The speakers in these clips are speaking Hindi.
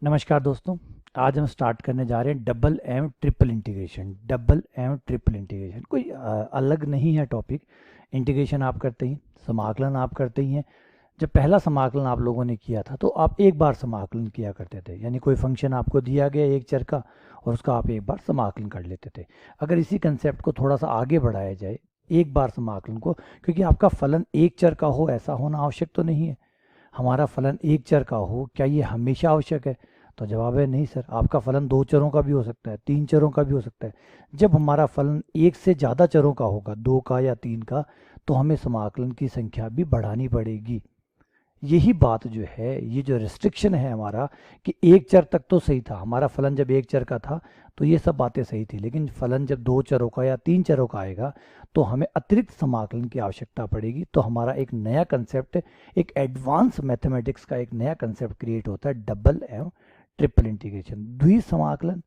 नमस्कार दोस्तों। आज हम स्टार्ट करने जा रहे हैं double and triple integration. Double and triple integration कोई अलग नहीं है टॉपिक। इंटीग्रेशन आप करते ही, समाकलन आप करते ही हैं। जब पहला समाकलन आप लोगों ने किया था तो आप एक बार समाकलन किया करते थे, यानी कोई फंक्शन आपको दिया गया एक चर का और उसका आप एक बार समाकलन कर लेते थे। अगर इसी कंसेप्ट को थोड़ा सा आगे बढ़ाया जाए, एक बार समाकलन को, क्योंकि आपका फलन एक चर का हो ऐसा होना आवश्यक तो नहीं है। हमारा फलन एक चर का हो, क्या ये हमेशा आवश्यक है? तो जवाब है नहीं सर। आपका फलन दो चरों का भी हो सकता है, तीन चरों का भी हो सकता है। जब हमारा फलन एक से ज़्यादा चरों का होगा, दो का या तीन का, तो हमें समाकलन की संख्या भी बढ़ानी पड़ेगी। यही बात जो है, ये जो रिस्ट्रिक्शन है हमारा, कि एक चर तक तो सही था हमारा फलन, जब एक चर का था तो ये सब बातें सही थी, लेकिन फलन जब दो चरों का या तीन चरों का आएगा तो हमें अतिरिक्त समाकलन की आवश्यकता पड़ेगी। तो हमारा एक नया कंसेप्ट, एक एडवांस मैथमेटिक्स का एक नया कंसेप्ट क्रिएट होता है, डबल एवं ट्रिपल इंटीग्रेशन, द्वि समाकलन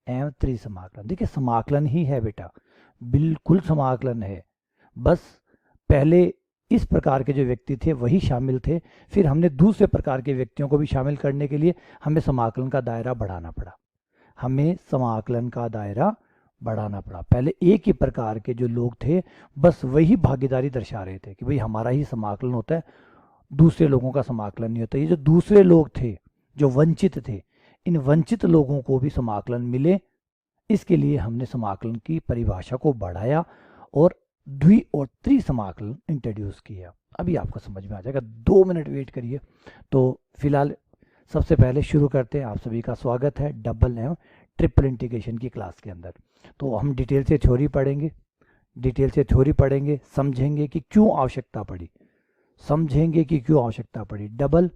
एवं त्रिसमाकलन। देखिए समाकलन ही है बेटा, बिल्कुल समाकलन है। बस पहले इस प्रकार के जो व्यक्ति थे वही शामिल थे, फिर हमने दूसरे प्रकार के व्यक्तियों को भी शामिल करने के लिए हमें समाकलन का दायरा बढ़ाना पड़ा। हमें समाकलन का दायरा बढ़ाना पड़ा। पहले एक ही प्रकार के जो लोग थे बस वही भागीदारी दर्शा रहे थे कि भाई हमारा ही समाकलन होता है, दूसरे लोगों का समाकलन नहीं होता। ये जो दूसरे लोग थे जो वंचित थे, इन वंचित लोगों को भी समाकलन मिले, इसके लिए हमने समाकलन की परिभाषा को बढ़ाया और द्वि और त्रि समाकलन इंट्रोड्यूस किया। अभी आपको समझ में आ जाएगा, 2 मिनट वेट करिए। तो फिलहाल सबसे पहले शुरू करते हैं। आप सभी का स्वागत है डबल एवं ट्रिपल इंटीग्रेशन की क्लास के अंदर। तो हम डिटेल से थ्योरी पढ़ेंगे, डिटेल से थ्योरी पढ़ेंगे, समझेंगे कि क्यों आवश्यकता पड़ी, समझेंगे कि क्यों आवश्यकता पड़ी। डबल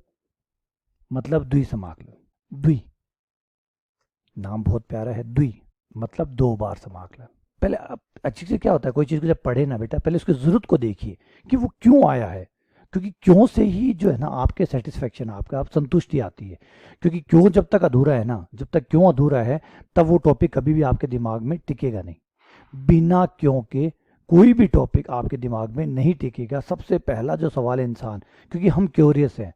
मतलब द्वि समाकलन, द्वि नाम बहुत प्यारा है, द्वि मतलब दो बार समाकलन। पहले आप अच्छी से, क्या होता है कोई चीज़ को जब पढ़े ना बेटा, पहले उसकी ज़रूरत को देखिए कि वो क्यों आया है, क्योंकि क्यों से ही जो है ना आपके सेटिस्फेक्शन, आपका आप संतुष्टि आती है। क्योंकि क्यों जब तक अधूरा है ना, जब तक क्यों अधूरा है तब वो टॉपिक कभी भी आपके दिमाग में टिकेगा नहीं। बिना क्यों के कोई भी टॉपिक आपके दिमाग में नहीं टिकेगा। सबसे पहला जो सवाल है इंसान, क्योंकि हम क्यूरियस हैं,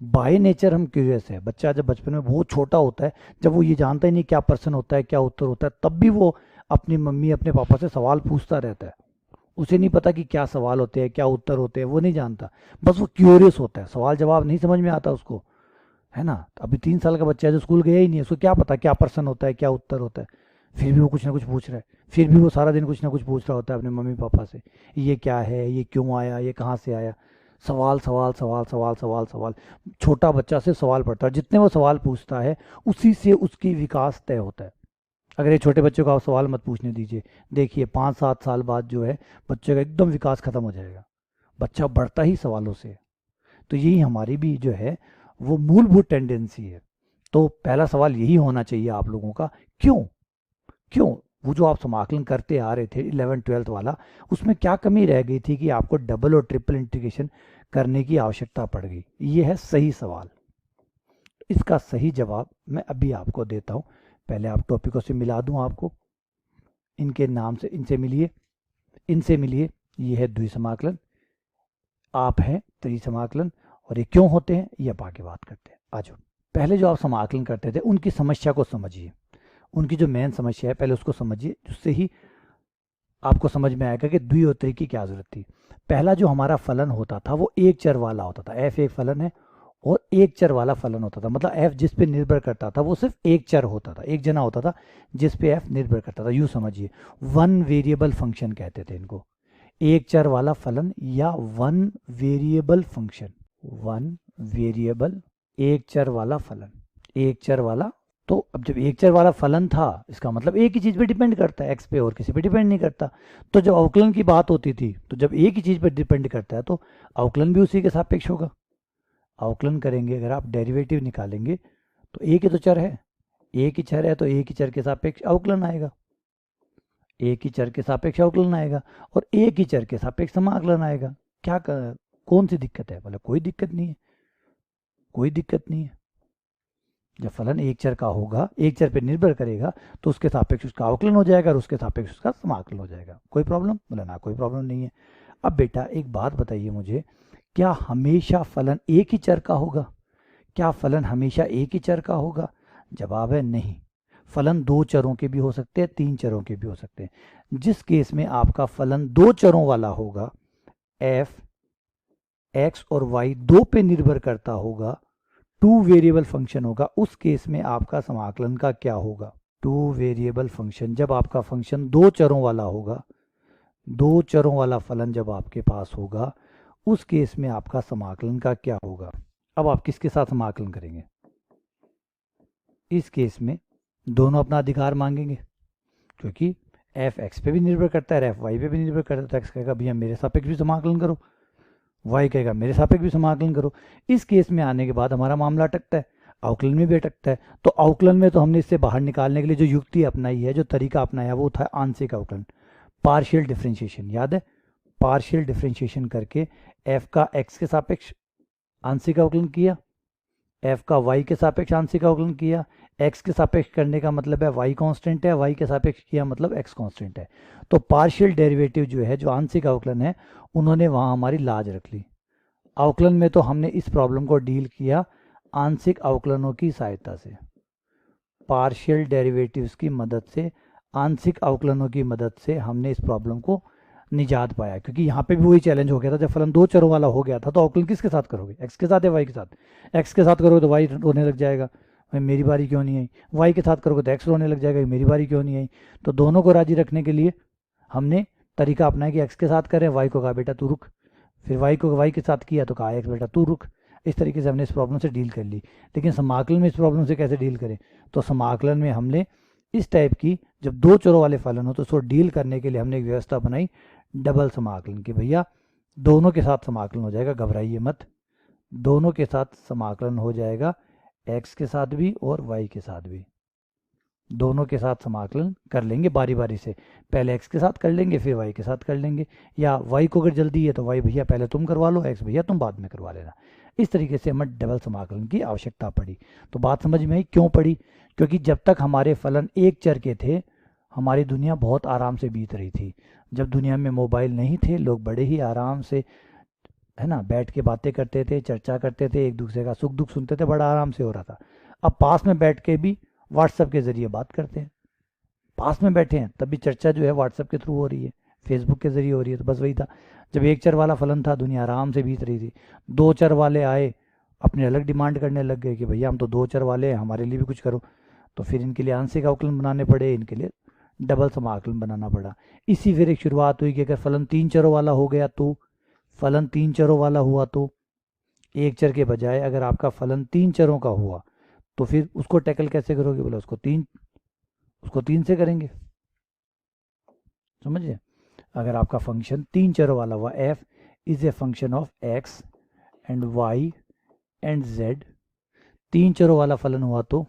बाय नेचर हम क्यूरियस है। बच्चा जब बचपन में बहुत छोटा होता है, जब वो ये जानता ही नहीं क्या प्रश्न होता है, क्या उत्तर होता है, तब भी वो अपनी मम्मी अपने पापा से सवाल पूछता रहता है। उसे नहीं पता कि क्या सवाल होते हैं, क्या उत्तर होते हैं, वो नहीं जानता। बस वो क्यूरियस होता है, सवाल जवाब नहीं समझ में आता उसको, है ना। अभी 3 साल का बच्चा है जो स्कूल गया ही नहीं है, उसको क्या पता क्या प्रश्न होता है, क्या उत्तर होता है, फिर भी वो कुछ ना कुछ पूछ रहा है। फिर भी वो सारा दिन कुछ ना कुछ पूछ रहा होता है अपने मम्मी पापा से, ये क्या है, ये क्यों आया, ये कहाँ से आया। सवाल सवाल सवाल सवाल सवाल सवाल। छोटा बच्चा से सवाल पढ़ता है, जितने वो सवाल पूछता है उसी से उसकी विकास तय होता है। अगर ये छोटे बच्चों को आप सवाल मत पूछने दीजिए, देखिए 5-7 साल बाद जो है बच्चे का एकदम विकास खत्म हो जाएगा। बच्चा बढ़ता ही सवालों से है। तो यही हमारी भी जो है वो मूलभूत टेंडेंसी है। तो पहला सवाल यही होना चाहिए आप लोगों का, क्यों? क्यों? वो जो आप समाकलन करते आ रहे थे 11th-12th वाला, उसमें क्या कमी रह गई थी कि आपको डबल और ट्रिपल इंटीग्रेशन करने की आवश्यकता पड़ गई? ये है सही सवाल। इसका सही जवाब मैं अभी आपको देता हूँ। पहले आप टॉपिकों से मिला दूँ आपको, इनके नाम से, इनसे मिलिए, इनसे मिलिए। ये है द्विसमाकलन, आप हैं त्रिसमाकलन, और ये क्यों होते हैं ये आप आगे बात करते हैं। आ जाओ। पहले जो आप समाकलन करते थे उनकी समस्या को समझिए, उनकी जो मेन समस्या है पहले उसको समझिए, जिससे ही आपको समझ में आएगा कि द्वि और त्रि की क्या जरूरत थी। पहला जो हमारा फलन होता था वो एक चर वाला होता था। एफ एक फलन है और एक चर वाला फलन होता था, मतलब एफ जिस पे निर्भर करता था वो सिर्फ एक चर होता था, एक जना होता था जिस पे एफ निर्भर करता था। यूँ समझिए, वन वेरिएबल फंक्शन कहते थे इनको, एक चर वाला फलन या one variable function. One variable, एक चर वाला फलन, एक चर वाला। तो अब जब एक चर वाला फलन था, इसका मतलब एक ही चीज़ पे डिपेंड करता है, एक्स पे, और किसी पे डिपेंड नहीं करता। तो जब अवकलन की बात होती थी, तो जब एक ही चीज़ पे डिपेंड करता है तो अवकलन भी उसी के सापेक्ष होगा। अवकलन करेंगे अगर आप, डेरिवेटिव निकालेंगे, तो एक ही तो चर है, एक ही चर है तो एक ही चर के सापेक्ष अवकलन आएगा, एक ही चर के सापेक्ष अवकलन आएगा, और एक ही चर के सापेक्ष समाकलन आएगा। क्या कौन सी दिक्कत है? बोले कोई दिक्कत नहीं है, कोई दिक्कत नहीं है। जब फलन एक चर का होगा, एक चर पे निर्भर करेगा, तो उसके सापेक्ष उसका अवकलन हो जाएगा और उसके सापेक्ष उसका समाकलन हो जाएगा। कोई प्रॉब्लम? बोला ना, कोई प्रॉब्लम नहीं है। अब बेटा एक बात बताइए मुझे, क्या हमेशा फलन एक ही चर का होगा? क्या फलन हमेशा एक ही चर का होगा? जवाब है नहीं, फलन दो चरों के भी हो सकते हैं, तीन चरों के भी हो सकते हैं। जिस केस में आपका फलन दो चरों वाला होगा, एफ एक्स और वाई दो पे निर्भर करता होगा, टू वेरिएबल फंक्शन होगा, उस केस में आपका समाकलन का क्या होगा? टू वेरिएबल फंक्शन, जब आपका फंक्शन दो चरों वाला होगा, दो चरों वाला फलन जब आपके पास होगा, उस केस में आपका समाकलन का क्या होगा? अब आप किसके साथ समाकलन करेंगे? इस केस में दोनों अपना अधिकार मांगेंगे, क्योंकि एफ एक्स पे भी निर्भर करता है, एफ वाई पे भी निर्भर करता है। तो एक्स कहेगा भैया मेरे सापेक्ष भी समाकलन करो, वाई कहेगा मेरे सापेक्ष भी समाकलन करो। इस केस में आने के बाद हमारा मामला अटकता है, अवकलन में भी अटकता है। तो अवकलन में तो हमने इससे बाहर निकालने के लिए जो युक्ति अपनाई है, जो तरीका अपनाया, वो था आंशिक अवकलन, पार्शियल डिफरेंशिएशन। याद है, पार्शियल डिफरेंशिएशन करके एफ का एक्स के सापेक्ष आंशिक अवकलन किया, एफ का वाई के सापेक्ष आंशिक अवकलन किया। एक्स के सापेक्ष करने का मतलब है वाई कांस्टेंट है, वाई के सापेक्ष किया मतलब एक्स कांस्टेंट है। तो पार्शियल डेरिवेटिव जो है, जो आंशिक अवकलन है, उन्होंने वहां हमारी लाज रख ली। अवकलन में तो हमने इस प्रॉब्लम को डील किया आंशिक अवकलनों की सहायता से, पार्शियल डेरिवेटिव्स की मदद से, आंशिक अवकलनों की मदद से हमने इस प्रॉब्लम को निजात पाया। क्योंकि यहाँ पे भी वही चैलेंज हो गया था, जब फलन दो चरों वाला हो गया था तो अवकलन किसके साथ करोगे? एक्स के साथ या वाई के साथ? एक्स के साथ करोगे तो वाई रोने लग जाएगा, भाई मेरी बारी क्यों नहीं आई। वाई के साथ करोगे तो एक्स रोने लग जाएगा, मेरी बारी क्यों नहीं आई। तो दोनों को राजी रखने के लिए हमने तरीका अपनाया कि एक्स के साथ करें, वाई को कहा बेटा तू रुक, फिर वाई को वाई के साथ किया तो कहा एक्स बेटा तू रुक। इस तरीके से हमने इस प्रॉब्लम से डील कर ली। लेकिन समाकलन में इस प्रॉब्लम से कैसे डील करें? तो समाकलन में हमने इस टाइप की, जब दो चरों वाले फलन हो तो उसको डील करने के लिए हमने एक व्यवस्था बनाई डबल समाकलन की। भैया दोनों के साथ समाकलन हो जाएगा, घबराइए मत, दोनों के साथ समाकलन हो जाएगा, एक्स के साथ भी और वाई के साथ भी, दोनों के साथ समाकलन कर लेंगे बारी बारी से। पहले एक्स के साथ कर लेंगे, फिर वाई के साथ कर लेंगे, या वाई को अगर जल्दी है तो वाई भैया पहले तुम करवा लो, एक्स भैया तुम बाद में करवा लेना। इस तरीके से हमें डबल समाकलन की आवश्यकता पड़ी। तो बात समझ में आई क्यों पड़ी? क्योंकि जब तक हमारे फलन एक चर के थे, हमारी दुनिया बहुत आराम से बीत रही थी। जब दुनिया में मोबाइल नहीं थे, लोग बड़े ही आराम से, है ना, बैठ के बातें करते थे, चर्चा करते थे, एक दूसरे का सुख दुख सुनते थे, बड़ा आराम से हो रहा था। अब पास में बैठ के भी व्हाट्सएप के जरिए बात करते हैं, पास में बैठे हैं तब भी चर्चा जो है व्हाट्सएप के थ्रू हो रही है, फेसबुक के जरिए हो रही है। तो बस वही था, जब एक चर वाला फलन था दुनिया आराम से बीत रही थी। दो चर वाले आए, अपने अलग डिमांड करने लग गए कि भैया हम तो दो चर वाले हैं, हमारे लिए भी कुछ करो। तो फिर इनके लिए आंशिक अवकलन बनाने पड़े, इनके लिए डबल समाकलन बनाना पड़ा। इसी फिर एक शुरुआत हुई कि अगर फलन तीन चरों वाला हो गया तो, फलन तीन चरों वाला हुआ तो, एक चर के बजाय अगर आपका फलन तीन चरों का हुआ तो फिर उसको टैकल कैसे करोगे? बोला उसको तीन से करेंगे, समझिए। अगर आपका फंक्शन तीन चरों वाला हुआ, F is a function of X and Y and Z, तीन चरों वाला फलन हुआ तो,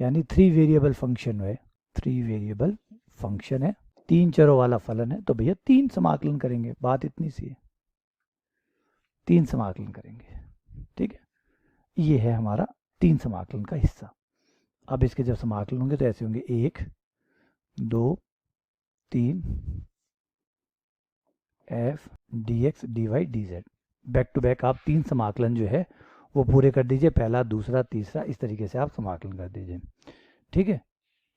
यानी थ्री वेरिएबल फंक्शन है, थ्री वेरिएबल फंक्शन है, तीन चरों वाला फलन है, तो भैया तीन समाकलन करेंगे, बात इतनी सी है, तीन समाकलन करेंगे। ठीक है, ये है हमारा तीन समाकलन का हिस्सा। अब इसके जब समाकलन होंगे तो ऐसे होंगे, एक दो तीन, F D X D Y D Z, back to back आप तीन समाकलन जो है वो पूरे कर दीजिए, पहला दूसरा तीसरा, इस तरीके से आप समाकलन कर दीजिए। ठीक है,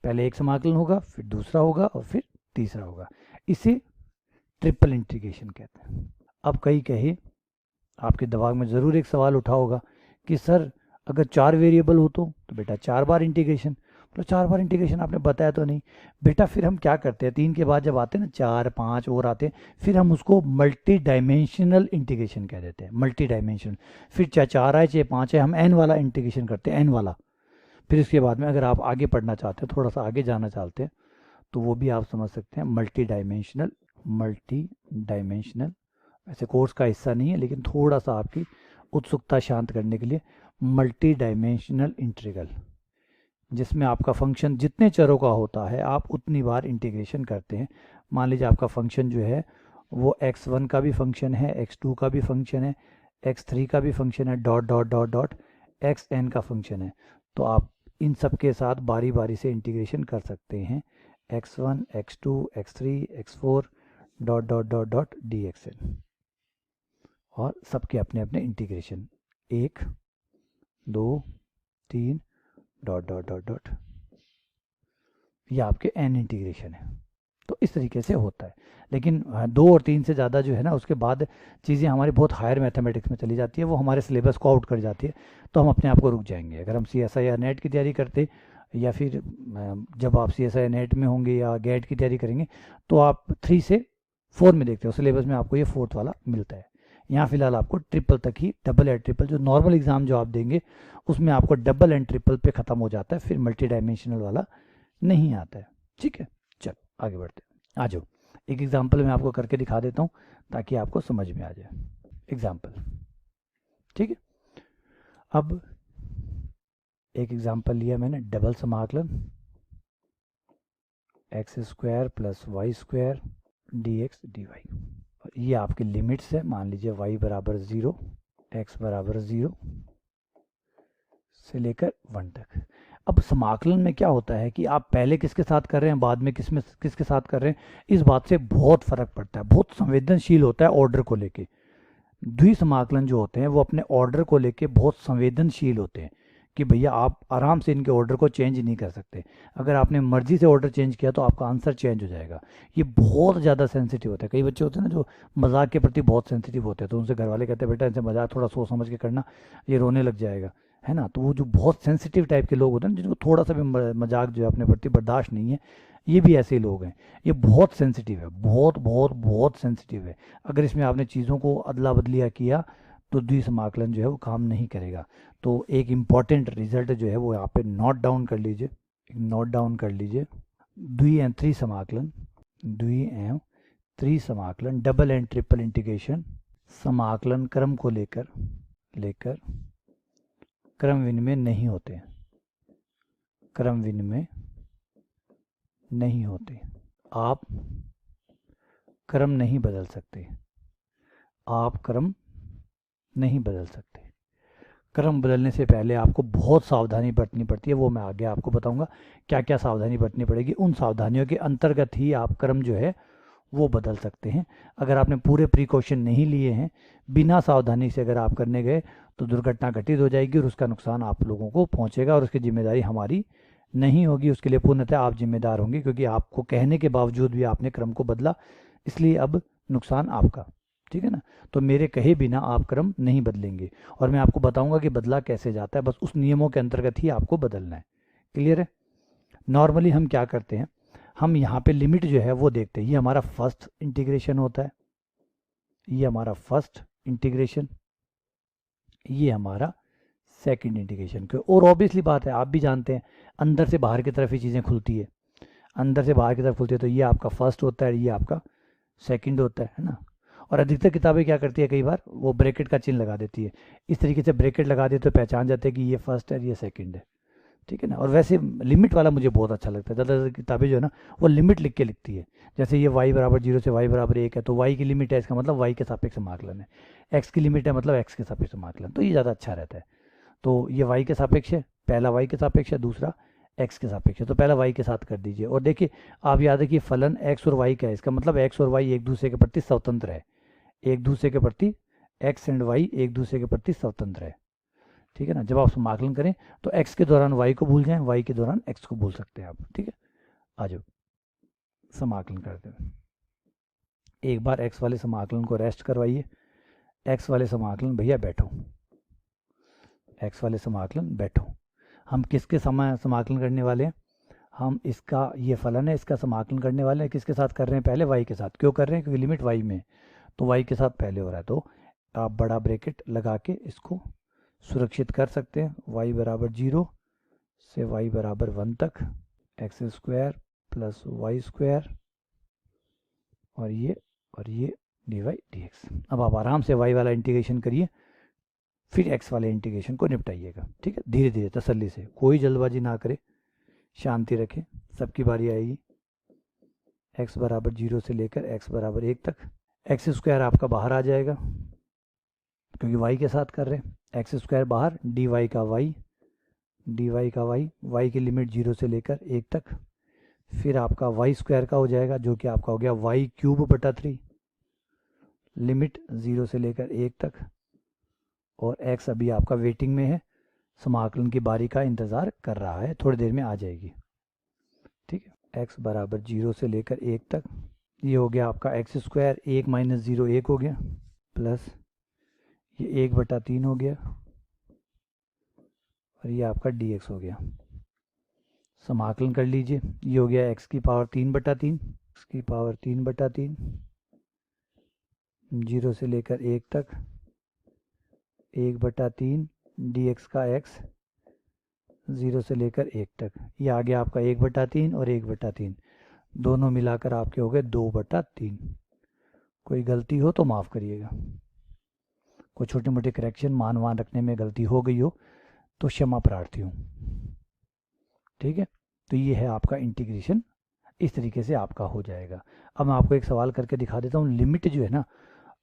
पहले एक समाकलन होगा, फिर दूसरा होगा और फिर तीसरा होगा। इसे ट्रिपल इंटीग्रेशन कहते हैं। अब कई कहे, आपके दिमाग में ज़रूर एक सवाल उठा होगा कि सर अगर चार वेरिएबल हो तो बेटा चार बार इंटीग्रेशन। तो चार बार इंटीग्रेशन आपने बताया तो नहीं बेटा, फिर हम क्या करते हैं, तीन के बाद जब आते हैं ना चार पाँच और आते हैं, फिर हम उसको मल्टी डायमेंशनल इंटीग्रेशन कह देते हैं, मल्टी डायमेंशनल। फिर चाहे चार आए चाहे पाँच है, हम एन वाला इंटीग्रेशन करते हैं, एन वाला। फिर इसके बाद में अगर आप आगे पढ़ना चाहते हैं, थोड़ा सा आगे जाना चाहते हैं, तो वो भी आप समझ सकते हैं, मल्टी डायमेंशनल। मल्टी डायमेंशनल वैसे कोर्स का हिस्सा नहीं है, लेकिन थोड़ा सा आपकी उत्सुकता शांत करने के लिए, मल्टी डायमेंशनल इंटीग्रल, जिसमें आपका फंक्शन जितने चरों का होता है आप उतनी बार इंटीग्रेशन करते हैं। मान लीजिए आपका फंक्शन जो है वो x1 का भी फंक्शन है, x2 का भी फंक्शन है, x3 का भी फंक्शन है, dot dot dot dot xn का फंक्शन है, तो आप इन सब के साथ बारी बारी से इंटीग्रेशन कर सकते हैं, x1 x2 x3 x4 dot dot dot dot dxn, और सबके अपने अपने इंटीग्रेशन, एक 2 3 डॉट डॉट डॉट डॉट, ये आपके n इंटीग्रेशन है। तो इस तरीके से होता है। लेकिन 2 और 3 से ज़्यादा जो है ना, उसके बाद चीज़ें हमारी बहुत हायर मैथमेटिक्स में चली जाती है, वो हमारे सिलेबस को आउट कर जाती है, तो हम अपने आप को रुक जाएंगे। अगर हम CSI या नेट की तैयारी करते, या फिर जब आप CSI नेट में होंगे या गेट की तैयारी करेंगे, तो आप 3 से 4 में देखते हो, सिलेबस में आपको ये 4th वाला मिलता है। यहाँ फिलहाल आपको ट्रिपल तक ही, डबल एंड ट्रिपल जो नॉर्मल एग्जाम जो आप देंगे उसमें आपको डबल एंड ट्रिपल पे ख़त्म हो जाता है, फिर मल्टी डायमेंशनल वाला नहीं आता है। ठीक है, चल आगे बढ़ते हैं। आ जाओ, एक एग्जाम्पल मैं आपको करके दिखा देता हूँ ताकि आपको समझ में आ जाए। एग्जाम्पल, ठीक है। अब एक एग्जाम्पल लिया मैंने, डबल समाकलन x² plus y² dx dy। ये आपकी लिमिट्स है, मान लीजिए y बराबर 0, x बराबर 0 से लेकर 1 तक। अब समाकलन में क्या होता है कि आप पहले किसके साथ कर रहे हैं, बाद में किसके साथ कर रहे हैं, इस बात से बहुत फर्क पड़ता है, बहुत संवेदनशील होता है ऑर्डर को लेके। द्वि समाकलन जो होते हैं वो अपने ऑर्डर को लेके बहुत संवेदनशील होते हैं कि भैया आप आराम से इनके ऑर्डर को चेंज नहीं कर सकते। अगर आपने मर्जी से ऑर्डर चेंज किया तो आपका आंसर चेंज हो जाएगा। ये बहुत ज़्यादा सेंसिटिव होता है। कई बच्चे होते हैं ना जो मजाक के प्रति बहुत सेंसिटिव होते हैं, तो उनसे घर वाले कहते हैं बेटा इनसे मजाक थोड़ा सोच समझ के करना, ये रोने लग जाएगा, है ना। तो वो जो बहुत सेंसिटिव टाइप के लोग होते हैं, जिनको थोड़ा सा भी मजाक जो है अपने प्रति बर्दाश्त नहीं है, ये भी ऐसे ही लोग हैं। ये बहुत सेंसिटिव है, बहुत बहुत बहुत सेंसिटिव है। अगर इसमें आपने चीज़ों को अदला बदलिया किया तो द्वि समाकलन जो है वो काम नहीं करेगा। तो एक इम्पॉर्टेंट रिजल्ट जो है वो यहाँ पे नोट डाउन कर लीजिए, नोट डाउन कर लीजिए। द्वि एवं त्रिसमाकलन, द्वि एवं त्रिसमाकलन, डबल एंड ट्रिपल इंटीग्रेशन, समाकलन क्रम को लेकर क्रम विनिमय नहीं होते, क्रम विनिमय नहीं होते। आप क्रम नहीं बदल सकते, आप क्रम नहीं बदल सकते। क्रम बदलने से पहले आपको बहुत सावधानी बरतनी पड़ती है, वो मैं आगे आपको बताऊंगा क्या क्या सावधानी बरतनी पड़ेगी। उन सावधानियों के अंतर्गत ही आप क्रम जो है वो बदल सकते हैं। अगर आपने पूरे प्रिकॉशन नहीं लिए हैं, बिना सावधानी से अगर आप करने गए तो दुर्घटना घटित हो जाएगी और उसका नुकसान आप लोगों को पहुंचेगा और उसकी जिम्मेदारी हमारी नहीं होगी। उसके लिए पूर्णतः आप जिम्मेदार होंगे, क्योंकि आपको कहने के बावजूद भी आपने क्रम को बदला, इसलिए अब नुकसान आपका। ठीक है ना। तो मेरे कहे बिना आप क्रम नहीं बदलेंगे और मैं आपको बताऊंगा कि बदला कैसे जाता है, बस उस नियमों के अंतर्गत ही आपको बदलना है। क्लियर है। नॉर्मली हम क्या करते हैं, हम यहाँ पे लिमिट जो है वो देखते हैं। ये हमारा फर्स्ट इंटीग्रेशन होता है, ये हमारा फर्स्ट इंटीग्रेशन, ये हमारा सेकंड इंटीग्रेशन। और ऑब्वियसली बात है, आप भी जानते हैं अंदर से बाहर की तरफ ही चीज़ें खुलती है, अंदर से बाहर की तरफ खुलती है। तो ये आपका फर्स्ट होता है, ये आपका सेकंड होता है ना। और अधिकतर किताबें क्या करती है, कई बार वो ब्रैकेट का चिन्ह लगा देती है। इस तरीके से ब्रैकेट लगा दे तो पहचान जाते हैं कि ये फर्स्ट है, ये सेकंड है। ठीक है ना। और वैसे लिमिट वाला मुझे बहुत अच्छा लगता है। ज़्यादातर किताबें जो है ना वो लिमिट लिख के लिखती है। जैसे ये y बराबर 0 से y बराबर 1 है, तो y की लिमिट है, इसका मतलब y के सापेक्ष समाकलन है। x की लिमिट है, मतलब x के सापेक्ष समाकलन। तो ये ज़्यादा अच्छा रहता है। तो ये y के सापेक्ष है, पहला y के सापेक्ष है, दूसरा x के सापेक्ष है, तो पहला y के साथ कर दीजिए। और देखिए आप याद रखिए फलन x और y का है, इसका मतलब x और y एक दूसरे के प्रति स्वतंत्र है, एक दूसरे के प्रति x एंड y एक दूसरे के प्रति स्वतंत्र है। ठीक है ना। जब आप समाकलन करें तो x के दौरान y को भूल जाएं, y के दौरान x को भूल सकते हैं आप। ठीक है, आ जाओ समाकलन करते हैं। एक बार x वाले समाकलन को रेस्ट करवाइए। x वाले समाकलन भैया बैठो, x वाले समाकलन बैठो। हम किसके समाकलन करने वाले हैं, हम इसका, ये फलन है, इसका समाकलन करने वाले हैं। किसके साथ कर रहे हैं, पहले y के साथ। क्यों कर रहे हैं, क्योंकि लिमिट y में, तो y के साथ पहले हो रहा है। तो आप बड़ा ब्रैकेट लगा के इसको सुरक्षित कर सकते हैं। y बराबर 0 से y बराबर 1 तक, x² प्लस y² और ये dy dx। अब आप आराम से y वाला इंटीग्रेशन करिए, फिर x वाले इंटीग्रेशन को निपटाइएगा। ठीक है, धीरे धीरे तसल्ली से, कोई जल्दबाजी ना करे, शांति रखें, सबकी बारी आएगी। x बराबर 0 से लेकर x बराबर 1 तक। x² आपका बाहर आ जाएगा क्योंकि y के साथ कर रहे हैं, x² बाहर, dy का y, y की लिमिट 0 से लेकर 1 तक। फिर आपका y² का हो जाएगा, जो कि आपका हो गया y³ बटा 3, लिमिट 0 से लेकर 1 तक। और x अभी आपका वेटिंग में है, समाकलन की बारी का इंतज़ार कर रहा है, थोड़ी देर में आ जाएगी। ठीक है, x बराबर 0 से लेकर 1 तक, ये हो गया आपका एक्स स्क्वायर, 1 माइनस 0 1 हो गया, प्लस ये 1/3 हो गया, और ये आपका dx हो गया। समाकलन कर लीजिए, ये हो गया x की पावर 3/3, x की पावर 3/3, 0 से लेकर 1 तक, 1/3 dx का x, 0 से लेकर 1 तक, ये आ गया आपका 1/3 और 1/3, दोनों मिलाकर आपके हो गए 2/3। कोई गलती हो तो माफ़ करिएगा, कोई छोटी मोटी करेक्शन मान वान रखने में गलती हो गई हो तो क्षमा प्रार्थी हूँ। ठीक है, तो ये है आपका इंटीग्रेशन, इस तरीके से आपका हो जाएगा। अब मैं आपको एक सवाल करके दिखा देता हूँ। लिमिट जो है ना,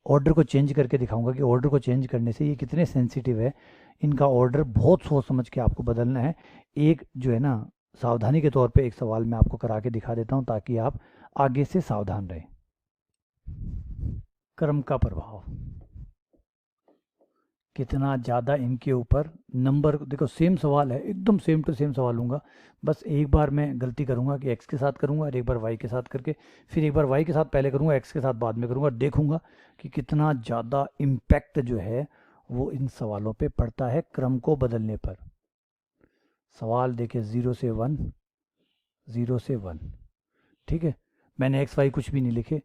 ऑर्डर को चेंज करके दिखाऊंगा कि ऑर्डर को चेंज करने से ये कितने सेंसिटिव है। इनका ऑर्डर बहुत सोच समझ के आपको बदलना है। एक जो है ना, सावधानी के तौर पे एक सवाल मैं आपको करा के दिखा देता हूँ ताकि आप आगे से सावधान रहें। क्रम का प्रभाव कितना ज़्यादा इनके ऊपर नंबर, देखो सेम सवाल है, एकदम सेम टू सेम सवाल लूँगा, बस एक बार मैं गलती करूँगा कि x के साथ करूँगा और एक बार y के साथ करके, फिर एक बार y के साथ पहले करूँगा, x के साथ बाद में करूँगा, देखूँगा कि कितना ज़्यादा इम्पैक्ट जो है वो इन सवालों पे पड़ता है क्रम को बदलने पर। सवाल देखिए 0 से 1, 0 से 1, ठीक है। मैंने x y कुछ भी नहीं लिखे,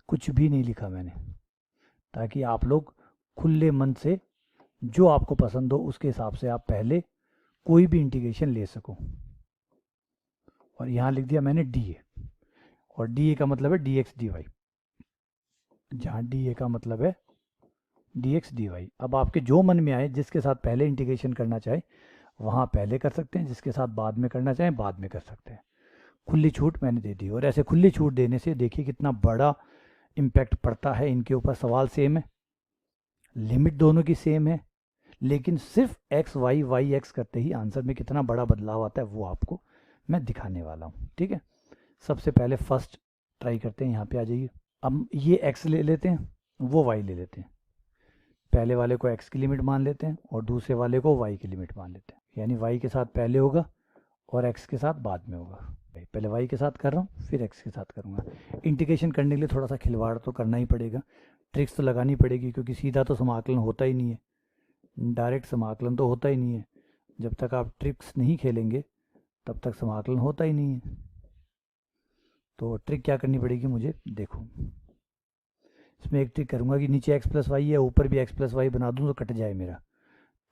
कुछ भी नहीं लिखा मैंने, ताकि आप लोग खुले मन से जो आपको पसंद हो उसके हिसाब से आप पहले कोई भी इंटीग्रेशन ले सको। और यहाँ लिख दिया मैंने डी ए, और डी ए का मतलब है डी एक्स डी वाई, जहाँ डी ए का मतलब है डी एक्स डी वाई। अब आपके जो मन में आए, जिसके साथ पहले इंटीग्रेशन करना चाहे वहाँ पहले कर सकते हैं, जिसके साथ बाद में करना चाहें बाद में कर सकते हैं। खुली छूट मैंने दे दी, और ऐसे खुली छूट देने से देखिए कितना बड़ा इम्पैक्ट पड़ता है इनके ऊपर। सवाल सेम है, लिमिट दोनों की सेम है, लेकिन सिर्फ एक्स वाई वाई एक्स करते ही आंसर में कितना बड़ा बदलाव आता है वो आपको मैं दिखाने वाला हूँ। ठीक है, सबसे पहले फर्स्ट ट्राई करते हैं, यहाँ पे आ जाइए। अब ये एक्स ले लेते हैं, वो वाई ले लेते हैं। पहले वाले को एक्स की लिमिट मान लेते हैं और दूसरे वाले को वाई की लिमिट मान लेते हैं, यानी वाई के साथ पहले होगा और एक्स के साथ बाद में होगा। पहले वाई के साथ कर रहा हूँ, फिर एक्स के साथ करूँगा। इंटीग्रेशन करने के लिए थोड़ा सा खिलवाड़ तो करना ही पड़ेगा, ट्रिक्स तो लगानी पड़ेगी, क्योंकि सीधा तो समाकलन होता ही नहीं है, डायरेक्ट समाकलन तो होता ही नहीं है। जब तक आप ट्रिक्स नहीं खेलेंगे तब तक समाकलन होता ही नहीं है। तो ट्रिक क्या करनी पड़ेगी मुझे, देखो इसमें एक ट्रिक करूँगा कि नीचे x प्लस वाई है, ऊपर भी x प्लस वाई बना दूँ तो कट जाए, मेरा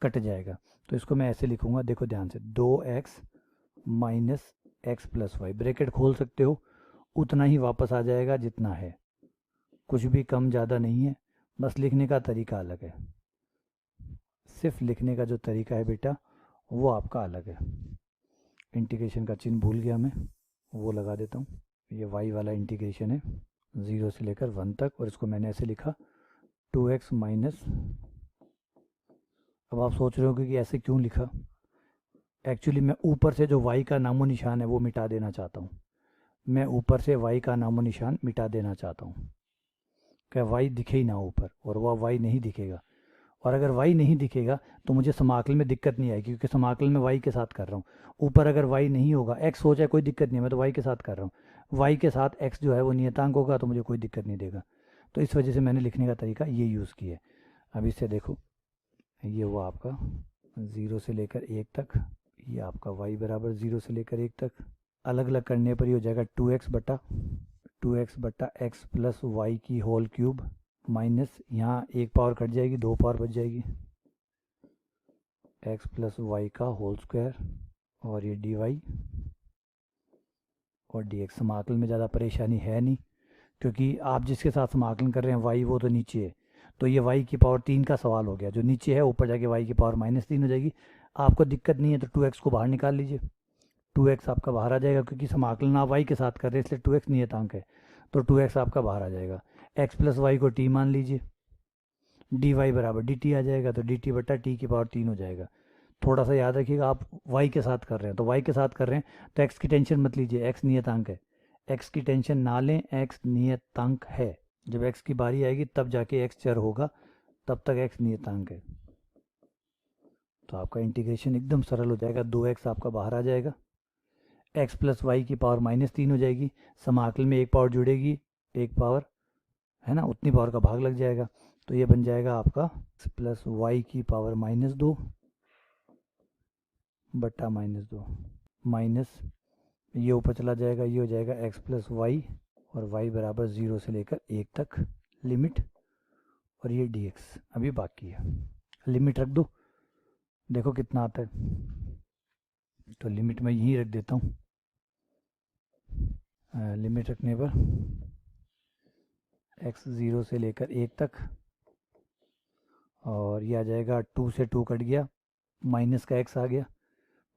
कट जाएगा। तो इसको मैं ऐसे लिखूँगा, देखो ध्यान से, 2x minus X plus Y, bracket खोल सकते हो, उतना ही वापस आ जाएगा जितना है, कुछ भी कम ज़्यादा नहीं है, बस लिखने का तरीका अलग है। सिर्फ लिखने का जो तरीका है बेटा वो आपका अलग है। इंटीग्रेशन का चिन्ह भूल गया मैं, वो लगा देता हूँ। ये y वाला इंटीग्रेशन है 0 से लेकर 1 तक, और इसको मैंने ऐसे लिखा 2x माइनस। अब आप सोच रहे हो कि ऐसे क्यों लिखा, एक्चुअली मैं ऊपर से जो y का नामो निशान है वो मिटा देना चाहता हूँ। मैं ऊपर से y का नामो निशान मिटा देना चाहता हूँ, क्या y दिखे ही ना ऊपर, और वह y नहीं दिखेगा। और अगर y नहीं दिखेगा तो मुझे समाकलन में दिक्कत नहीं आएगी, क्योंकि समाकलन में y के साथ कर रहा हूँ। ऊपर अगर y नहीं होगा, x हो जाए कोई दिक्कत नहीं है, मैं तो y के साथ कर रहा हूँ, y के साथ x जो है वो नियतांक होगा तो मुझे कोई दिक्कत नहीं देगा। तो इस वजह से मैंने लिखने का तरीका ये यूज़ किया है। अब इससे देखो, ये हुआ आपका 0 से लेकर 1 तक, ये आपका y बराबर 0 से लेकर 1 तक। अलग अलग करने पर ये हो जाएगा 2x बटा x प्लस वाई की होल क्यूब, माइनस यहाँ एक पावर कट जाएगी, 2 पावर बच जाएगी, x प्लस वाई का होल स्क्वायर, और ये dy और dx। समाकलन में ज़्यादा परेशानी है नहीं, क्योंकि आप जिसके साथ समाकलन कर रहे हैं y वो तो नीचे है, तो ये y की पावर 3 का सवाल हो गया, जो नीचे है ऊपर जाके y की पावर -3 हो जाएगी। आपको दिक्कत नहीं है तो 2x को बाहर निकाल लीजिए, 2x आपका बाहर आ जाएगा, क्योंकि समाकलन आप y के साथ कर रहे हैं इसलिए 2x नियतांक है, तो 2x आपका बाहर आ जाएगा। x प्लस वाई को t मान लीजिए, dy बराबर dt आ जाएगा, तो dt बटा t की पावर 3 हो जाएगा। थोड़ा सा याद रखिएगा, आप y के साथ कर रहे हैं तो y के साथ कर रहे हैं तो x की टेंशन मत लीजिए, x नियतांक है, x की टेंशन ना लें, x नियतांक है। जब x की बारी आएगी तब जाके x चर होगा, तब तक x नियतांक है। तो आपका इंटीग्रेशन एकदम सरल हो जाएगा। 2x आपका बाहर आ जाएगा, x प्लस वाई की पावर -3 हो जाएगी। समाकलन में एक पावर जुड़ेगी, एक पावर है ना, उतनी पावर का भाग लग जाएगा। तो ये बन जाएगा आपका x प्लस वाई की पावर -2 बट्टा -2 माइनस ये ऊपर चला जाएगा, ये हो जाएगा x प्लस वाई और y बराबर 0 से लेकर 1 तक लिमिट, और ये dx अभी बाकी है। लिमिट रख दो, देखो कितना आता है। तो लिमिट मैं यहीं रख देता हूँ। लिमिट रखने पर x 0 से लेकर 1 तक, और ये आ जाएगा 2 से 2 कट गया, माइनस का x आ गया,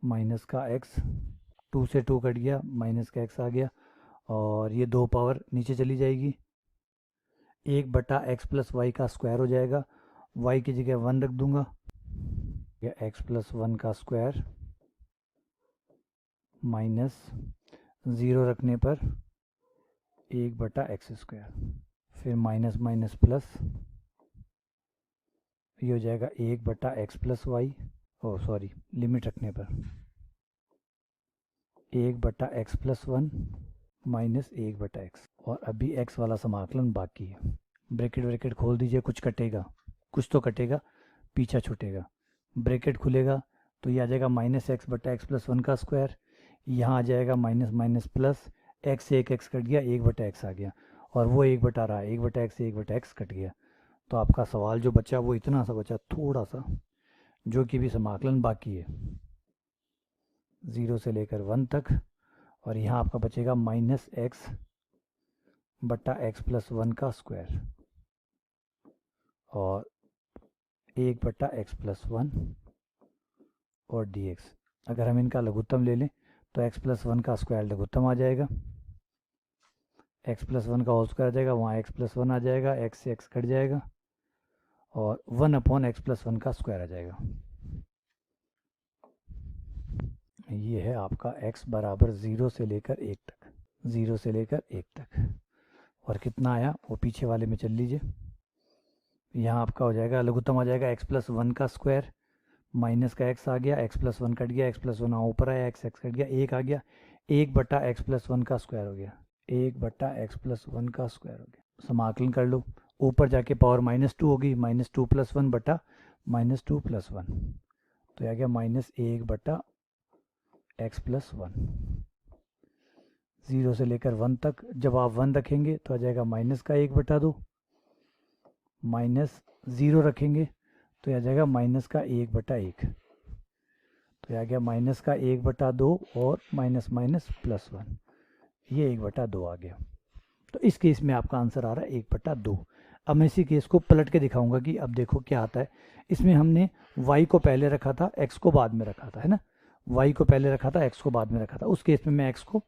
माइनस का x, 2 से 2 कट गया, माइनस का x आ गया, और ये 2 पावर नीचे चली जाएगी। 1 बटा एक्स प्लस वाई का स्क्वायर हो जाएगा, y की जगह 1 रख दूंगा, x प्लस 1 का स्क्वायर माइनस 0 रखने पर 1 बटा एक्स स्क्वायर, फिर माइनस माइनस प्लस, ये हो जाएगा 1 बटा एक्स प्लस वाई, ओ सॉरी लिमिट रखने पर 1 बटा एक्स प्लस 1 माइनस 1 बटा एक्स, और अभी x वाला समाकलन बाकी है। ब्रैकेट ब्रैकेट खोल दीजिए, कुछ कटेगा, कुछ तो कटेगा, पीछा छूटेगा। ब्रैकेट खुलेगा तो ये आ जाएगा माइनस एक्स बटा एक्स प्लस 1 का स्क्वायर, यहाँ आ जाएगा माइनस माइनस प्लस, एक्स से एक एक्स कट गया, 1 बटा एक्स आ गया, और वो 1 बटा रहा, 1 बटा एक्स से 1 बटा एक्स कट गया। तो आपका सवाल जो बचा वो इतना सा बचा, थोड़ा सा, जो कि भी समाकलन बाकी है 0 से लेकर 1 तक, और यहाँ आपका बचेगा माइनस एक्स बटा एक्स प्लस 1 का स्क्वायर और 1 बटा एक्स प्लस 1 और dx। अगर हम इनका लघुत्तम ले लें तो x प्लस 1 का स्क्वायर लघुत्तम आ जाएगा, x प्लस 1 का होल स्क्वायर आ जाएगा, वहाँ x प्लस 1 आ जाएगा, x से x कट जाएगा, और 1 अपॉन एक्स प्लस 1 का स्क्वायर आ जाएगा। ये है आपका x बराबर 0 से लेकर 1 तक, 0 से लेकर 1 तक, और कितना आया वो पीछे वाले में चल लीजिए। यहाँ आपका हो जाएगा लघुत्तम आ जाएगा x प्लस 1 का स्क्वायर, माइनस का x आ गया, x प्लस 1 कट गया, x प्लस 1 ऊपर आया, x कट गया, 1 आ गया, 1 बटा एक्स प्लस 1 का स्क्वायर हो गया, 1 बटा एक्स प्लस 1 का स्क्वायर हो गया। समाकलन कर लो, ऊपर जाके पावर -2 होगी, -2 प्लस 1 बटा -2 प्लस 1, तो आ गया -1 बटा एक्स प्लस 1। 0 से लेकर 1 तक जब आप 1 रखेंगे तो आ जाएगा माइनस का 1 बटा 2, माइनस 0 रखेंगे तो आ जाएगा माइनस का 1 बटा 1, तो आ गया माइनस का 1 बटा 2 और माइनस माइनस प्लस 1, ये 1 बटा 2 आ गया। तो इस केस में आपका आंसर आ रहा है 1 बटा 2। अब मैं इसी केस को पलट के दिखाऊंगा कि अब देखो क्या आता है। इसमें हमने y को पहले रखा था, x को बाद में रखा था, है ना, y को पहले रखा था, x को बाद में रखा था। उस केस में मैं x को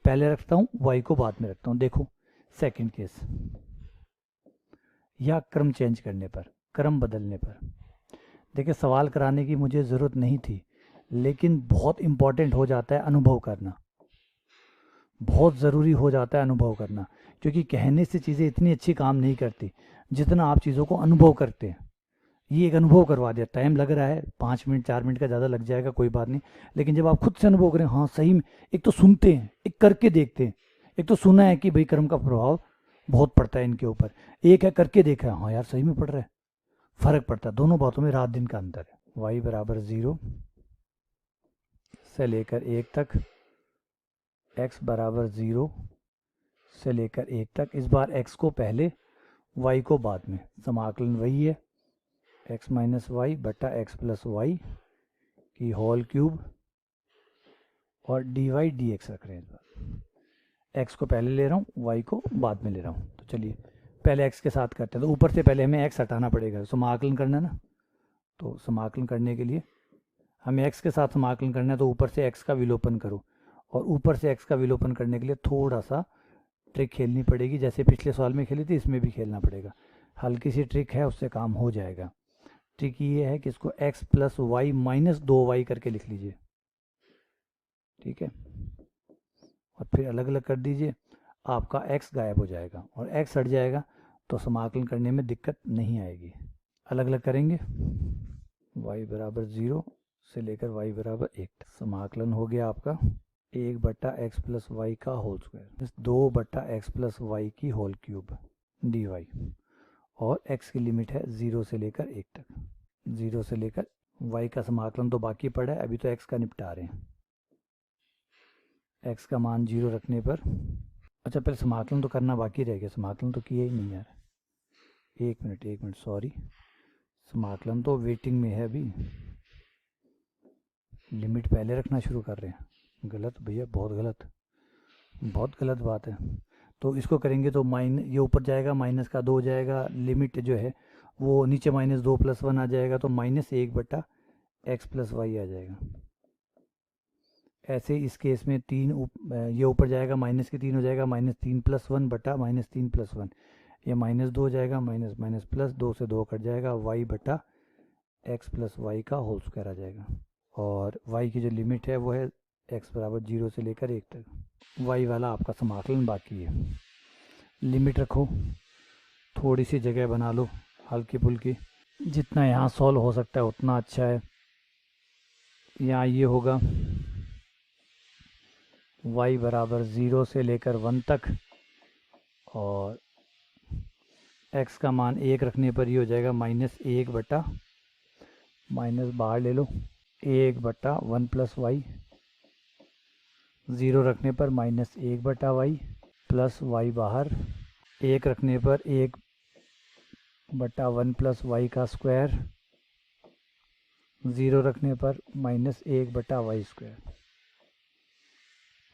पहले रखता हूँ, y को बाद में रखता हूँ। देखो सेकंड केस, या क्रम चेंज करने पर, क्रम बदलने पर, देखिए सवाल कराने की मुझे ज़रूरत नहीं थी, लेकिन बहुत इम्पॉर्टेंट हो जाता है अनुभव करना, बहुत ज़रूरी हो जाता है अनुभव करना, क्योंकि कहने से चीज़ें इतनी अच्छी काम नहीं करती जितना आप चीज़ों को अनुभव करते हैं। ये एक अनुभव करवा दिया, टाइम लग रहा है 5 मिनट 4 मिनट का ज़्यादा लग जाएगा, कोई बात नहीं, लेकिन जब आप खुद से अनुभव करें, हाँ सही में, एक तो सुनते हैं, एक करके देखते हैं। एक तो सुना है कि भाई कर्म का प्रभाव बहुत पड़ता है इनके ऊपर, एक है करके देखा है, हाँ यार सही में पड़ रहा है, फ़र्क पड़ता है। दोनों बातों में रात दिन का अंतर है। y बराबर 0 से लेकर 1 तक, x बराबर 0 से लेकर 1 तक, इस बार x को पहले y को बाद में, समाकलन वही है x माइनस वाई बटा एक्स प्लस वाई की होल क्यूब और dy dx रख रहे हैं। इस बार x को पहले ले रहा हूँ, y को बाद में ले रहा हूँ। तो चलिए पहले x के साथ करते हैं, तो ऊपर से पहले हमें x हटाना पड़ेगा, समाकलन करना ना, तो समाकलन करने के लिए हमें x के साथ समाकलन करना है, तो ऊपर से x का विलोपन करो, और ऊपर से x का विलोपन करने के लिए थोड़ा सा ट्रिक खेलनी पड़ेगी, जैसे पिछले सवाल में खेली थी इसमें भी खेलना पड़ेगा। हल्की सी ट्रिक है, उससे काम हो जाएगा। ट्रिक ये है कि इसको x plus Y minus 2y करके लिख लीजिए, ठीक है, और फिर अलग अलग कर दीजिए, आपका x गायब हो जाएगा और x हट जाएगा, तो समाकलन करने में दिक्कत नहीं आएगी। अलग अलग करेंगे, y बराबर 0 से लेकर y बराबर 1। समाकलन हो गया आपका 1/x प्लस वाई का whole square, 2/x plus Y की होल क्यूब dy, और x की लिमिट है 0 से लेकर 1 तक। 0 से लेकर y का समाकलन तो बाकी पड़ा है, अभी तो x का निपटा रहे हैं। x का मान 0 रखने पर, अच्छा पहले समाकलन तो करना बाकी रह गया, समाकलन तो किया ही नहीं यार। एक मिनट सॉरी, समाकलन तो वेटिंग में है अभी, लिमिट पहले रखना शुरू कर रहे हैं। गलत भैया, बहुत गलत बात है। तो इसको करेंगे तो ये ऊपर जाएगा, माइनस का 2 हो जाएगा, लिमिट जो है वो नीचे -2 + 1 आ जाएगा, तो -1/x प्लस वाई आ जाएगा। ऐसे इस केस में 3 ये ऊपर जाएगा, -3 हो जाएगा, -3 + 1 बटा -3 + 1, ये -2 हो जाएगा, माइनस प्लस 2 से 2 कट जाएगा, y/x प्लस वाई का होल स्क्वायर आ जाएगा। और y की जो लिमिट है वो है x बराबर 0 से लेकर 1 तक। y वाला आपका समाकलन बाकी है। लिमिट रखो, थोड़ी सी जगह बना लो हल्की फुल्की, जितना यहाँ सॉल्व हो सकता है उतना अच्छा है। यहाँ ये होगा y बराबर 0 से लेकर 1 तक, और x का मान 1 रखने पर ये हो जाएगा -1 बटा, माइनस बाहर ले लो, 1/1 प्लस वाई, 0 रखने पर -1/y प्लस वाई बाहर, 1 रखने पर 1/1 प्लस वाई का स्क्वायर, 0 रखने पर -1/y स्क्वायर,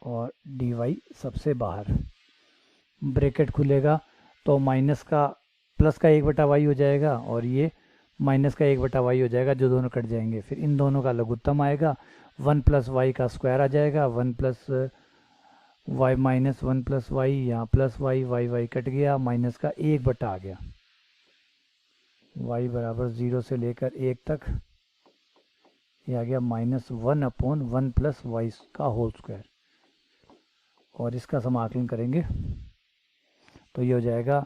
और dy सबसे बाहर। ब्रैकेट खुलेगा तो माइनस का प्लस का 1/y हो जाएगा, और ये माइनस का 1/y हो जाएगा, जो दोनों कट जाएंगे। फिर इन दोनों का लघुत्तम आएगा, 1 + y का स्क्वायर आ जाएगा, 1 + y माइनस 1 + y, यहाँ प्लस y कट गया, माइनस का 1/, आ गया। y बराबर 0 से लेकर 1 तक, ये आ गया -1/1 + y का होल स्क्वायर। और इसका समाकलन करेंगे तो ये हो जाएगा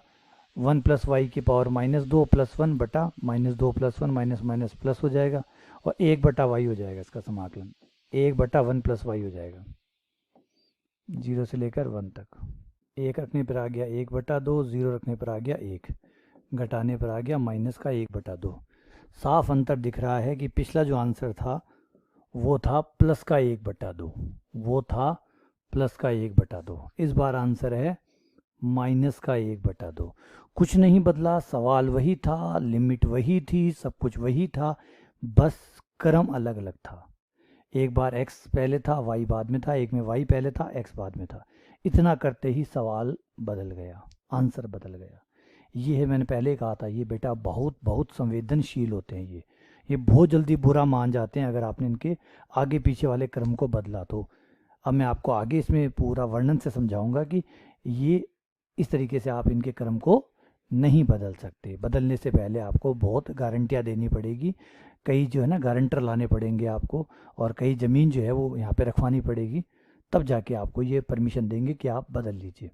1 + y की पावर -2 + 1 बटा -2 + 1 माइनस प्लस हो जाएगा, और 1/y हो जाएगा इसका समाकलन, 1/1 + y हो जाएगा 0 से लेकर 1 तक। 1 रखने पर आ गया 1/2, 0 रखने पर आ गया 1, घटाने पर आ गया माइनस का 1/2। साफ अंतर दिख रहा है कि पिछला जो आंसर था वो था प्लस का 1/2, वो था प्लस का 1/2। इस बार आंसर है माइनस का 1/2। कुछ नहीं बदला, सवाल वही था, लिमिट वही थी, सब कुछ वही था, बस क्रम अलग अलग था। एक बार x पहले था, y बाद में था, एक में y पहले था, x बाद में था। इतना करते ही सवाल बदल गया, आंसर बदल गया। ये है, मैंने पहले कहा था, ये बेटा बहुत संवेदनशील होते हैं। ये बहुत जल्दी बुरा मान जाते हैं अगर आपने इनके आगे पीछे वाले क्रम को बदला तो। अब मैं आपको आगे इसमें पूरा वर्णन से समझाऊंगा कि ये इस तरीके से आप इनके क्रम को नहीं बदल सकते। बदलने से पहले आपको बहुत गारंटियाँ देनी पड़ेगी, कई जो है ना गारंटर लाने पड़ेंगे आपको, और कई ज़मीन जो है वो यहाँ पे रखवानी पड़ेगी, तब जाके आपको ये परमिशन देंगे कि आप बदल लीजिए।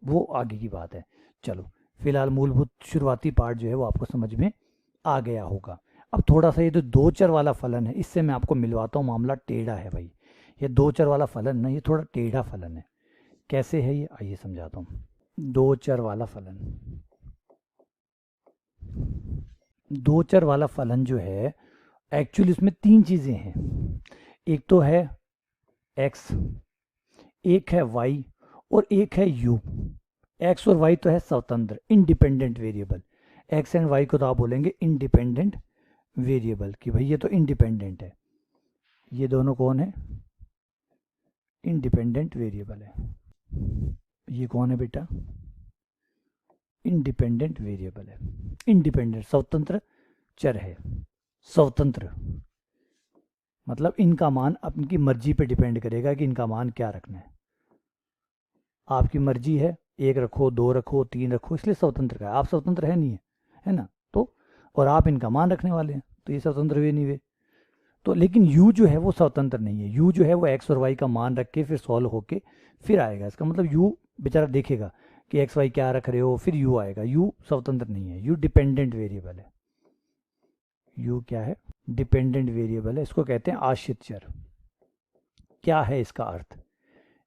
वो आगे की बात है। चलो फिलहाल मूलभूत शुरुआती पार्ट जो है वो आपको समझ में आ गया होगा। अब थोड़ा सा ये जो 2 चर वाला फलन है, इससे मैं आपको मिलवाता हूँ। मामला टेढ़ा है भाई, ये 2 चर वाला फलन ना, ये थोड़ा टेढ़ा फलन है। कैसे है ये, आइए समझाता हूँ। 2 चर वाला फलन, 2 चर वाला फलन जो है, एक्चुअली उसमें 3 चीज़ें हैं। एक तो है x, एक है y, और एक है u। x और y तो है स्वतंत्र, independent variable. x and y को तो आप बोलेंगे इंडिपेंडेंट वेरिएबल, कि भाई ये तो इंडिपेंडेंट है। ये दोनों कौन है, इंडिपेंडेंट वेरिएबल है। ये कौन है बेटा, इंडिपेंडेंट वेरिएबल है। इंडिपेंडेंट स्वतंत्र चर है। स्वतंत्र मतलब इनका मान अपनी मर्जी पे डिपेंड करेगा कि इनका मान क्या रखना है। आपकी मर्जी है, 1 रखो, 2 रखो, 3 रखो, इसलिए स्वतंत्र का है। आप स्वतंत्र है नहीं है, है ना, तो और आप इनका मान रखने वाले हैं, तो ये स्वतंत्र हुए नहीं हुए। तो लेकिन u जो है वो स्वतंत्र नहीं है। u जो है वो x और y का मान रख के फिर सॉल्व होके फिर आएगा। इसका मतलब u बेचारा देखेगा कि x y क्या रख रहे हो, फिर u आएगा। u स्वतंत्र नहीं है, u डिपेंडेंट वेरिएबल है। यू क्या है, डिपेंडेंट वेरिएबल है, इसको कहते हैं आश्रित चर। क्या है इसका अर्थ?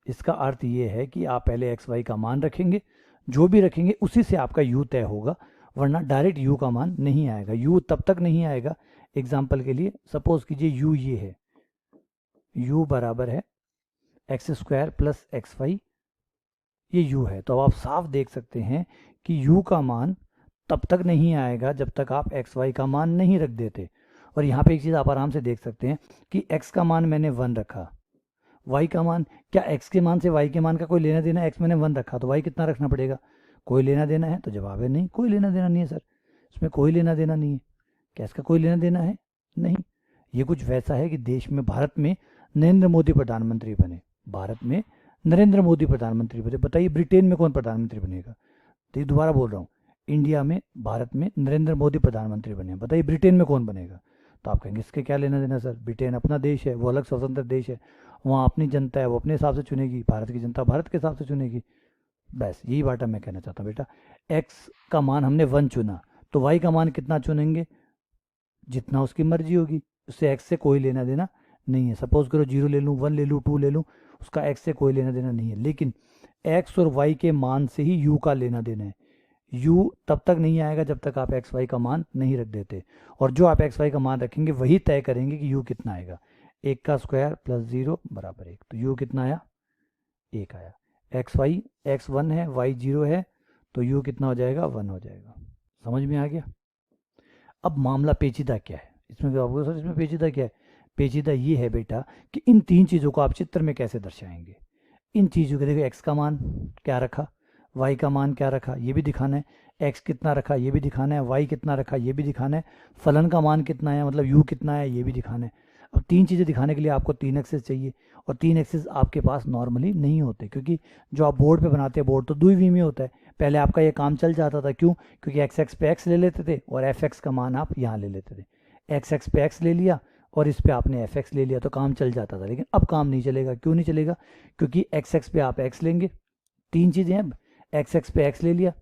इसका अर्थ ये है कि आप पहले एक्स वाई का मान रखेंगे, जो भी रखेंगे उसी से आपका यू तय होगा, वरना डायरेक्ट यू का मान नहीं आएगा। यू तब तक नहीं आएगा, एग्जाम्पल के लिए सपोज कीजिए यू ये है, यू बराबर है X square plus X Y, ये यू है। तो अब आप साफ देख सकते हैं कि यू का मान तब तक नहीं आएगा जब तक आप एक्स वाई का मान नहीं रख देते। और यहाँ पे एक चीज़ आप आराम से देख सकते हैं कि एक्स का मान मैंने 1 रखा, वाई का मान, क्या एक्स के मान से वाई के मान का कोई लेना देना है? एक्स मैंने 1 रखा तो वाई कितना रखना पड़ेगा? कोई लेना देना है? तो जवाब है नहीं, कोई लेना देना नहीं है सर, इसमें कोई लेना देना नहीं है। क्या इसका कोई लेना देना है? नहीं। ये कुछ वैसा है कि देश में, भारत में नरेंद्र मोदी प्रधानमंत्री बने, भारत में नरेंद्र मोदी प्रधानमंत्री बने, बताइए ब्रिटेन में कौन प्रधानमंत्री बनेगा? तो ये दोबारा बोल रहा हूँ, इंडिया में, भारत में नरेंद्र मोदी प्रधानमंत्री बने, बताइए ब्रिटेन में कौन बनेगा? तो आप कहेंगे इसके क्या लेना देना सर, ब्रिटेन अपना देश है, वो अलग स्वतंत्र देश है, वहाँ अपनी जनता है, वो अपने हिसाब से चुनेगी, भारत की जनता भारत के हिसाब से चुनेगी। बस यही बात मैं कहना चाहता हूँ बेटा। एक्स का मान हमने 1 चुना, तो वाई का मान कितना चुनेंगे? जितना उसकी मर्जी होगी, उससे एक्स से कोई लेना देना नहीं है। सपोज करो 0 ले लूँ, 1 ले लूँ, 2 ले लूँ, उसका एक्स से कोई लेना देना नहीं है। लेकिन एक्स और वाई के मान से ही यू का लेना देना है। यू तब तक नहीं आएगा जब तक आप एक्स वाई का मान नहीं रख देते, और जो आप एक्स वाई का मान रखेंगे वही तय करेंगे कि यू कितना आएगा। 1 का स्क्वायर प्लस 0 बराबर 1, तो यू कितना आया? 1 आया। एक्स वाई, एक्स 1 है, वाई 0 है, तो यू कितना हो जाएगा? 1 हो जाएगा। समझ में आ गया? अब मामला पेचीदा क्या है इसमें? आपको सर इसमें पेचीदा क्या है? पेचीदा ये है बेटा कि इन 3 चीज़ों को आप चित्र में कैसे दर्शाएंगे। इन चीज़ों के देखो, एक्स का मान क्या रखा, वाई का मान क्या रखा, ये भी दिखाना है, एक्स कितना रखा ये भी दिखाना है, वाई कितना रखा ये भी दिखाना है, फलन का मान कितना है मतलब यू कितना है ये भी दिखाना है। अब 3 चीज़ें दिखाने के लिए आपको 3 एक्सेस चाहिए, और 3 एक्सेस आपके पास नॉर्मली नहीं होते, क्योंकि जो आप बोर्ड पे बनाते हैं, बोर्ड तो 2 में होता है। पहले आपका ये काम चल जाता था, क्यों? क्योंकि एक्स एक्स पे एक्स ले लेते थे और एफ एक्स का मान आप यहाँ ले लेते थे। एक्स एक्स पे एक्स ले लिया और इस पे आपने एफ एक्स ले लिया, तो काम चल जाता था। लेकिन अब काम नहीं चलेगा। क्यों नहीं चलेगा? क्योंकि एक्स एक्स पे आप एक्स लेंगे, 3 चीज़ें हैं, एक्स एक्स पे एक्स ले लिया,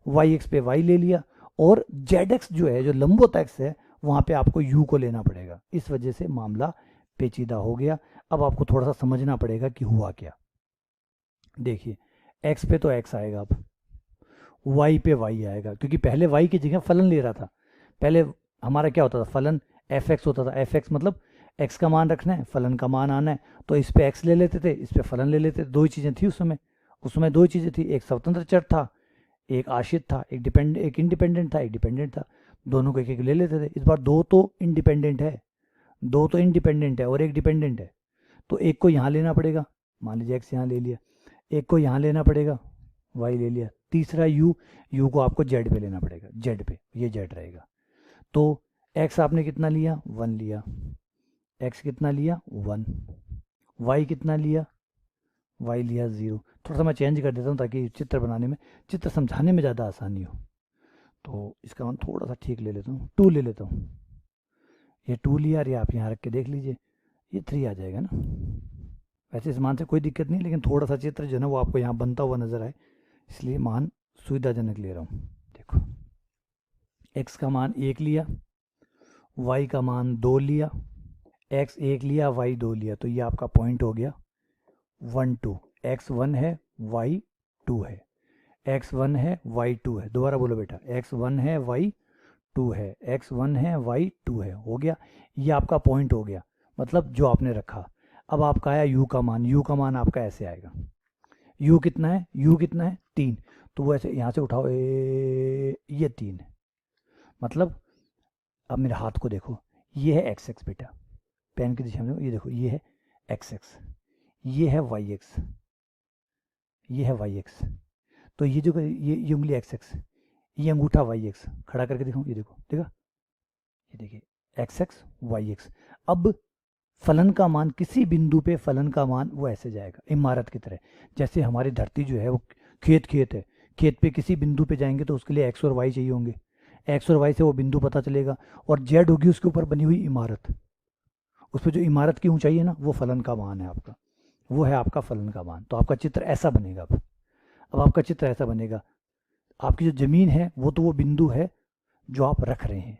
वाई एक्स पे वाई ले लिया, और जेड एक्स जो है, जो लंबवत एक्स है, वहाँ पे आपको यू को लेना पड़ेगा। इस वजह से मामला पेचीदा हो गया। अब आपको थोड़ा सा समझना पड़ेगा कि हुआ क्या। देखिए, एक्स पे तो एक्स आएगा, अब वाई पे वाई आएगा, क्योंकि पहले वाई की जगह फलन ले रहा था। पहले हमारा क्या होता था? फलन एफ एक्स होता था। एफ एक्स मतलब एक्स का मान रखना है, फलन का मान आना है, तो इस पे एक्स ले लेते थे, इस पे फलन ले लेते थे। 2 ही चीज़ें थी उस समय। उस समय 2 चीज़ें थी, एक स्वतंत्र चर था, एक आश्रित था, एक इंडिपेंडेंट था, एक डिपेंडेंट था। दोनों को एक एक ले लेते थे। इस बार 2 तो इंडिपेंडेंट है, 2 तो इंडिपेंडेंट है और एक डिपेंडेंट है, तो एक को यहाँ लेना पड़ेगा। मान लीजिए एक्स यहाँ ले लिया, एक को यहाँ लेना पड़ेगा, वाई ले लिया, तीसरा यू, यू को आपको जेड पे लेना पड़ेगा, जेड पे, ये जेड रहेगा। तो एक्स आपने कितना लिया? 1 लिया। एक्स कितना लिया? 1। वाई कितना लिया? वाई लिया 0। थोड़ा सा मैं चेंज कर देता हूँ ताकि चित्र बनाने में, चित्र समझाने में ज़्यादा आसानी हो। तो इसका मान थोड़ा सा ठीक ले लेता हूँ, 2 ले लेता हूँ। ये 2 लिया, और ये आप यहाँ रख के देख लीजिए, ये 3 आ जाएगा ना। वैसे इस मान से कोई दिक्कत नहीं, लेकिन थोड़ा सा चित्र जो है ना वो आपको यहाँ बनता हुआ नजर आए, इसलिए मान सुविधाजनक ले रहा हूँ। देखो, एक्स का मान 1 लिया, वाई का मान 2 लिया, एक्स 1 लिया, वाई 2 लिया, तो ये आपका पॉइंट हो गया 1 2। एक्स 1 है, वाई 2 है, एक्स 1 है, वाई 2 है। दोबारा बोलो बेटा, एक्स 1 है, वाई 2 है, एक्स 1 है, वाई 2 है। हो गया, ये आपका पॉइंट हो गया, मतलब जो आपने रखा। अब आपका आया यू का मान। यू का मान आपका ऐसे आएगा, यू कितना है? यू कितना है? 3। तो वो ऐसे यहाँ से उठाओ, ये 3 है। मतलब अब मेरे हाथ को देखो, ये है एक्स एक्स बेटा, पेन की दिशा में ये देखो, ये है एक्स एक्स, ये है वाई एक्स, ये है वाई एक्स। तो ये जो ये उंगली एक्स एक्स, ये अंगूठा वाई एक्स, खड़ा करके दिखाऊं, ये देखो, देखा, ये देखिए एक्स एक्स वाई एक्स। अब फलन का मान, किसी बिंदु पे फलन का मान वो ऐसे जाएगा इमारत की तरह। जैसे हमारी धरती जो है वो खेत है, खेत पे किसी बिंदु पे जाएंगे तो उसके लिए एक्स और वाई चाहिए होंगे, एक्स और वाई से वो बिंदु पता चलेगा, और जेड होगी उसके ऊपर बनी हुई इमारत, उस पर जो इमारत की ऊंचाई है ना, वो फलन का मान है आपका, वो है आपका फलन का मान। तो आपका चित्र ऐसा बनेगा। अब आपका चित्र ऐसा बनेगा, आपकी जो ज़मीन है वो तो वो बिंदु है जो आप रख रहे हैं,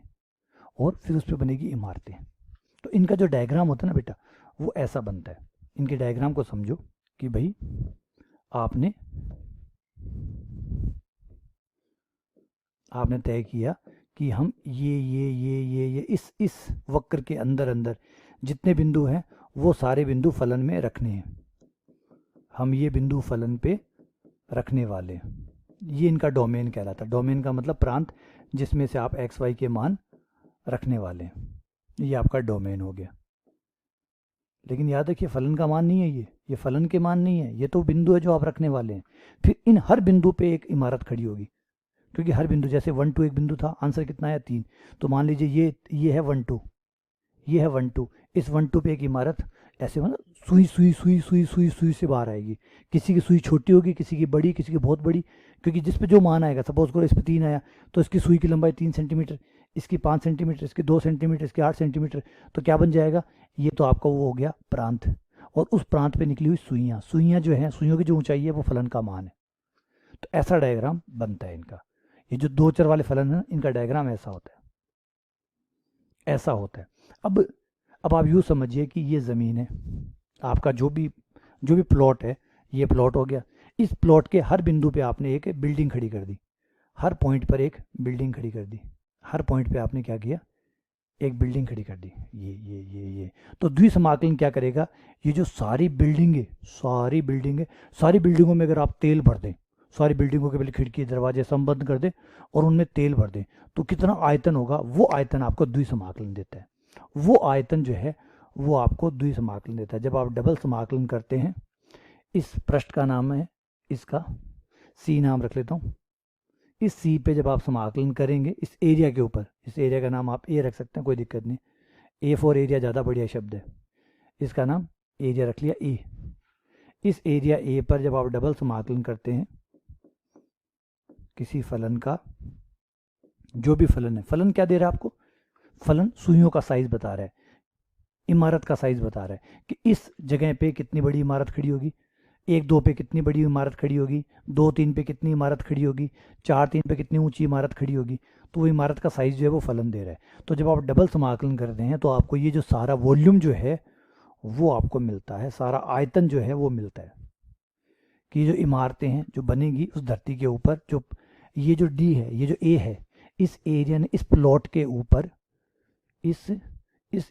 और फिर उस पर बनेगी इमारतें। तो इनका जो डायग्राम होता है ना बेटा, वो ऐसा बनता है। इनके डायग्राम को समझो कि भाई आपने तय किया कि हम ये इस वक्र के अंदर अंदर जितने बिंदु हैं वो सारे बिंदु फलन में रखने हैं। हम ये बिंदु फलन पे रखने वाले हैं। ये इनका डोमेन कहलाता है। डोमेन का मतलब प्रांत जिसमें से आप एक्स वाई के मान रखने वाले हैं। ये आपका डोमेन हो गया। लेकिन याद रखिए फलन का मान नहीं है ये फलन के मान नहीं है, ये तो बिंदु है जो आप रखने वाले हैं। फिर इन हर बिंदु पे एक इमारत खड़ी होगी, क्योंकि हर बिंदु, जैसे 1 2 एक बिंदु था, आंसर कितना है 3, तो मान लीजिए ये है 1 2, ये है 1 2, इस 1 2 पे एक इमारत ऐसे मतलब सुई सुई सुई सुई सुई सुई से बाहर आएगी। किसी की सुई छोटी होगी, किसी की बड़ी, किसी की बहुत बड़ी, क्योंकि जिस पे जो मान आएगा, सपोज करो इस पे 3 आया तो इसकी सुई की लंबाई 3 सेंटीमीटर, इसकी 5 सेंटीमीटर, इसकी 2 सेंटीमीटर, इसकी 8 सेंटीमीटर, तो क्या बन जाएगा, ये तो आपका वो हो गया प्रांत। और उस प्रांत पे निकली हुई सुइयाँ, सुइयाँ जो हैं, सुइयों की जो ऊंचाई है वो फलन का मान है। तो ऐसा डायग्राम बनता है इनका। ये जो 2 चर वाले फलन है इनका डायग्राम ऐसा होता है, ऐसा होता है। अब आप यूँ समझिए कि ये ज़मीन है आपका, जो भी प्लॉट है, ये प्लॉट हो गया। इस प्लॉट के हर बिंदु पे आपने एक बिल्डिंग खड़ी कर दी, हर पॉइंट पर एक बिल्डिंग खड़ी कर दी, हर पॉइंट पे आपने क्या किया, एक बिल्डिंग खड़ी कर दी। ये तो द्विसमाकलन क्या करेगा, ये जो सारी बिल्डिंगों में अगर आप तेल भर दें, सारी बिल्डिंगों के पहले खिड़की दरवाजे संबंध कर दें और उनमें तेल भर दें, तो कितना आयतन होगा, वो आयतन आपको द्विसमाकलन देता है। वो आयतन जो है वो आपको द्विसमाकलन देता है। जब आप डबल समाकलन करते हैं, इस पृष्ठ का नाम है, इसका सी नाम रख लेता हूँ, इस सी पे जब आप समाकलन करेंगे इस एरिया के ऊपर, इस एरिया का नाम आप ए रख सकते हैं, कोई दिक्कत नहीं, ए फॉर एरिया ज़्यादा बढ़िया शब्द है, इसका नाम एरिया रख लिया ए। इस एरिया ए पर जब आप डबल समाकलन करते हैं किसी फलन का, जो भी फलन है, फलन क्या दे रहा है आपको, फलन सुइयों का साइज बता रहा है, इमारत का साइज बता रहा है कि इस जगह पे कितनी बड़ी इमारत खड़ी होगी, 1 2 पे कितनी बड़ी इमारत खड़ी होगी, 2 3 पे कितनी इमारत खड़ी होगी, 4 3 पे कितनी ऊंची इमारत खड़ी होगी। तो वो इमारत का साइज जो है वो फलन दे रहा है। तो जब आप डबल समाकलन करते हैं तो आपको ये जो सारा वॉल्यूम जो है वो आपको मिलता है, सारा आयतन जो है वो मिलता है कि जो इमारतें हैं जो बनेगी उस धरती के ऊपर, जो ये जो डी है, ये जो ए है, इस एरिया ने इस प्लॉट के ऊपर, इस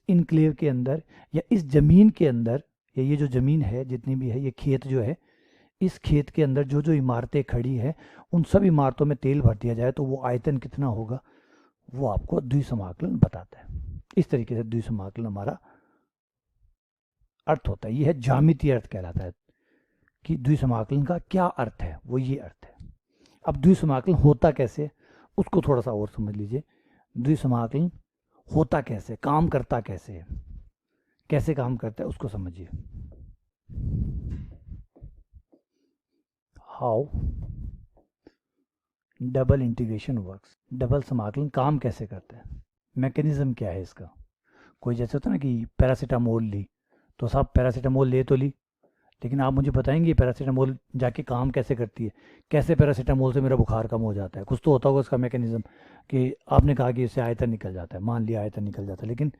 इनक्लेव के अंदर या इस जमीन के अंदर, या ये जो ज़मीन है जितनी भी है, ये खेत जो है, इस खेत के अंदर जो जो इमारतें खड़ी है उन सब इमारतों में तेल भर दिया जाए तो वो आयतन कितना होगा, वो आपको द्विसमाकलन बताता है। इस तरीके से द्विसमाकलन हमारा अर्थ होता है। ये है ज्यामितीय अर्थ कहलाता है कि द्विसमाकलन का क्या अर्थ है, वो ये अर्थ है। अब द्विसमाकलन होता कैसे, उसको थोड़ा सा और समझ लीजिए। द्विसमाकलन होता कैसे, काम करता कैसे है, कैसे काम करता है उसको समझिए। How double integration works, double समाकलन काम कैसे करता है, मैकेनिज्म क्या है इसका। कोई जैसे होता है ना कि पैरासीटामोल ली, तो सब पैरासीटामोल ले तो ली, लेकिन आप मुझे बताएंगे पैरासीटामोल जाके काम कैसे करती है, कैसे पैरासीटामोल से मेरा बुखार कम हो जाता है। कुछ तो होता होगा उसका मैकेनिज्म, कि आपने कहा कि इससे आयतन निकल जाता है, मान लिया आयतन निकल जाता है, लेकिन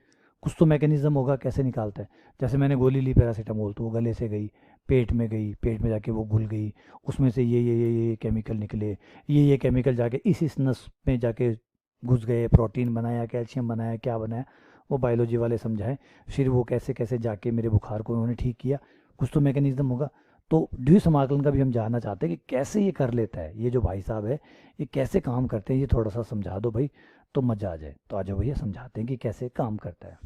कुछ तो मैकेनिज्म होगा कैसे निकालता है। जैसे मैंने गोली ली पैरासीटामोल, तो वो गले से गई, पेट में गई, पेट में जाके वो घुल गई, उसमें से ये केमिकल निकले, ये केमिकल जाके इस नस में जाके घुस गए, प्रोटीन बनाया, कैल्शियम बनाया, क्या बनाया, वो बायोलॉजी वाले समझाए, फिर वो कैसे कैसे जाके मेरे बुखार को उन्होंने ठीक किया। कुछ तो मैकेनिज्म होगा। तो द्विसमाकलन का भी हम जानना चाहते हैं कि कैसे ये कर लेता है, ये जो भाई साहब है ये कैसे काम करते हैं, ये थोड़ा सा समझा दो भाई तो मज़ा आ जाए। तो आ जाओ भैया समझाते हैं कि कैसे काम करता है।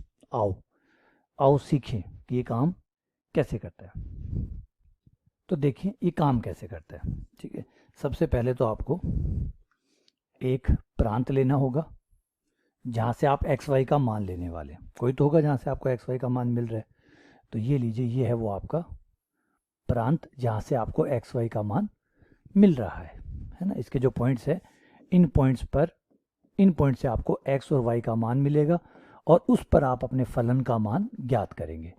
आओ सीखें कि ये काम कैसे करता है। तो देखिए ये काम कैसे करता है। ठीक है, सबसे पहले तो आपको एक प्रांत लेना होगा जहाँ से आप एक्स वाई का मान लेने वाले, कोई तो होगा जहाँ से आपको एक्स वाई का मान मिल रहा है। तो ये लीजिए, ये है वो आपका प्रांत जहाँ से आपको एक्स वाई का मान मिल रहा है ना। इसके जो पॉइंट्स है, इन पॉइंट से आपको एक्स और वाई का मान मिलेगा और उस पर आप अपने फलन का मान ज्ञात करेंगे।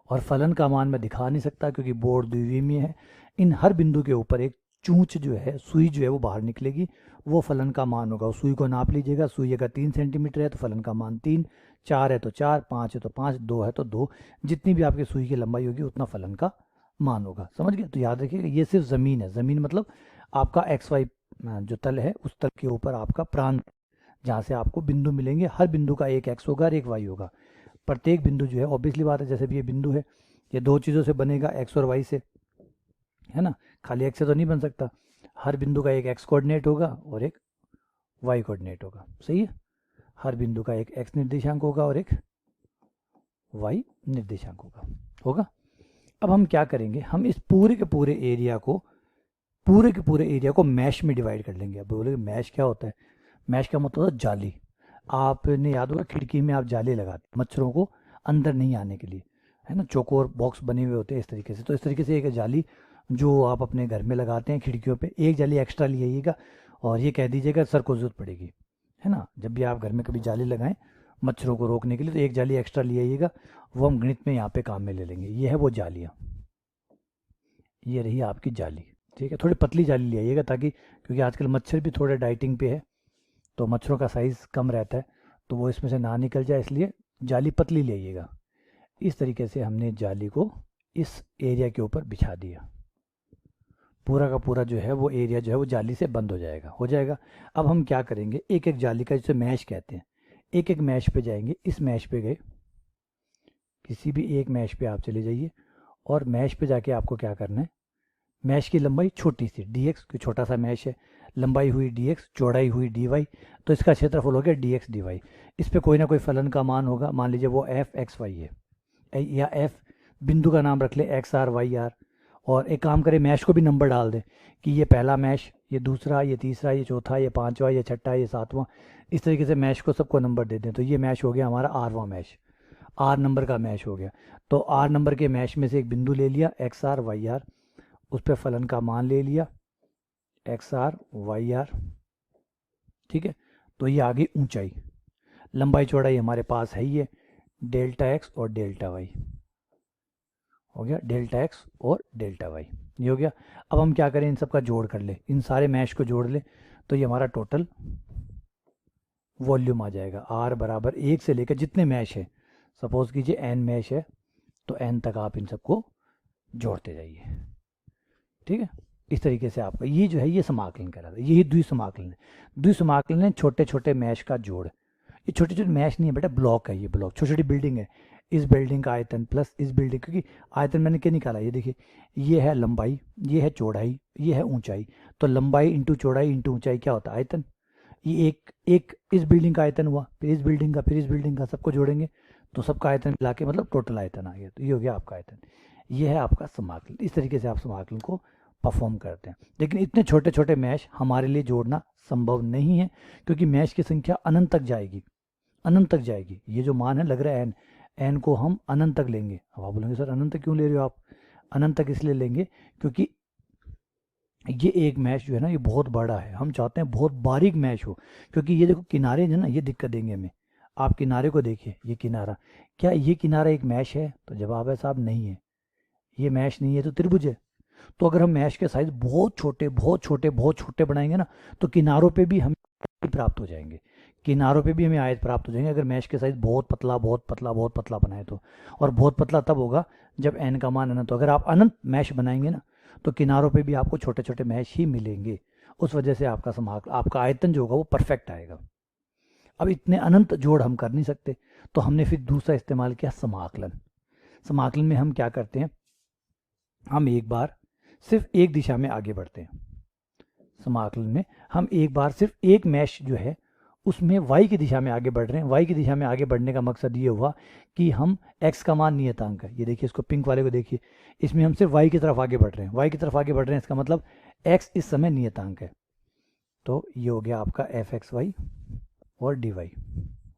और फलन का मान मैं दिखा नहीं सकता क्योंकि बोर्ड द्विविमीय है। इन हर बिंदु के ऊपर एक चूंच जो है, सुई जो है वो बाहर निकलेगी, वो फलन का मान होगा। सुई को नाप लीजिएगा, सुई अगर 3 सेंटीमीटर है तो फलन का मान 3, 4 है तो 4, 5 है तो 5, 2 है तो 2, जितनी भी आपकी सुई की लंबाई होगी उतना फलन का मान होगा। समझ गए? तो याद रखिएगा ये सिर्फ ज़मीन है। ज़मीन मतलब आपका एक्स वाई जो तल है उस तल के ऊपर आपका प्रांत, जहाँ से आपको बिंदु मिलेंगे। हर बिंदु का एक एक्स होगा और एक वाई होगा। प्रत्येक बिंदु जो है, ऑब्वियसली बात है, जैसे भी ये बिंदु है ये दो चीज़ों से बनेगा, एक्स और वाई से, है ना। खाली एक्स से तो नहीं बन सकता। हर बिंदु का एक एक्स कोऑर्डिनेट होगा और एक वाई कोऑर्डिनेट होगा। सही है? हर बिंदु का एक एक्स निर्देशांक होगा और एक वाई निर्देशांक होगा। अब हम क्या करेंगे, हम इस पूरे के पूरे एरिया को मैश में डिवाइड कर लेंगे। अब बोले मैश क्या होता है? मैश का मतलब होता है जाली। आपने याद होगा खिड़की में आप जाली लगाते हैं मच्छरों को अंदर नहीं आने के लिए, है ना। चौकोर बॉक्स बने हुए होते हैं इस तरीके से। तो इस तरीके से एक जाली जो आप अपने घर में लगाते हैं खिड़कियों पे, एक जाली एक्स्ट्रा ले आइएगा और ये कह दीजिएगा सर को जरूरत पड़ेगी, है ना। जब भी आप घर में कभी जाली लगाएं मच्छरों को रोकने के लिए तो एक जाली एक्स्ट्रा ले आइएगा, वो हम गणित में यहाँ पे काम में ले लेंगे। ये है वो जालियाँ, ये रही आपकी जाली। ठीक है, थोड़ी पतली जाली ले आइएगा ताकि, क्योंकि आजकल मच्छर भी थोड़े डाइटिंग पे है तो मच्छरों का साइज़ कम रहता है, तो वो इसमें से ना निकल जाए, इसलिए जाली पतली ले आइएगा। इस तरीके से हमने जाली को इस एरिया के ऊपर बिछा दिया। पूरा का पूरा जो है वो एरिया जो है वो जाली से बंद हो जाएगा। अब हम क्या करेंगे, एक एक जाली का, जिसे मैश कहते हैं, एक एक मैश पे जाएंगे। इस मैश पे गए, किसी भी एक मैश पे आप चले जाइए और मैश पे जाके आपको क्या करना है, मैश की लंबाई छोटी सी dx, क्योंकि छोटा सा मैश है, लंबाई हुई dx, चौड़ाई हुई dy, तो इसका क्षेत्रफल हो गया dx dy। इस पे कोई ना कोई फलन का मान होगा, मान लीजिए वो f x y है, या f बिंदु का नाम रख ले x r y r। और एक काम करें, मैश को भी नंबर डाल दें कि ये पहला मैश, ये दूसरा, ये तीसरा, ये चौथा, ये पांचवा, ये छठा, ये सातवां। इस तरीके से मैश को सबको नंबर दे दें। तो ये मैश हो गया हमारा आरवां मैश, आर नंबर का मैश हो गया। तो आर नंबर के मैश में से एक बिंदु ले लिया एक्स आर वाई आर, उस पर फलन का मान ले लिया एक्स आर वाई आर। ठीक है, तो ये आ गई ऊंचाई। लंबाई चौड़ाई हमारे पास है ही है, डेल्टा एक्स और डेल्टा वाई हो गया, डेल्टा एक्स और डेल्टा वाई ये हो गया। अब हम क्या करें, इन सब का जोड़ कर ले, इन सारे मैश को जोड़ ले, तो ये हमारा टोटल वॉल्यूम आ जाएगा। आर बराबर 1 से लेकर जितने मैश है, सपोज कीजिए एन मैश है, तो एन तक आप इन सबको जोड़ते जाइए। ठीक है, इस तरीके से आपका ये जो है ये समाकलन करा था। यही द्विसमाकलन है। द्विसमाकलन है छोटे छोटे मैश का जोड़। ये छोटे छोटे मैश नहीं है बेटा, ब्लॉक है। ये ब्लॉक छोटी छोटी बिल्डिंग है। इस बिल्डिंग का आयतन प्लस इस बिल्डिंग, क्योंकि आयतन मैंने क्या निकाला, ये देखिए, ये है लंबाई, ये है चौड़ाई, ये है ऊंचाई। तो लंबाई इंटू चौड़ाई इंटू ऊंचाई क्या होता है, आयतन। ये एक एक इस बिल्डिंग का आयतन हुआ, फिर इस बिल्डिंग का, फिर इस बिल्डिंग का, सबको जोड़ेंगे तो सबका आयतन मिला के मतलब टोटल आयतन आ गया। तो ये हो गया आपका आयतन। ये है आपका समाकलन। इस तरीके से आप समाकलन को परफॉर्म करते हैं। लेकिन इतने छोटे छोटे मैश हमारे लिए जोड़ना संभव नहीं है, क्योंकि मैश की संख्या अनंत तक जाएगी, अनंत तक जाएगी। ये जो मान है लग रहा है एन, एन को हम अनंत तक लेंगे। अब आप बोलेंगे सर अनंत तक क्यों ले रहे हो आप? अनंत तक इसलिए लेंगे क्योंकि ये एक मैश जो है ना ये बहुत बड़ा है, हम चाहते हैं बहुत बारीक मैश हो। क्योंकि ये देखो किनारे जो ना ये दिक्कत देंगे हमें। आप किनारे को देखिए, ये किनारा, क्या ये किनारा एक मैश है? तो जवाब है साहब नहीं है, ये मैश नहीं है, तो त्रिभुज है। तो अगर हम मैश के साइज बहुत छोटे बहुत छोटे बहुत छोटे बनाएंगे ना, तो किनारों पे भी हमें प्राप्त हो जाएंगे, किनारों पे भी हमें आयत प्राप्त हो जाएंगे। अगर मैश के साइज बहुत पतला बहुत पतला बहुत पतला बनाए तो, और बहुत पतला तब होगा जब एन का मान अनंत। तो अगर आप अनंत मैश बनाएंगे ना, तो किनारों पे भी आपको छोटे छोटे मैश ही मिलेंगे। उस वजह से आपका समाकलन, आपका आयतन जो होगा वो परफेक्ट आएगा। अब इतने अनंत जोड़ हम कर नहीं सकते, तो हमने फिर दूसरा इस्तेमाल किया, समाकलन। समाकलन में हम क्या करते हैं, हम एक बार सिर्फ एक दिशा में आगे बढ़ते हैं। समाकलन में हम एक बार सिर्फ एक मैश जो है उसमें y की दिशा में आगे बढ़ रहे हैं। y की दिशा में आगे बढ़ने का मकसद ये हुआ कि हम x का मान नियतांक है, ये देखिए, इसको पिंक वाले को देखिए, इसमें हम सिर्फ y की तरफ आगे बढ़ रहे हैं, y की तरफ आगे बढ़ रहे हैं, इसका मतलब x इस समय नियतांक है। तो ये हो गया आपका एफ एक्स वाई और dy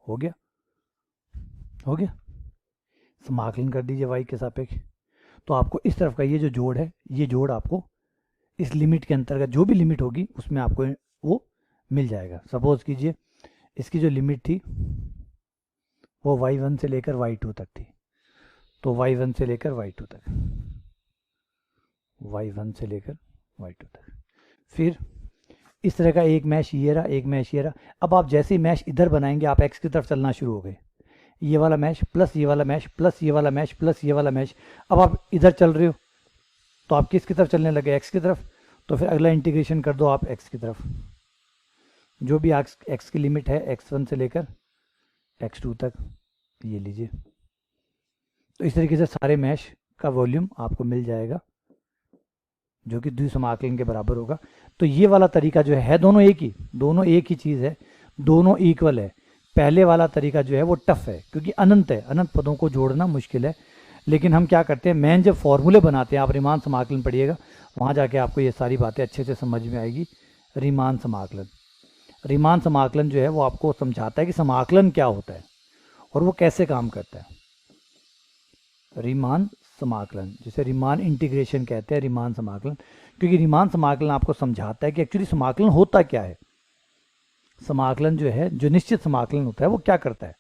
हो गया, हो गया। समाकलन कर दीजिए y के सापेक्ष, तो आपको इस तरफ का ये जो जोड़ है, ये जोड़ आपको इस लिमिट के अंतर्गत जो भी लिमिट होगी उसमें आपको वो मिल जाएगा। सपोज कीजिए इसकी जो लिमिट थी वो y1 से लेकर y2 तक थी, तो y1 से लेकर y2 तक, y1 से लेकर y2 तक, फिर इस तरह का एक मैश ये रहा, एक मैश ये रहा। अब आप जैसे ही मैश इधर बनाएंगे आप एक्स की तरफ चलना शुरू हो गए, ये वाला मैश प्लस ये वाला मैश प्लस ये वाला मैश प्लस ये वाला मैश। अब आप इधर चल रहे हो तो आप किस की तरफ चलने लगे, एक्स की तरफ। तो फिर अगला इंटीग्रेशन कर दो आप एक्स की तरफ, जो भी एक्स की लिमिट है x1 से लेकर x2 तक, ये लीजिए। तो इस तरीके से सारे मैश का वॉल्यूम आपको मिल जाएगा जो कि द्विसमाकलन के बराबर होगा। तो ये वाला तरीका जो है दोनों एक ही चीज़ है, दोनों इक्वल है। पहले वाला तरीका जो है वो टफ है क्योंकि अनंत है, अनंत पदों को जोड़ना मुश्किल है। लेकिन हम क्या करते हैं, मैन जब फॉर्मूले बनाते हैं, आप रीमान समाकलन पढ़िएगा, वहाँ जाके आपको ये सारी बातें अच्छे से समझ में आएगी। रीमान समाकलन जो है वो आपको समझाता है कि समाकलन क्या होता है और वो कैसे काम करता है। रीमान समाकलन, जिसे रीमान इंटीग्रेशन कहते हैं, रीमान समाकलन, क्योंकि रीमान समाकलन आपको समझाता है कि एक्चुअली समाकलन होता क्या है। समाकलन जो है, जो निश्चित समाकलन होता है वो क्या करता है,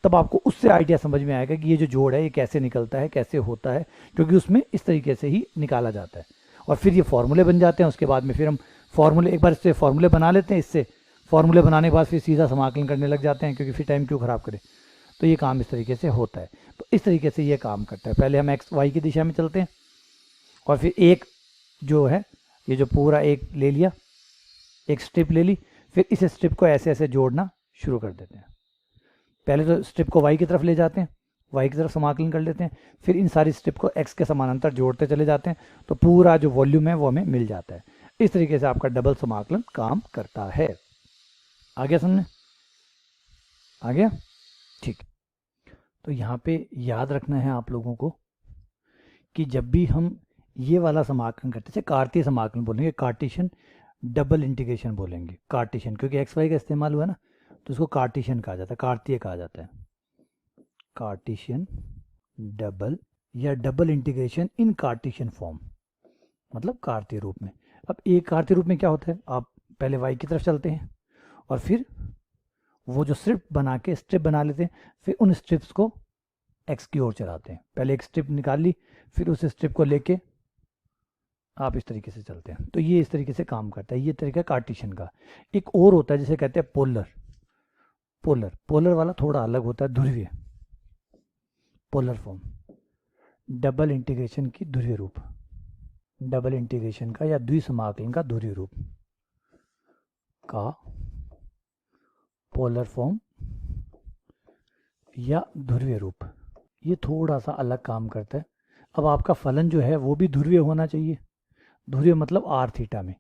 तब आपको उससे आइडिया समझ में आएगा कि ये जो जोड़ है ये कैसे निकलता है, कैसे होता है, क्योंकि उसमें इस तरीके से ही निकाला जाता है। और फिर ये फॉर्मूले बन जाते हैं। उसके बाद में फिर हम फॉर्मूले, एक बार इससे फॉर्मूले बना लेते हैं, इससे फॉर्मूले बनाने के बाद फिर सीधा समाकलन करने लग जाते हैं, क्योंकि फिर टाइम क्यों ख़राब करें। तो ये काम इस तरीके से होता है। तो इस तरीके से ये काम करता है। पहले हम एक्स वाई की दिशा में चलते हैं और फिर एक जो है ये जो पूरा एक ले लिया, एक स्ट्रिप ले ली, फिर इस स्ट्रिप को ऐसे ऐसे जोड़ना शुरू कर देते हैं। पहले तो स्ट्रिप को वाई की तरफ ले जाते हैं, वाई की तरफ समाकलन कर लेते हैं, फिर इन सारी स्ट्रिप को एक्स के समानांतर जोड़ते चले जाते हैं, तो पूरा जो वॉल्यूम है वो हमें मिल जाता है। इस तरीके से आपका डबल समाकलन काम करता है। आ गया समझ? आ गया? ठीक। तो यहाँ पे याद रखना है आप लोगों को कि जब भी हम ये वाला समाकलन करते हैं, कार्तीय समाकलन बोलेंगे, कार्टेशियन डबल इंटीग्रेशन बोलेंगे, कार्टेशियन, क्योंकि एक्स वाई का इस्तेमाल हुआ ना, तो इसको कार्टेशियन कहा जाता है, कार्तीय कहा जाता है। कार्टेशियन डबल या double integration in Cartesian form, मतलब कार्तीय रूप में। अब एक कार्तीय रूप में क्या होता है, आप पहले वाई की तरफ चलते हैं और फिर वो जो स्ट्रिप बना लेते हैं, फिर उन स्ट्रिप्स को एक्स की ओर चलाते हैं। पहले एक स्ट्रिप निकाल ली, फिर उस स्ट्रिप को लेके आप इस तरीके से चलते हैं। तो ये इस तरीके से काम करता है। ये तरीका कार्टेशियन का। एक और होता है जिसे कहते हैं पोलर वाला थोड़ा अलग होता है, ध्रुवीय, पोलर फॉर्म, डबल इंटीग्रेशन की ध्रुवीय रूप, डबल इंटीग्रेशन का या द्विसमाकलन का ध्रुवीय रूप का पोलर फॉर्म या ध्रुवीय रूप, ये थोड़ा सा अलग काम करता है। अब आपका फलन जो है वो भी ध्रुवीय होना चाहिए। ध्रुवीय मतलब आर थीटा में,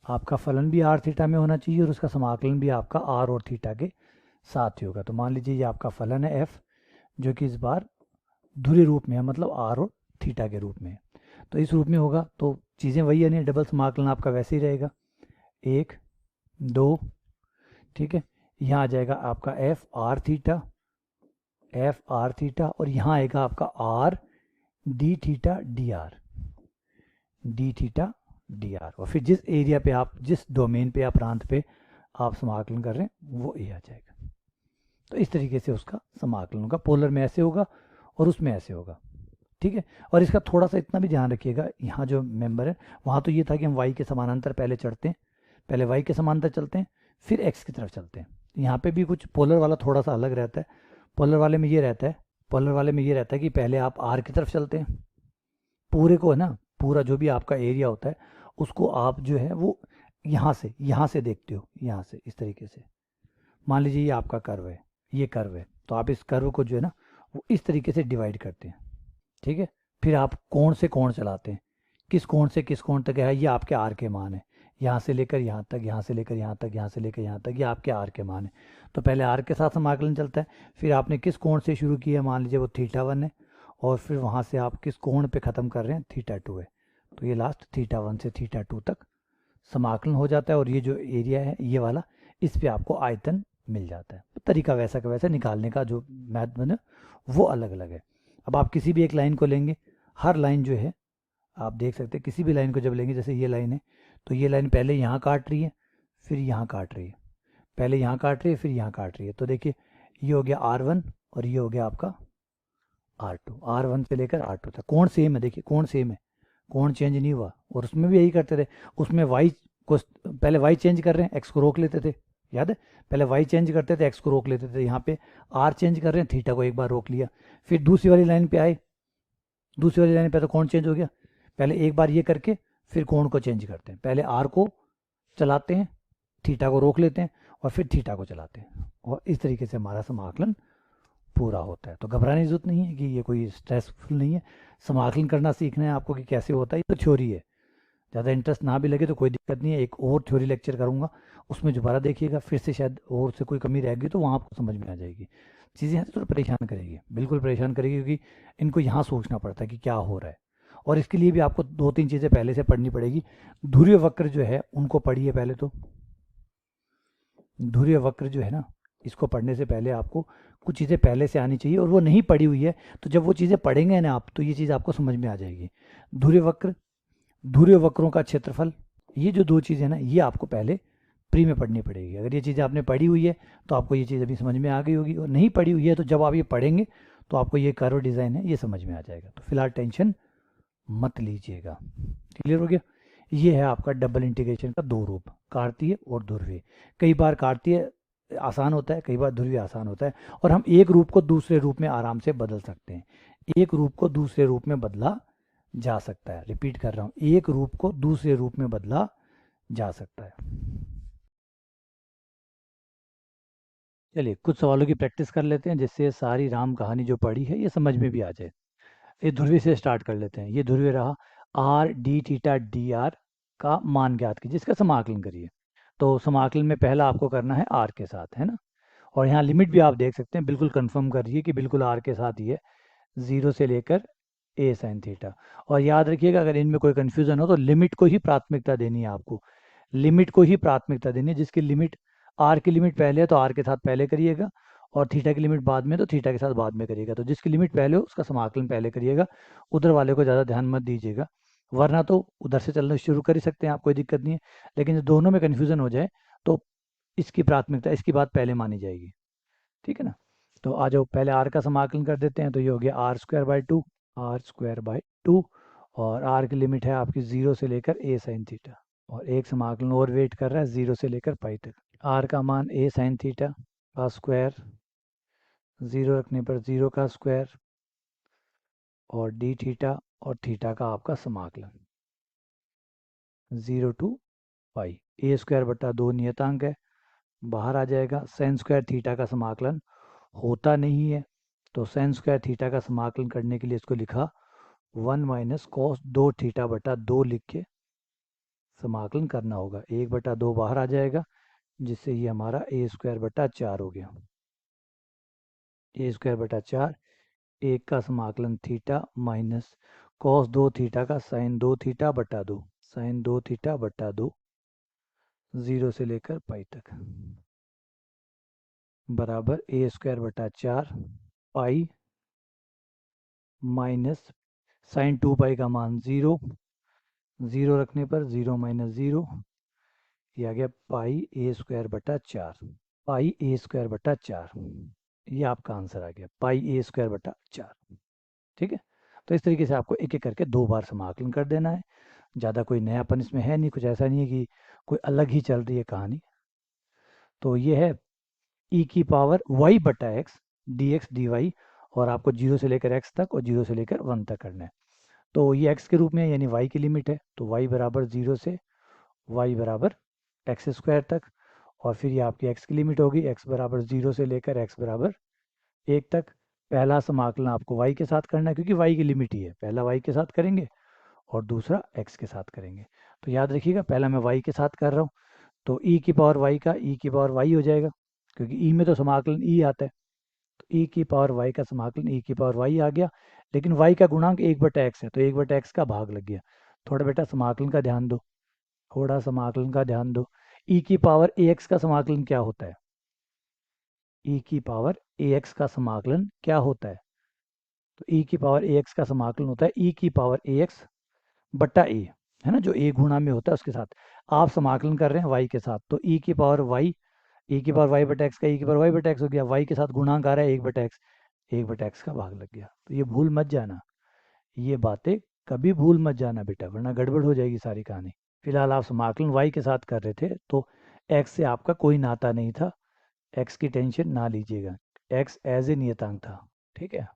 आपका फलन भी आर थीटा में होना चाहिए और उसका समाकलन भी आपका आर और थीटा के साथ ही होगा। तो मान लीजिए ये आपका फलन है एफ, जो कि इस बार ध्रुवीय रूप में है, मतलब आर और थीटा के रूप में है। तो इस रूप में होगा तो चीज़ें वही है, नहीं, डबल समाकलन आपका वैसे ही रहेगा, 1 2, ठीक है। यहाँ आ जाएगा आपका एफ आर थीटा और यहाँ आएगा आपका are D theta D are, और फिर जिस एरिया पे आप, जिस डोमेन पे या प्रांत पे आप समाकलन कर रहे हैं वो ए आ जाएगा। तो इस तरीके से उसका समाकलन होगा। पोलर में ऐसे होगा और उसमें ऐसे होगा, ठीक है। और इसका थोड़ा सा इतना भी ध्यान रखिएगा, यहाँ जो मेंबर है वहाँ तो ये था कि हम वाई के समानांतर पहले चढ़ते हैं, पहले वाई के समानांतर चलते हैं, फिर एक्स की तरफ चलते हैं। यहाँ पे भी कुछ पोलर वाला थोड़ा सा अलग रहता है। पोलर वाले में ये रहता है कि पहले आप आर की तरफ चलते हैं, पूरे को है ना, पूरा जो भी आपका एरिया होता है उसको आप जो है वो यहाँ से देखते हो, यहाँ से इस तरीके से। मान लीजिए ये आपका कर्व है, ये कर्व है, तो आप इस कर्व को जो है ना वो इस तरीके से डिवाइड करते हैं, ठीक है। फिर आप कोण से कोण चलाते हैं, किस कोण से किस कोण तक है, ये आपके आर के मान है, यहाँ से लेकर यहाँ तक, यहाँ से लेकर यहाँ तक, यहाँ से लेकर यहाँ तक, ये आपके आर के मान है। तो पहले आर के साथ समाकलन चलता है, फिर आपने किस कोण से शुरू किया, मान लीजिए वो θ1 है, और फिर वहाँ से आप किस कोण पे ख़त्म कर रहे हैं, θ2 है, तो ये लास्ट θ1 से θ2 तक समाकलन हो जाता है। और ये जो एरिया है ये वाला, इस पे आपको आयतन मिल जाता है। तरीका वैसा का वैसा निकालने का जो मैथ बने वो अलग अलग है। अब आप किसी भी एक लाइन को लेंगे, हर लाइन जो है आप देख सकते हैं, किसी भी लाइन को जब लेंगे, जैसे ये लाइन है, तो ये लाइन पहले यहाँ काट रही है, फिर यहाँ काट रही है, पहले यहाँ काट रही है, फिर यहाँ काट रही है। तो देखिए ये हो गया R1 और ये हो गया आपका R2, R1 से लेकर R2 तक। कोण सेम है, देखिए कोण सेम है, कोण चेंज नहीं हुआ। और उसमें भी यही करते थे, उसमें वाई को पहले वाई चेंज कर रहे हैं, एक्स को रोक लेते थे, याद है, पहले वाई चेंज करते थे, एक्स को रोक लेते थे। यहाँ पे आर चेंज कर रहे हैं, थीटा को एक बार रोक लिया। फिर दूसरी वाली लाइन पे आए, दूसरी वाली लाइन पे तो कोण चेंज हो गया, पहले एक बार ये करके फिर कोण को चेंज करते हैं, पहले आर को चलाते हैं, थीटा को रोक लेते हैं, और फिर थीटा को चलाते हैं, और इस तरीके से हमारा समाकलन पूरा होता है। तो घबराने की जरूरत नहीं है कि ये कोई स्ट्रेसफुल नहीं है, समाकलन करना सीखना है आपको कि कैसे होता है, ये तो थ्योरी है। ज़्यादा इंटरेस्ट ना भी लगे तो कोई दिक्कत नहीं है, एक और थ्योरी लेक्चर करूँगा, उसमें दोबारा देखिएगा, फिर से शायद और से कोई कमी रहेगी तो वहाँ आपको समझ में आ जाएगी। चीज़ें थोड़ा परेशान करेगी, बिल्कुल परेशान करेगी, क्योंकि इनको यहाँ सोचना पड़ता है कि क्या हो रहा है। और इसके लिए भी आपको दो तीन चीज़ें पहले से पढ़नी पड़ेगी। ध्रुवीय वक्र जो है उनको पढ़िए पहले तो। ध्रुवीय वक्र जो है ना, इसको पढ़ने से पहले आपको कुछ चीज़ें पहले से आनी चाहिए, और वो नहीं पढ़ी हुई है, तो जब वो चीज़ें पढ़ेंगे ना आप, तो ये चीज़ आपको समझ में आ जाएगी। ध्रुवीय वक्र, ध्रुवीय वक्रों का क्षेत्रफल, ये जो दो चीज़ें ना, ये आपको पहले प्री में पढ़नी पड़ेगी। अगर ये चीज़ आपने पढ़ी हुई है तो आपको ये चीज़ अभी समझ में आ गई होगी, और नहीं पढ़ी हुई है तो जब आप ये पढ़ेंगे तो आपको ये कर्व डिज़ाइन है ये समझ में आ जाएगा। तो फिलहाल टेंशन मत लीजिएगा। क्लियर हो गया? ये है आपका डबल इंटीग्रेशन का दो रूप, कार्तीय और ध्रुवीय। कई बार कार्तीय आसान होता है, कई बार ध्रुवीय आसान होता है, और हम एक रूप को दूसरे रूप में आराम से बदल सकते हैं। एक रूप को दूसरे रूप में बदला जा सकता है, रिपीट कर रहा हूँ, एक रूप को दूसरे रूप में बदला जा सकता है। चलिए कुछ सवालों की प्रैक्टिस कर लेते हैं, जिससे सारी राम कहानी जो पढ़ी है ये समझ में भी आ जाए। ये ध्रुवीय से स्टार्ट कर लेते हैं। ये ध्रुवीय रहा, are D theta D are का मान ज्ञात कीजिए, जिसका समाकलन करिए। तो समाकलन में पहला आपको करना है आर के साथ, है ना। और यहाँ लिमिट भी आप देख सकते हैं, बिल्कुल कंफर्म करिए कि बिल्कुल आर के साथ ही है, 0 से लेकर ए साइन थीटा। और याद रखिएगा, अगर इनमें कोई कन्फ्यूज़न हो तो लिमिट को ही प्राथमिकता देनी है आपको, लिमिट को ही प्राथमिकता देनी है। जिसकी लिमिट, आर की लिमिट पहले है तो आर के साथ पहले करिएगा, और थीटा की लिमिट बाद में तो थीटा के साथ बाद में करिएगा। तो जिसकी लिमिट पहले हो उसका समाकलन पहले करिएगा, उधर वाले को ज़्यादा ध्यान मत दीजिएगा, वरना तो उधर से चलना शुरू कर ही सकते हैं आप, कोई दिक्कत नहीं है। लेकिन दोनों में कन्फ्यूज़न हो जाए तो इसकी प्राथमिकता, इसकी बात पहले मानी जाएगी, ठीक है ना। तो आ जाओ, पहले आर का समाकलन कर देते हैं। तो ये हो गया R square by two, R square by two, और आर की लिमिट है आपकी 0 से लेकर ए साइन थीटा, और एक समाकलन और वेट कर रहा है 0 से लेकर पाई तक। आर का मान ए साइन थीटा का स्क्वायर, 0 रखने पर 0 का स्क्वायर, और डी थीटा और थीटा का आपका समाकलन 0 टू पाई। ए स्क्वायर बटा 2 नियतांक है, बाहर आ जाएगा। साइन स्क्वायर थीटा का समाकलन होता नहीं है, तो साइन स्क्वायर थीटा का समाकलन करने के लिए इसको लिखा 1 माइनस कॉस 2 थीटा बटा 2 लिख के समाकलन करना होगा। 1/2 बाहर आ जाएगा, जिससे ये हमारा ए स्क्वायर बटा 4 हो गया। ए स्क्वायर बटा 4, एक का समाकलन थीटा माइनस कॉस 2 थीटा का साइन 2 थीटा बटा 2, साइन 2 थीटा बटा 2, 0 से लेकर पाई तक, बराबर ए स्क्वायर बटा 4 पाई माइनस साइन 2 पाई का मान 0, 0 रखने पर 0 माइनस 0, ये आ गया पाई ए स्क्वायर बटा 4, पाई ए स्क्वायर बटा 4, ये आपका आंसर आ गया, पाई ए स्क्वायर बटा 4। ठीक है, तो इस तरीके से आपको एक एक करके दो बार समाकलन कर देना है। ज़्यादा कोई नयापन इसमें है नहीं, कुछ ऐसा नहीं है कि कोई अलग ही चल रही है कहानी। तो ये है ई की पावर वाई बटा X D X D Y, और आपको 0 से लेकर x तक और 0 से लेकर 1 तक करना है। तो ये x के रूप में है, यानी y की लिमिट है, तो y बराबर 0 से y बराबर एक्स स्क्वायर तक, और फिर ये आपकी x की लिमिट होगी, x बराबर 0 से लेकर x बराबर 1 तक। पहला समाकलन आपको y के साथ करना है, क्योंकि y की लिमिट ही है, पहला y के साथ करेंगे और दूसरा x के साथ करेंगे। तो याद रखिएगा, पहला मैं y के साथ कर रहा हूँ, तो e की पावर y का e की पावर y हो जाएगा, क्योंकि e में तो समाकलन e आता है, तो e की पावर y का समाकलन e की पावर y आ गया। लेकिन y का गुणांक 1/x है, तो 1/x का भाग लग गया। थोड़ा बेटा समाकलन का ध्यान दो, थोड़ा समाकलन का ध्यान दो। e की पावर ax का समाकलन क्या होता है? e की पावर ax का समाकलन क्या होता है? तो e की पावर ax का समाकलन होता है e की पावर ax बट्टा a, है ना, जो a गुणा में होता है उसके साथ। आप समाकलन कर रहे हैं y के साथ, तो e की पावर y, e की पावर y बटा एक्स का e की पावर y बटा एक्स हो गया, y के साथ गुणांक आ रहा है 1/x, 1/x का भाग लग गया। तो ये भूल मत जाना, ये बातें कभी भूल मत जाना बेटा, वरना गड़बड़ हो जाएगी सारी कहानी। फिलहाल आप समाकलन y के साथ कर रहे थे, तो x से आपका कोई नाता नहीं था, x की टेंशन ना लीजिएगा, x एज ए नियतांक था। ठीक है,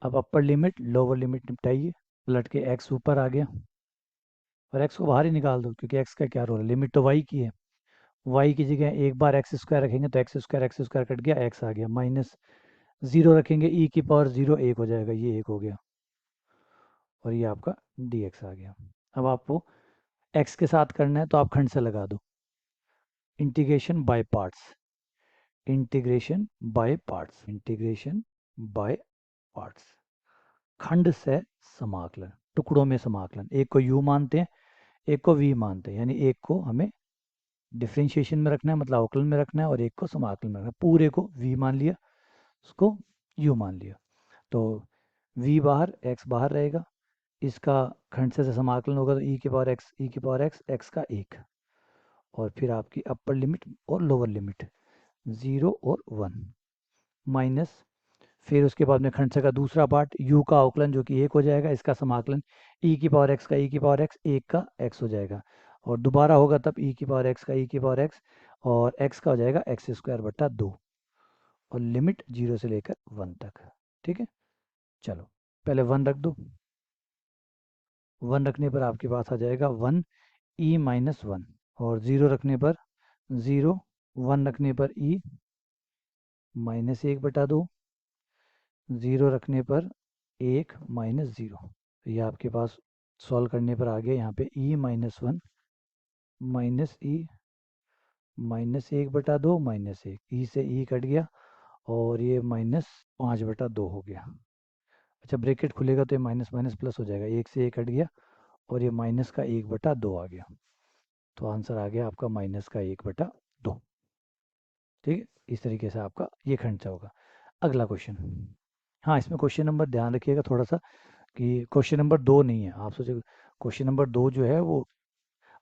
अब अपर लिमिट लोअर लिमिट निपटाइए। पलट के x ऊपर आ गया और x को बाहर ही निकाल दो, क्योंकि x का क्या रोल है, लिमिट तो y की है। y की जगह एक बार एक्स स्क्वायर रखेंगे तो एक्स स्क्वायर कट गया, x आ गया, माइनस 0 रखेंगे e की पावर 0 1 हो जाएगा, ये 1 हो गया, और ये आपका dx आ गया। अब आपको x के साथ करना है तो आप खंड से लगा दो, integration by parts, integration by parts, integration by parts, खंड से समाकलन, टुकड़ों में समाकलन। एक को u मानते हैं, एक को v मानते हैं, यानी एक को हमें डिफ्रेंशिएशन में रखना है, मतलब अवकलन में रखना है, और एक को समाकलन में रखना है। पूरे को v मान लिया, उसको u मान लिया, तो v बाहर x बाहर रहेगा, इसका खंड से समाकलन होगा तो e की पावर x, e की पावर x, x का 1, और फिर आपकी अपर लिमिट और लोअर लिमिट 0 और 1, माइनस, फिर उसके बाद में खंड से का दूसरा पार्ट u का अवकलन जो कि 1 हो जाएगा, इसका समाकलन e की पावर x का e की पावर x, 1 का x हो जाएगा, और दोबारा होगा तब e की पावर x का e की पावर x, और x का हो जाएगा एक्स स्क्वायर बटा 2, और लिमिट 0 से लेकर 1 तक। ठीक है, चलो पहले 1 रख दो, 1 रखने पर आपके पास आ जाएगा 1 e माइनस 1, और 0 रखने पर 0, 1 रखने पर e माइनस 1 बटा 2, 0 रखने पर 1 माइनस 0, ये आपके पास सॉल्व करने पर आ गया यहाँ पे e minus 1 minus e minus 1 बटा 2 माइनस 1, ई से ई कट गया, और ये माइनस 5 बटा 2 हो गया। अच्छा, ब्रैकेट खुलेगा तो ये माइनस माइनस प्लस हो जाएगा, 1 से 1 कट गया, और ये माइनस का 1 बटा 2 आ गया, तो आंसर आ गया आपका माइनस का 1 बटा 2। ठीक है, इस तरीके से आपका ये खंडचा होगा। अगला क्वेश्चन, हाँ इसमें क्वेश्चन नंबर ध्यान रखिएगा थोड़ा सा, कि क्वेश्चन नंबर 2 नहीं है, आप सोचे क्वेश्चन नंबर 2 जो है वो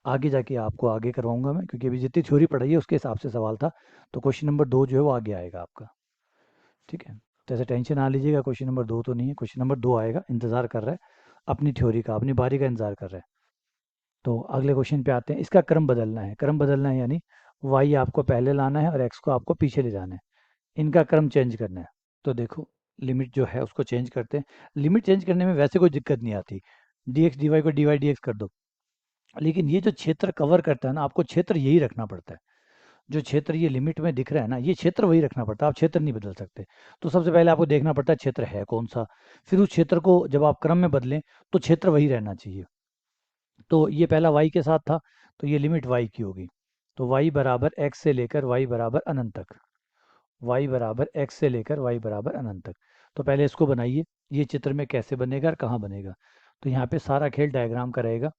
आगे जाके आपको आगे करवाऊंगा मैं, क्योंकि अभी जितनी थ्योरी पढ़ाई है उसके हिसाब से सवाल था, तो क्वेश्चन नंबर 2 जो है वो आगे आएगा आपका। ठीक है, तो ऐसे टेंशन ना लीजिएगा, क्वेश्चन नंबर 2 तो नहीं है, क्वेश्चन नंबर 2 आएगा, इंतजार कर रहा है अपनी थ्योरी का, अपनी बारी का इंतजार कर रहा है। तो अगले क्वेश्चन पे आते हैं, इसका क्रम बदलना है, क्रम बदलना है यानी वाई आपको पहले लाना है और एक्स को आपको पीछे ले जाना है, इनका क्रम चेंज करना है। तो देखो, लिमिट जो है उसको चेंज करते हैं, लिमिट चेंज करने में वैसे कोई दिक्कत नहीं आती, डी एक्स डी वाई को डी वाई डी एक्स कर दो, लेकिन ये जो क्षेत्र कवर करता है ना, आपको क्षेत्र यही रखना पड़ता है, जो क्षेत्र ये लिमिट में दिख रहा है ना, ये क्षेत्र वही रखना पड़ता है, आप क्षेत्र नहीं बदल सकते। तो सबसे पहले आपको देखना पड़ता है क्षेत्र है कौन सा, फिर उस क्षेत्र को जब आप क्रम में बदलें तो क्षेत्र वही रहना चाहिए। तो ये पहला y के साथ था, तो ये लिमिट y की होगी, तो y बराबर x से लेकर y बराबर अनंत तक, y बराबर x से लेकर y बराबर अनंत तक। तो पहले इसको बनाइए, ये चित्र में कैसे बनेगा और कहाँ बनेगा, तो यहाँ पे सारा खेल डायग्राम का रहेगा।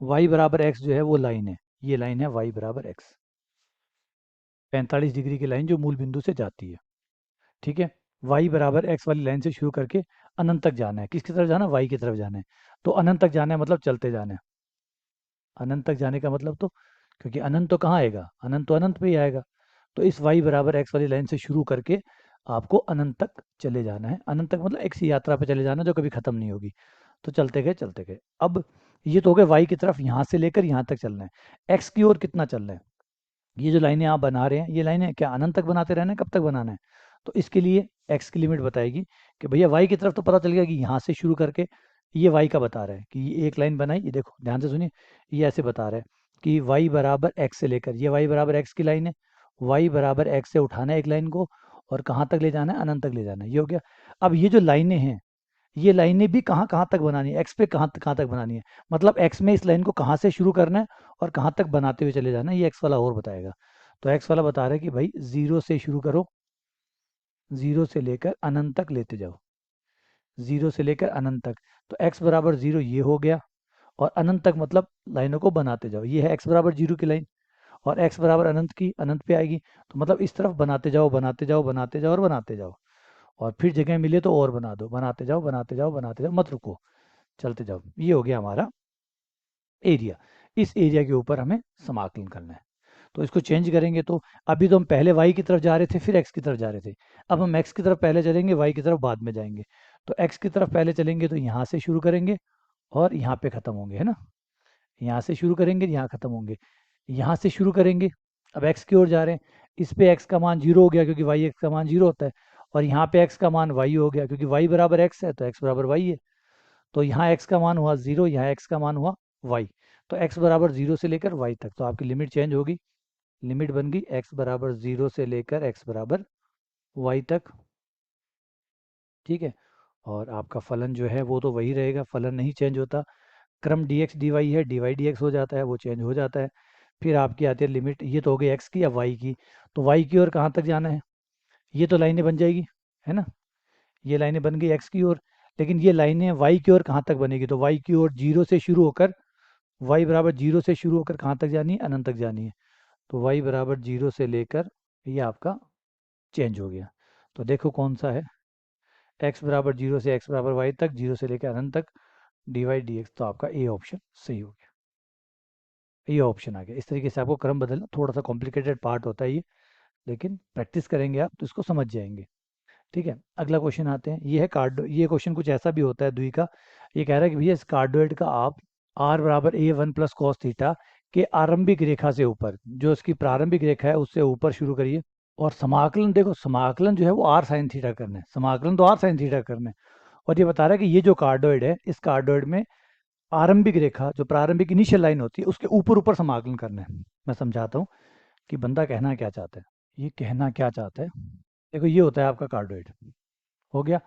y बराबर x जो है वो लाइन है, ये लाइन है y बराबर x, 45 डिग्री की लाइन जो मूल बिंदु से जाती है। ठीक है, y बराबर x वाली लाइन से शुरू करके अनंत तक जाना है, किसकी तरफ जाना है, y की तरफ जाना है, तो अनंत तक जाना है मतलब चलते जाना है, अनंत तक जाने का मतलब, तो क्योंकि अनंत तो कहाँ आएगा, अनंत तो अनंत पे ही आएगा, तो इस y बराबर x वाली लाइन से शुरू करके आपको अनंत तक चले जाना है, अनंत तक मतलब एक सी यात्रा पे चले जाना है जो कभी खत्म नहीं होगी, तो चलते गए चलते गए। अब ये तो हो गए y की तरफ, यहाँ से लेकर यहाँ तक चलना है, x की ओर कितना चलना है, ये जो लाइनें आप बना रहे हैं ये लाइनें क्या अनंत तक बनाते रहना है, कब तक बनाना है, तो इसके लिए x की लिमिट बताएगी कि भैया y की तरफ तो पता चल गया कि यहाँ से शुरू करके, ये y का बता रहा है कि ये एक लाइन बनाई, ये देखो ध्यान से सुनिए, ये ऐसे बता रहा है कि y बराबर x से लेकर, ये y बराबर x की लाइन है, y बराबर x से उठाना है एक लाइन को, और कहाँ तक ले जाना है, अनंत तक ले जाना है, ये हो गया। अब ये जो लाइनें हैं, ये लाइनें भी कहाँ कहाँ तक बनानी है, एक्स पे कहाँ तक बनानी है, मतलब एक्स में इस लाइन को कहाँ से शुरू करना है और कहाँ तक बनाते हुए चले जाना है, ये एक्स वाला और बताएगा। तो एक्स वाला बता रहा है कि भाई 0 से शुरू करो, 0 से लेकर अनंत तक लेते जाओ, 0 से लेकर अनंत तक, तो एक्स बराबर 0 ये हो गया, और अनंत तक मतलब लाइनों को बनाते जाओ, ये है एक्स बराबर 0 की लाइन, और एक्स बराबर अनंत की, अनंत पे आएगी, तो मतलब इस तरफ बनाते जाओ बनाते जाओ बनाते जाओ और बनाते जाओ, और फिर जगह मिले तो और बना दो, बनाते जाओ बनाते जाओ बनाते जाओ, मत रुको, चलते जाओ। ये हो गया हमारा एरिया, इस एरिया के ऊपर हमें समाकलन करना है, तो इसको चेंज करेंगे, तो अभी तो हम पहले y की तरफ जा रहे थे फिर x की तरफ जा रहे थे, अब हम x की तरफ पहले चलेंगे y की तरफ बाद में जाएंगे, तो x की तरफ पहले चलेंगे तो यहाँ से शुरू करेंगे और यहाँ पे ख़त्म होंगे, है ना। यहाँ से शुरू करेंगे, यहाँ ख़त्म होंगे, यहाँ से शुरू करेंगे, अब x की ओर जा रहे हैं, इस पे x का मान 0 हो गया क्योंकि y x का मान 0 होता है, और यहाँ पे x का मान y हो गया क्योंकि y बराबर x है तो x बराबर y है। तो यहाँ x का मान हुआ 0, यहाँ x का मान हुआ y। तो x बराबर 0 से लेकर y तक, तो आपकी लिमिट चेंज होगी, लिमिट बन गई x बराबर 0 से लेकर x बराबर y तक, ठीक है। और आपका फलन जो है वो तो वही रहेगा, फलन नहीं चेंज होता। क्रम dx dy है, dy dx हो जाता है, वो चेंज हो जाता है। फिर आपकी आती है लिमिट, ये तो हो गई x की, अब y की। तो y की ओर कहाँ तक जाना है, ये तो लाइनें बन जाएगी, है ना। ये लाइनें बन गई x की ओर, लेकिन ये लाइनें y की ओर कहाँ तक बनेगी, तो y की ओर 0 से शुरू होकर, y बराबर 0 से शुरू होकर कहाँ तक जानी है, अनंत तक जानी है। तो y बराबर 0 से लेकर, ये आपका चेंज हो गया। तो देखो कौन सा है, x बराबर 0 से x बराबर y तक, 0 से लेकर अनंत तक, dy dx, तो आपका ए ऑप्शन सही हो गया, ये ऑप्शन आ गया। इस तरीके से आपको क्रम बदलना, थोड़ा सा कॉम्प्लिकेटेड पार्ट होता है ये, लेकिन प्रैक्टिस करेंगे आप तो इसको समझ जाएंगे, ठीक है। अगला क्वेश्चन आते हैं, ये है कार्डो, ये क्वेश्चन कुछ ऐसा भी होता है द्वि का। ये कह रहा है कि भैया इस कार्डोइड का आप r बराबर ए वन प्लस कॉस थीटा के आरंभिक रेखा से ऊपर, जो इसकी प्रारंभिक रेखा है उससे ऊपर शुरू करिए, और समाकलन, देखो समाकलन जो है वो आर साइन थीटा करना है, समाकलन तो आर साइन थीटा करना है। और ये बता रहा है कि ये जो कार्डोइड है, इस कार्डोइड में आरंभिक रेखा, जो प्रारंभिक इनिशियल लाइन होती है, उसके ऊपर ऊपर समाकलन करना है। मैं समझाता हूँ कि बंदा कहना क्या चाहता है, ये कहना क्या चाहता है। देखो ये होता है आपका कार्डोइड, हो गया।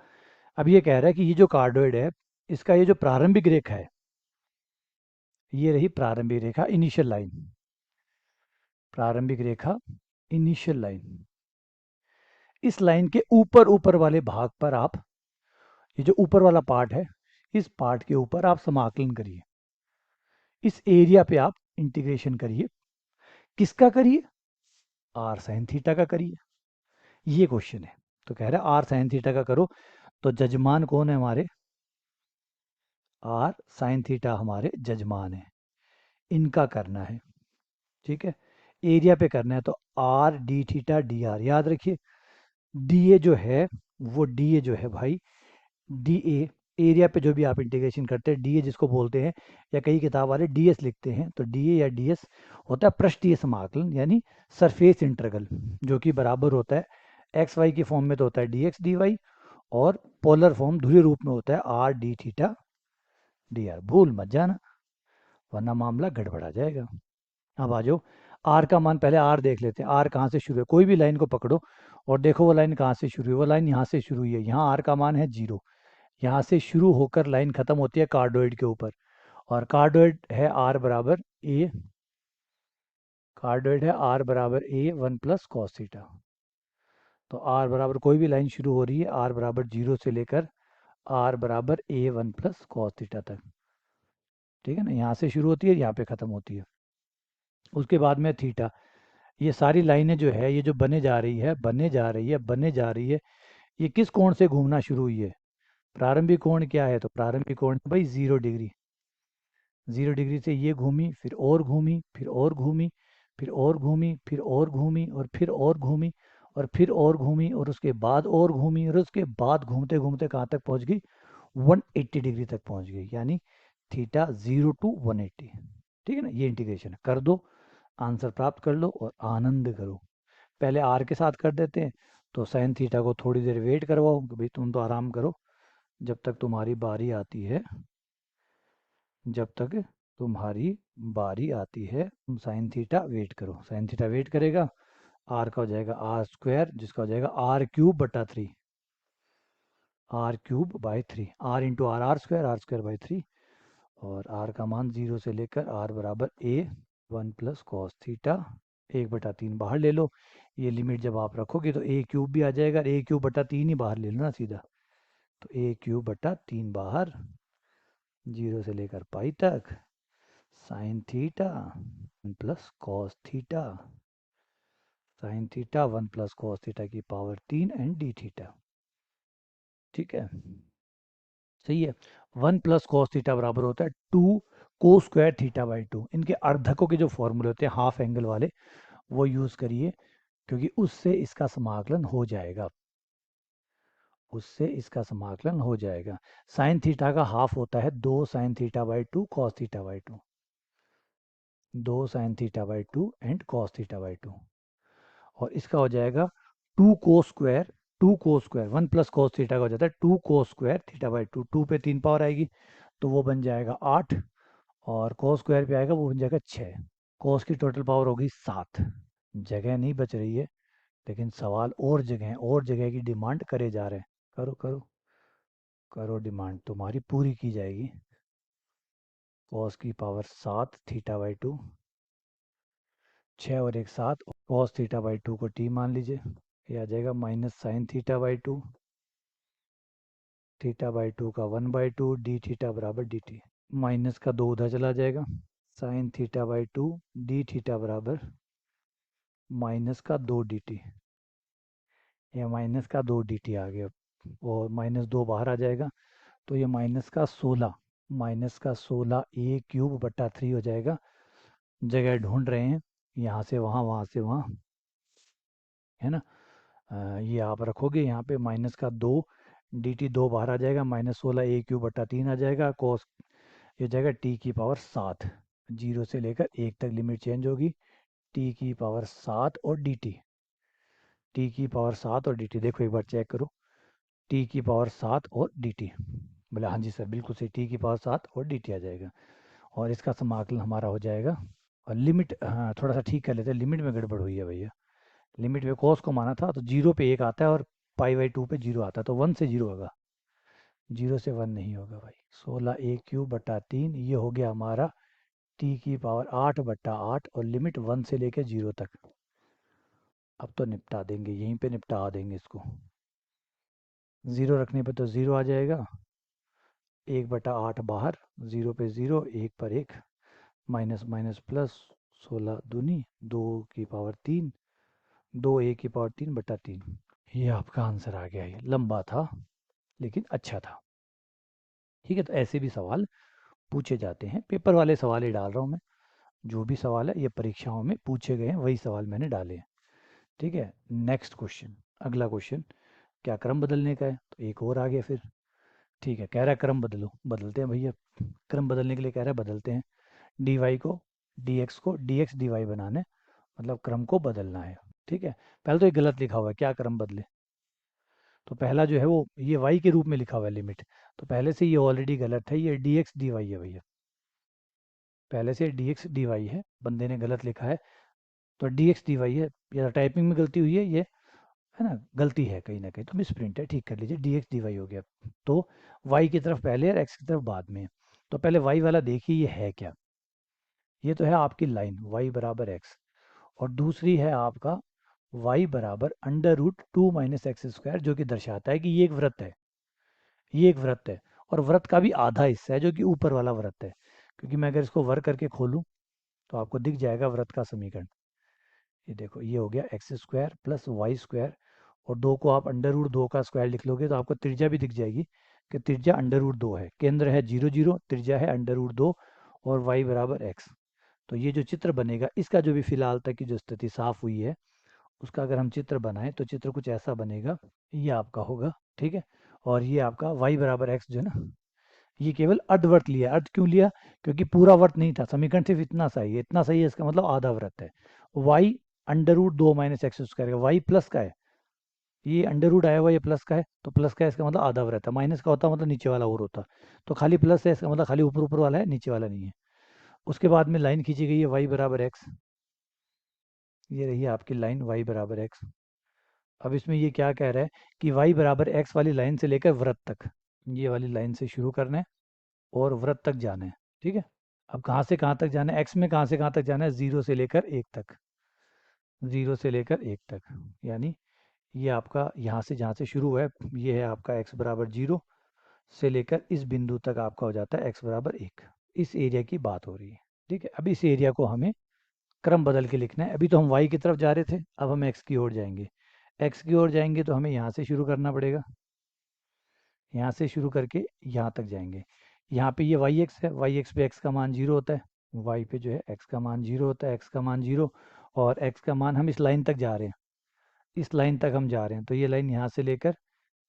अब ये कह रहा है कि ये जो कार्डोइड है, इसका ये जो प्रारंभिक रेखा है, ये रही प्रारंभिक रेखा, इनिशियल लाइन, प्रारंभिक रेखा, इनिशियल लाइन। इस लाइन के ऊपर ऊपर वाले भाग पर आप, ये जो ऊपर वाला पार्ट है, इस पार्ट के ऊपर आप समाकलन करिए, इस एरिया पे आप इंटीग्रेशन करिए। किसका करिए, आर साइन थीटा का करिए, ये क्वेश्चन है। तो कह रहा है आर साइन थीटा का करो, तो जजमान कौन है हमारे, आर साइन थीटा हमारे जजमान है, इनका करना है, ठीक है। एरिया पे करना है, तो are D theta D are, याद रखिए। डी ए जो है, वो डी ए जो है भाई, डी ए, एरिया पे जो भी आप इंटीग्रेशन करते हैं, डी ए जिसको बोलते हैं, या कई किताब वाले डी एस लिखते हैं, तो डी ए या डी एस होता है पृष्ठीय समाकलन, यानी सरफेस इंटीग्रल, जो कि बराबर होता है एक्स वाई की फॉर्म में तो होता है डी एक्स डी वाई, और पोलर फॉर्म ध्रुवीय रूप में होता है are D theta D are. भूल मत जाना, वरना मामला गड़बड़ा जाएगा। अब आ जाओ, आर का मान, पहले आर देख लेते हैं, आर कहाँ से शुरू है। कोई भी लाइन को पकड़ो और देखो वो लाइन कहाँ से शुरू है, वो लाइन यहाँ से शुरू हुई है, यहाँ आर का मान है 0, यहाँ से शुरू होकर लाइन खत्म होती है कार्डोइड के ऊपर, और कार्डोइड है आर बराबर ए, कार्डोइड है आर बराबर ए वन प्लस कॉस थीटा। तो आर बराबर, कोई भी लाइन शुरू हो रही है आर बराबर 0 से लेकर आर बराबर ए वन प्लस कॉस थीटा तक, ठीक है ना, यहाँ से शुरू होती है, यहाँ पे खत्म होती है। उसके बाद में थीटा, ये सारी लाइनें जो है, ये जो बने जा रही है, बने जा रही है, बने जा रही है, ये किस कोण से घूमना शुरू हुई है, प्रारंभिक कोण क्या है, तो प्रारंभिक कोण भाई 0 डिग्री, 0 डिग्री से ये घूमी, फिर और घूमी, फिर और घूमी, फिर और घूमी, फिर और घूमी, और फिर और घूमी, और फिर और घूमी, और उसके बाद और घूमी, और उसके बाद घूमते घूमते कहाँ तक पहुँच गई, 180 डिग्री तक पहुँच गई, यानी थीटा 0 to 180, ठीक है ना। ये इंटीग्रेशन है, कर दो, आंसर प्राप्त कर लो और आनंद करो। पहले आर के साथ कर देते हैं, तो साइन थीटा को थोड़ी देर वेट करवाओ कि भाई तुम तो आराम करो, जब तक तुम्हारी बारी आती है, जब तक तुम्हारी बारी आती है, तुम साइन थीटा वेट करो। साइन थीटा वेट करेगा, आर का हो जाएगा आर स्क्वायर, जिसका हो जाएगा आर क्यूब बटा 3, R cube by 3, R into R, R square by 3, और आर का मान 0 से लेकर आर बराबर ए वन प्लस कॉस थीटा 1/3 बाहर ले लो। ये लिमिट जब आप रखोगे तो ए क्यूब भी आ जाएगा, ए क्यूब बटा 3 ही बाहर ले लो ना सीधा, तो ए क्यूब बटा 3 बाहर, 0 से लेकर पाई तक, sine theta one plus cos theta, sine theta one plus cos theta की पावर 3 एंड डी थीटा, ठीक है, सही है। 1 प्लस कॉस थीटा बराबर होता है 2 को स्क्वायर थीटा बाई 2। इनके अर्धकों के जो फॉर्मूले होते हैं हाफ एंगल वाले, वो यूज़ करिए, क्योंकि उससे इसका समाकलन हो जाएगा। उससे इसका समाकलन हो जाएगा। साइन थीटा का हाफ होता है 2 sin θ/2 cos θ/2, 2 sin θ/2 and cos θ/2। और इसका हो जाएगा 2 cos square, 2 cos square 1 + cos θ का हो जाता है 2 cos स्क्वायर θ/2। 2 पे 3 पावर आएगी तो वो बन जाएगा 8, और cos स्क्वायर पे आएगा वो बन जाएगा 6। cos की टोटल पावर होगी 7। जगह नहीं बच रही है, लेकिन सवाल और जगह है, और जगह की डिमांड करे जा रहे हैं। करो करो करो, डिमांड तुम्हारी पूरी की जाएगी। cos की पावर 7 θ/2, 6 और 1 7, cos θ/2 को t मान लीजिए। ये आ जाएगा -sin θ/2, θ/2 का 1/2 dθ बराबर dt। माइनस का 2 उधर चला जाएगा, sin θ/2 dθ बराबर -2 dt। ये -2 dt आ गया, और -2 बाहर आ जाएगा तो ये -16, -16 a³/3 हो जाएगा। जगह ढूंढ रहे हैं, यहाँ से वहाँ, वहाँ से वहाँ, है ना। ये आप रखोगे यहाँ पे -2 dt, 2 बाहर आ जाएगा, -16 a³/3 आ जाएगा। cos ये हो जाएगा t⁻7, 0 से लेकर 1 तक लिमिट चेंज होगी। t⁻7 और dt, t⁻7 और dt, देखो एक बार चेक करो, t⁻7 और dt। बोले हाँ जी सर बिल्कुल सही, t⁻7 और dt आ जाएगा। और इसका समाकलन हमारा हो जाएगा। और लिमिट, हाँ थोड़ा सा ठीक कर लेते हैं, लिमिट में गड़बड़ हुई है भैया। लिमिट में cos को माना था तो 0 पे 1 आता है, और π/2 पे 0 आता है, तो 1 से 0 होगा, 0 से 1 नहीं होगा भाई। 16 a³/3 ये हो गया हमारा t⁻8/8, और लिमिट 1 से लेकर 0 तक। अब तो निपटा देंगे, यहीं पे निपटा देंगे इसको। 0 रखने पे तो 0 आ जाएगा, 1/8 बाहर, 0 पे 0, 1 पर 1, माइनस माइनस प्लस, 16 दूनी 2 की पावर 3, 2 a⁻3/3। ये आपका आंसर आ गया। ये लंबा था लेकिन अच्छा था। ठीक है, तो ऐसे भी सवाल पूछे जाते हैं, पेपर वाले सवाल ही डाल रहा हूँ मैं। जो भी सवाल है ये परीक्षाओं में पूछे गए हैं, वही सवाल मैंने डाले हैं। ठीक है, नेक्स्ट क्वेश्चन, अगला क्वेश्चन, क्या क्रम बदलने का है, तो एक और आ गया फिर। ठीक है, कह रहा है क्रम बदलो, बदलते हैं भैया। क्रम बदलने के लिए कह रहा है, बदलते हैं। dy को dx dy बनाना है, मतलब क्रम को बदलना है। ठीक है, पहले तो ये गलत लिखा हुआ है, क्या क्रम बदले। तो पहला जो है वो ये y के रूप में लिखा हुआ है लिमिट, तो पहले से ये ऑलरेडी गलत है, ये dx dy है भैया, पहले से dx dy है, बंदे ने गलत लिखा है। तो dx dy है, या टाइपिंग में गलती हुई है ये, है ना, गलती है कहीं ना कहीं, तो मिस प्रिंट है, ठीक कर लीजिए, dx dy हो गया। तो y की तरफ पहले और x की तरफ बाद में। तो पहले y वाला देखिए ये है क्या। ये तो है आपकी लाइन y बराबर x, और दूसरी है आपका y बराबर √2 - x², जो कि दर्शाता है कि ये एक वृत्त है, ये एक वृत्त है, और वृत्त का भी आधा हिस्सा है जो कि ऊपर वाला वृत्त है। क्योंकि मैं अगर इसको वर्क करके खोलूं तो आपको दिख जाएगा वृत्त का समीकरण। ये देखो, ये हो गया x² + y², और 2 को आप √2 का स्क्वायर लिख लोगे तो आपको त्रिज्या भी दिख जाएगी, कि त्रिज्या √2 है, केंद्र है 0 0, त्रिज्या है √2, और y बराबर x। तो ये जो चित्र बनेगा, इसका जो भी फिलहाल तक की जो स्थिति साफ हुई है, उसका अगर हम चित्र बनाएं तो चित्र कुछ ऐसा बनेगा, ये आपका होगा। ठीक है, और ये आपका y बराबर x जो है ना, ये केवल अर्धवर्त लिया। अर्ध क्यों लिया, क्योंकि पूरा वर्त नहीं था, समीकरण सिर्फ इतना सही है, इतना सही है, इसका मतलब आधा वर्त है। y √2 - x² का, y प्लस का है, ये अंडर रूट आया हुआ, ये प्लस का है, तो प्लस का है इसका मतलब आधा वर्त है, माइनस का होता मतलब नीचे वाला और होता। तो खाली प्लस है, इसका मतलब खाली ऊपर ऊपर वाला है, नीचे वाला नहीं है। उसके बाद में लाइन खींची गई है y बराबर x, ये रही आपकी लाइन y बराबर x। अब इसमें ये क्या कह रहा है कि y बराबर x वाली लाइन से लेकर वृत्त तक, ये वाली लाइन से शुरू करना है और वृत्त तक जाना है। ठीक है, अब कहाँ से कहाँ तक जाना है, x में कहाँ से कहाँ तक जाना है, 0 से लेकर 1 तक, 0 से लेकर 1 तक, यानी ये आपका यहाँ से जहाँ से शुरू हुआ है, ये है आपका x बराबर 0 से लेकर इस बिंदु तक आपका हो जाता है x बराबर 1। इस एरिया की बात हो रही है। ठीक है, अब इस एरिया को हमें क्रम बदल के लिखना है। अभी तो हम y की तरफ जा रहे थे, अब हम x की ओर जाएंगे। x की ओर जाएंगे तो हमें यहाँ से शुरू करना पड़ेगा, यहाँ से शुरू करके यहाँ तक जाएंगे। यहाँ पे ये वाई एक्स है, वाई एक्स पे x का मान 0 होता है, y पे जो है x का मान 0 होता है, x का मान 0, और x का मान, हम इस लाइन तक जा रहे हैं, इस लाइन तक हम जा रहे हैं, तो ये लाइन यहाँ से लेकर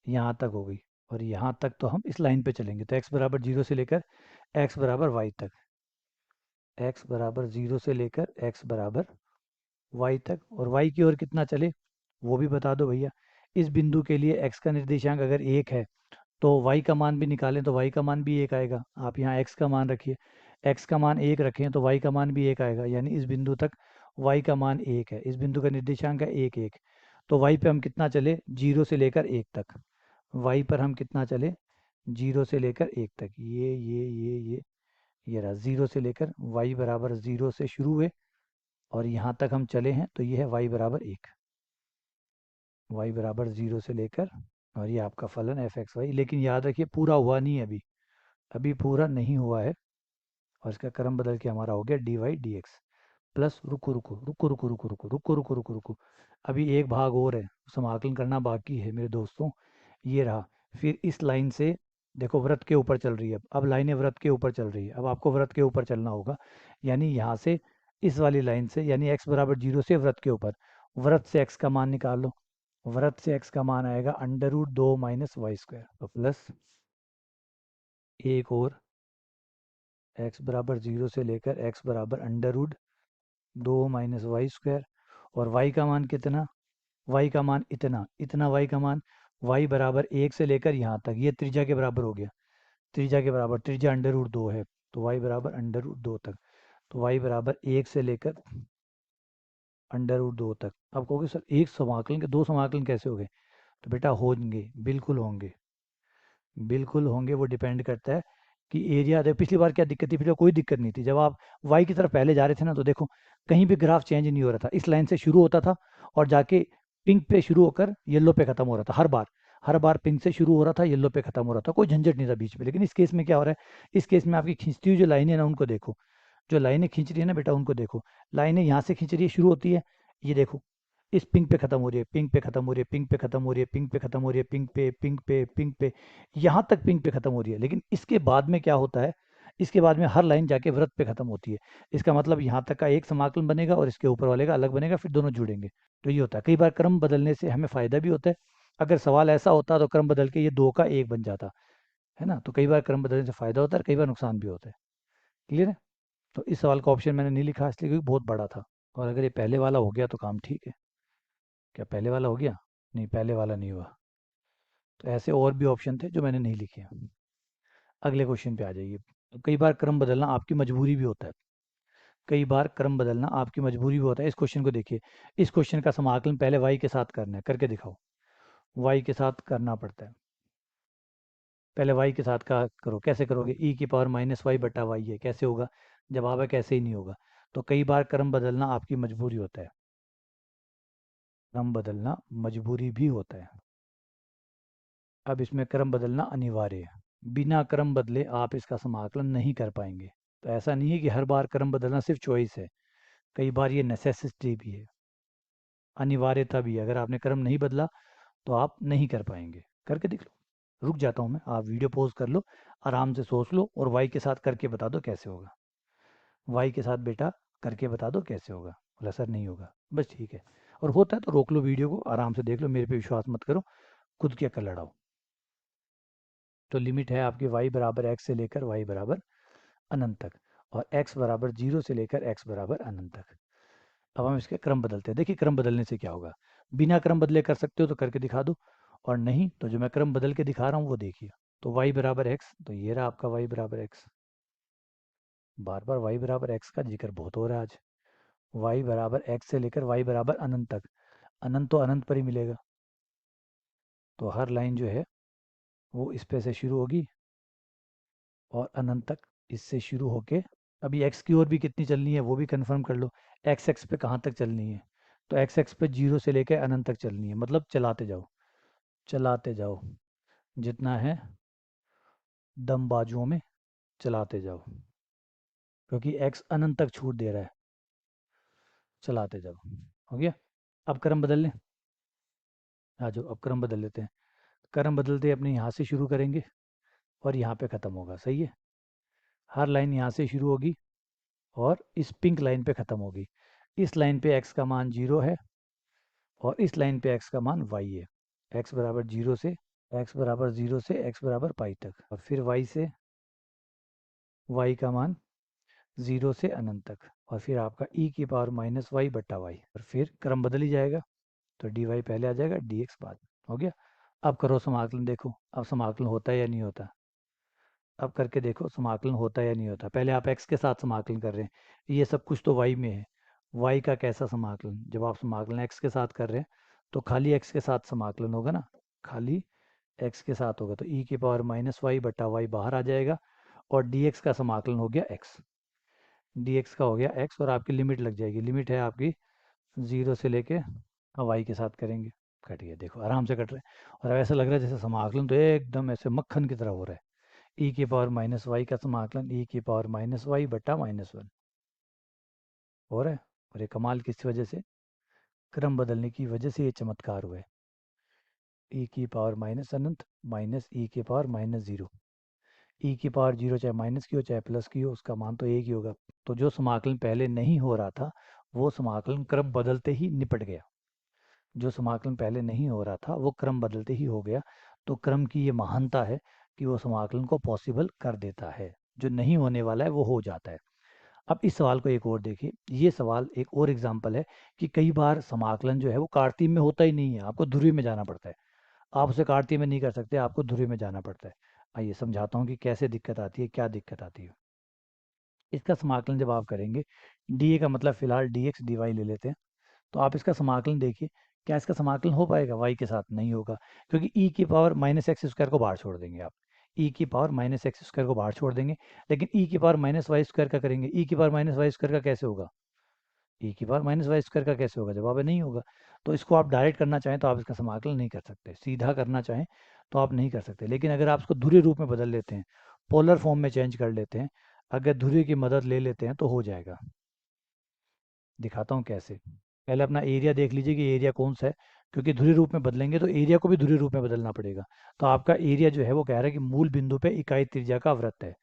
यहाँ तक हो गई, और यहाँ तक तो हम इस लाइन पे चलेंगे, तो x बराबर 0 से लेकर x बराबर y तक, x बराबर 0 से लेकर x बराबर y तक, और y की ओर कितना चले वो भी बता दो भैया। इस बिंदु के लिए x का निर्देशांक अगर 1 है तो y का मान भी निकालें तो y का मान भी 1 आएगा। आप यहाँ x का मान रखिए, x का मान 1 रखें तो y का मान भी 1 आएगा, यानी इस बिंदु तक y का मान 1 है, इस बिंदु का निर्देशांक है 1 1। तो y पे हम कितना चले, 0 से लेकर 1 तक, y पर हम कितना चले, 0 से लेकर 1 तक, ये रहा 0 से लेकर y बराबर 0 से शुरू हुए और यहाँ तक हम चले हैं, तो ये है y बराबर 1, y बराबर 0 से लेकर, और ये आपका फलन एफ एक्स वाई। लेकिन याद रखिए पूरा हुआ नहीं है अभी, अभी पूरा नहीं हुआ है, और इसका क्रम बदल के हमारा हो गया D Y D X plus, रुको रुको रुको रुको रुको रुको रुको रुको रुको रुको, अभी एक भाग और है, समाकलन करना बाकी है मेरे दोस्तों। ये रहा, फिर इस लाइन से देखो वृत्त के ऊपर चल रही है, अब लाइनें वृत्त के ऊपर चल रही है, अब आपको वृत्त के ऊपर चलना होगा, यानी यहाँ से इस वाली लाइन से, यानी x बराबर 0 से वृत्त के ऊपर, वृत्त से x का मान निकाल लो, वृत्त से x का मान आएगा √2 माइनस वाई स्क्वायर, तो प्लस एक और x बराबर 0 से लेकर x बराबर √2 माइनस वाई स्क्वायर, और y का मान कितना, y का मान इतना इतना, y का मान y बराबर 1 से लेकर यहाँ तक, ये त्रिज्या के बराबर हो गया, त्रिज्या के बराबर, त्रिज्या √2 है, तो y बराबर √2 तक, तो y बराबर 1 से लेकर √2 तक। अब कहोगे सर एक समाकलन के दो समाकलन कैसे हो गए, तो बेटा होंगे, बिल्कुल होंगे, बिल्कुल होंगे, वो डिपेंड करता है कि एरिया, देखो पिछली बार क्या दिक्कत थी, पिछले कोई दिक्कत नहीं थी, जब आप वाई की तरफ पहले जा रहे थे ना, तो देखो कहीं भी ग्राफ चेंज नहीं हो रहा था, इस लाइन से शुरू होता था और जाके पिंक पे शुरू होकर येलो पे खत्म हो रहा था, हर बार, हर बार पिंक से शुरू हो रहा था, येलो पे खत्म हो रहा था, कोई झंझट नहीं था बीच में। लेकिन इस केस में क्या हो रहा है, इस केस में आपकी खींचती हुई जो लाइनें ना उनको देखो, जो लाइनें खींच रही है ना बेटा उनको देखो, लाइनें यहाँ से खींच रही है, शुरू होती है, ये देखो इस पिंक पे खत्म हो रही है, पिंक पे खत्म हो रही है, पिंक पे खत्म हो रही है, पिंक पे खत्म हो रही है, पिंक पे पिंक पे पिंक पे, यहाँ तक पिंक पे खत्म हो रही है। लेकिन इसके बाद में क्या होता है, इसके बाद में हर लाइन जाके वृत्त पे खत्म होती है, इसका मतलब यहाँ तक का एक समाकलन बनेगा और इसके ऊपर वाले का अलग बनेगा, फिर दोनों जुड़ेंगे। तो ये होता है, कई बार क्रम बदलने से हमें फायदा भी होता है, अगर सवाल ऐसा होता तो क्रम बदल के ये दो का एक बन जाता है ना, तो कई बार क्रम बदलने से फायदा होता है, कई बार नुकसान भी होता है। क्लियर है। तो इस सवाल का ऑप्शन मैंने नहीं लिखा इसलिए क्योंकि बहुत बड़ा था, और अगर ये पहले वाला हो गया तो काम ठीक है। क्या पहले वाला हो गया, नहीं पहले वाला नहीं हुआ, तो ऐसे और भी ऑप्शन थे जो मैंने नहीं लिखे। अगले क्वेश्चन पे आ जाइए। तो कई बार क्रम बदलना आपकी मजबूरी भी होता है, कई बार क्रम बदलना आपकी मजबूरी भी होता है। इस क्वेश्चन को देखिए, इस क्वेश्चन का समाकलन पहले वाई के साथ करना है, करके दिखाओ, वाई के साथ करना पड़ता है, पहले वाई के साथ का करो, कैसे करोगे, ई की पावर माइनस वाई बटा वाई है, कैसे होगा, जवाब है कैसे ही नहीं होगा। तो कई बार क्रम बदलना आपकी मजबूरी होता है, क्रम बदलना मजबूरी भी होता है। अब इसमें क्रम बदलना अनिवार्य है, बिना क्रम बदले आप इसका समाकलन नहीं कर पाएंगे। तो ऐसा नहीं है कि हर बार क्रम बदलना सिर्फ चॉइस है, कई बार ये नेसेसिटी भी है, अनिवार्यता भी है, अगर आपने क्रम नहीं बदला तो आप नहीं कर पाएंगे। करके देख लो, रुक जाता हूँ मैं, आप वीडियो पॉज कर लो, आराम से सोच लो और वाई के साथ करके बता दो कैसे होगा, वाई के साथ बेटा करके बता दो कैसे होगा, बोला सर नहीं होगा, बस ठीक है, और होता है तो रोक लो वीडियो को, आराम से देख लो, मेरे पे विश्वास मत करो, खुद की अक्ल लड़ाओ। तो लिमिट है आपकी y बराबर x से लेकर y बराबर अनंत तक, और x बराबर 0 से लेकर x बराबर अनंत तक। अब हम इसके क्रम बदलते हैं, देखिए क्रम बदलने से क्या होगा, बिना क्रम बदले कर सकते हो तो करके दिखा दो, और नहीं तो जो मैं क्रम बदल के दिखा रहा हूँ वो देखिए। तो y बराबर x, तो ये रहा आपका y बराबर x, बार बार y बराबर x का जिक्र बहुत हो रहा है आज, y बराबर x से लेकर y बराबर अनंत तक, अनंत तो अनंत पर ही मिलेगा, तो हर लाइन जो है वो इस पे से शुरू होगी और अनंत तक इससे शुरू होके, अभी x की ओर भी कितनी चलनी है वो भी कंफर्म कर लो, एक्स एक्स पे कहाँ तक चलनी है, तो एक्स एक्स पे 0 से लेकर अनंत तक चलनी है, मतलब चलाते जाओ, चलाते जाओ, जितना है दम बाजुओं में चलाते जाओ, क्योंकि x अनंत तक छूट दे रहा है, चलाते जाओ। हो गया। अब क्रम बदल लें, आ जाओ अब क्रम बदल लेते हैं, क्रम बदलते अपने यहाँ से शुरू करेंगे और यहाँ पे ख़त्म होगा, सही है, हर लाइन यहाँ से शुरू होगी और इस पिंक लाइन पे ख़त्म होगी, इस लाइन पे x का मान 0 है और इस लाइन पे x का मान y है, x बराबर 0 से x बराबर 0 से x बराबर पाई तक, और फिर y से y का मान 0 से अनंत तक, और फिर आपका e की पावर माइनस वाई बट्टा वाई, और फिर क्रम बदल ही जाएगा। तो dy पहले आ जाएगा, dx बाद में। हो गया। अब करो समाकलन, देखो अब समाकलन होता है या नहीं होता। अब करके देखो समाकलन होता है या नहीं होता। पहले आप x के साथ समाकलन कर रहे हैं, ये सब कुछ तो y में है। y का कैसा समाकलन, जब आप समाकलन x के साथ कर रहे हैं तो खाली x के साथ समाकलन होगा ना, खाली x के साथ होगा, तो e की पावर माइनस वाई बटा वाई बाहर आ जाएगा, और dx का समाकलन हो गया x, dx का हो गया x, और आपकी लिमिट लग जाएगी, लिमिट है आपकी 0 से लेके वाई के साथ करेंगे। कट गया, देखो आराम से कट रहा है, और अब ऐसा लग रहा है जैसे समाकलन तो एकदम ऐसे मक्खन की तरह हो रहा है। e की पावर माइनस वाई का समाकलन e की पावर माइनस वाई बटा माइनस वन हो रहा है। और ये कमाल किस वजह से, क्रम बदलने की वजह से ये चमत्कार हुआ है। e की पावर माइनस अनंत माइनस e की पावर माइनस जीरो, e की पावर जीरो चाहे माइनस की हो चाहे प्लस की हो, उसका मान तो एक ही होगा। तो जो समाकलन पहले नहीं हो रहा था वो समाकलन क्रम बदलते ही निपट गया, जो समाकलन पहले नहीं हो रहा था वो क्रम बदलते ही हो गया। तो क्रम की ये महानता है कि वो समाकलन को पॉसिबल कर देता है, जो नहीं होने वाला है वो हो जाता है। अब इस सवाल को एक और देखिए, ये सवाल एक और एग्जाम्पल है कि कई बार समाकलन जो है वो कार्तीय में होता ही नहीं है, आपको ध्रुवीय में जाना पड़ता है। आप उसे कार्तीय में नहीं कर सकते, आपको ध्रुवीय में जाना पड़ता है। आइए समझाता हूँ कि कैसे दिक्कत आती है, क्या दिक्कत आती है। इसका समाकलन जब आप करेंगे, डी ए का मतलब फिलहाल डी एक्स डी वाई ले लेते हैं, तो आप इसका समाकलन देखिए, क्या इसका समाकलन हो पाएगा y के साथ, नहीं होगा, क्योंकि e की पावर माइनस एक्स स्क्वायर को बाहर छोड़ देंगे आप, e की पावर माइनस एक्स स्क्वायर को बाहर छोड़ देंगे। लेकिन e की पावर माइनस वाई स्क्वायर का करेंगे, e की पावर माइनस वाई स्क्वायर का कैसे होगा, e की पावर माइनस वाई स्क्वायर का कैसे होगा, जवाब है नहीं होगा। तो इसको आप डायरेक्ट करना चाहें तो आप इसका समाकलन नहीं कर सकते, सीधा करना चाहें तो आप नहीं कर सकते। लेकिन अगर आप इसको ध्रुवीय रूप में बदल लेते हैं, पोलर फॉर्म में चेंज कर लेते हैं, अगर ध्रुवीय की मदद ले लेते हैं तो हो जाएगा। दिखाता हूँ कैसे। पहले अपना एरिया देख लीजिए कि एरिया कौन सा है, क्योंकि ध्रुवीय रूप में बदलेंगे तो एरिया को भी ध्रुवीय रूप में बदलना पड़ेगा। तो आपका एरिया जो है वो कह रहा है कि मूल बिंदु पे इकाई त्रिज्या का वृत्त है।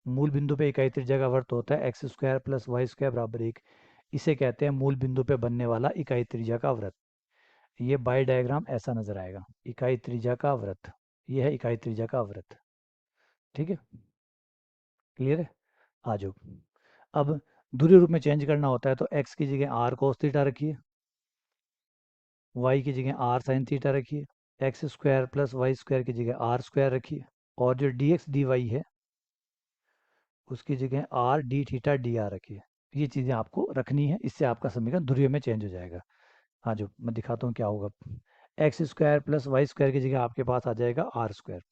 मूल बिंदु पे इकाई त्रिज्या का वृत्त होता है X square plus Y square बराबर एक, इसे कहते हैं मूल बिंदु पे बनने वाला इकाई त्रिज्या का वृत्त। ये बाई डायग्राम ऐसा नजर आएगा, इकाई त्रिज्या का वृत्त, ये है इकाई त्रिज्या का वृत्त। ठीक है, क्लियर है। आ जाओ। अब ध्रुवीय रूप में चेंज करना होता है तो एक्स की जगह आर कोस थीटा रखिए, y की जगह आर साइन थीटा रखिए, X square plus Y square की जगह आर स्क्वायर रखिए, और जो डी एक्स डी वाई है उसकी जगह are D theta D are रखिए। ये चीज़ें आपको रखनी है, इससे आपका समीकरण ध्रुवीय में चेंज हो जाएगा। हाँ, जो मैं दिखाता हूँ क्या होगा। X square plus Y square की जगह आपके पास आ जाएगा आर स्क्वायर,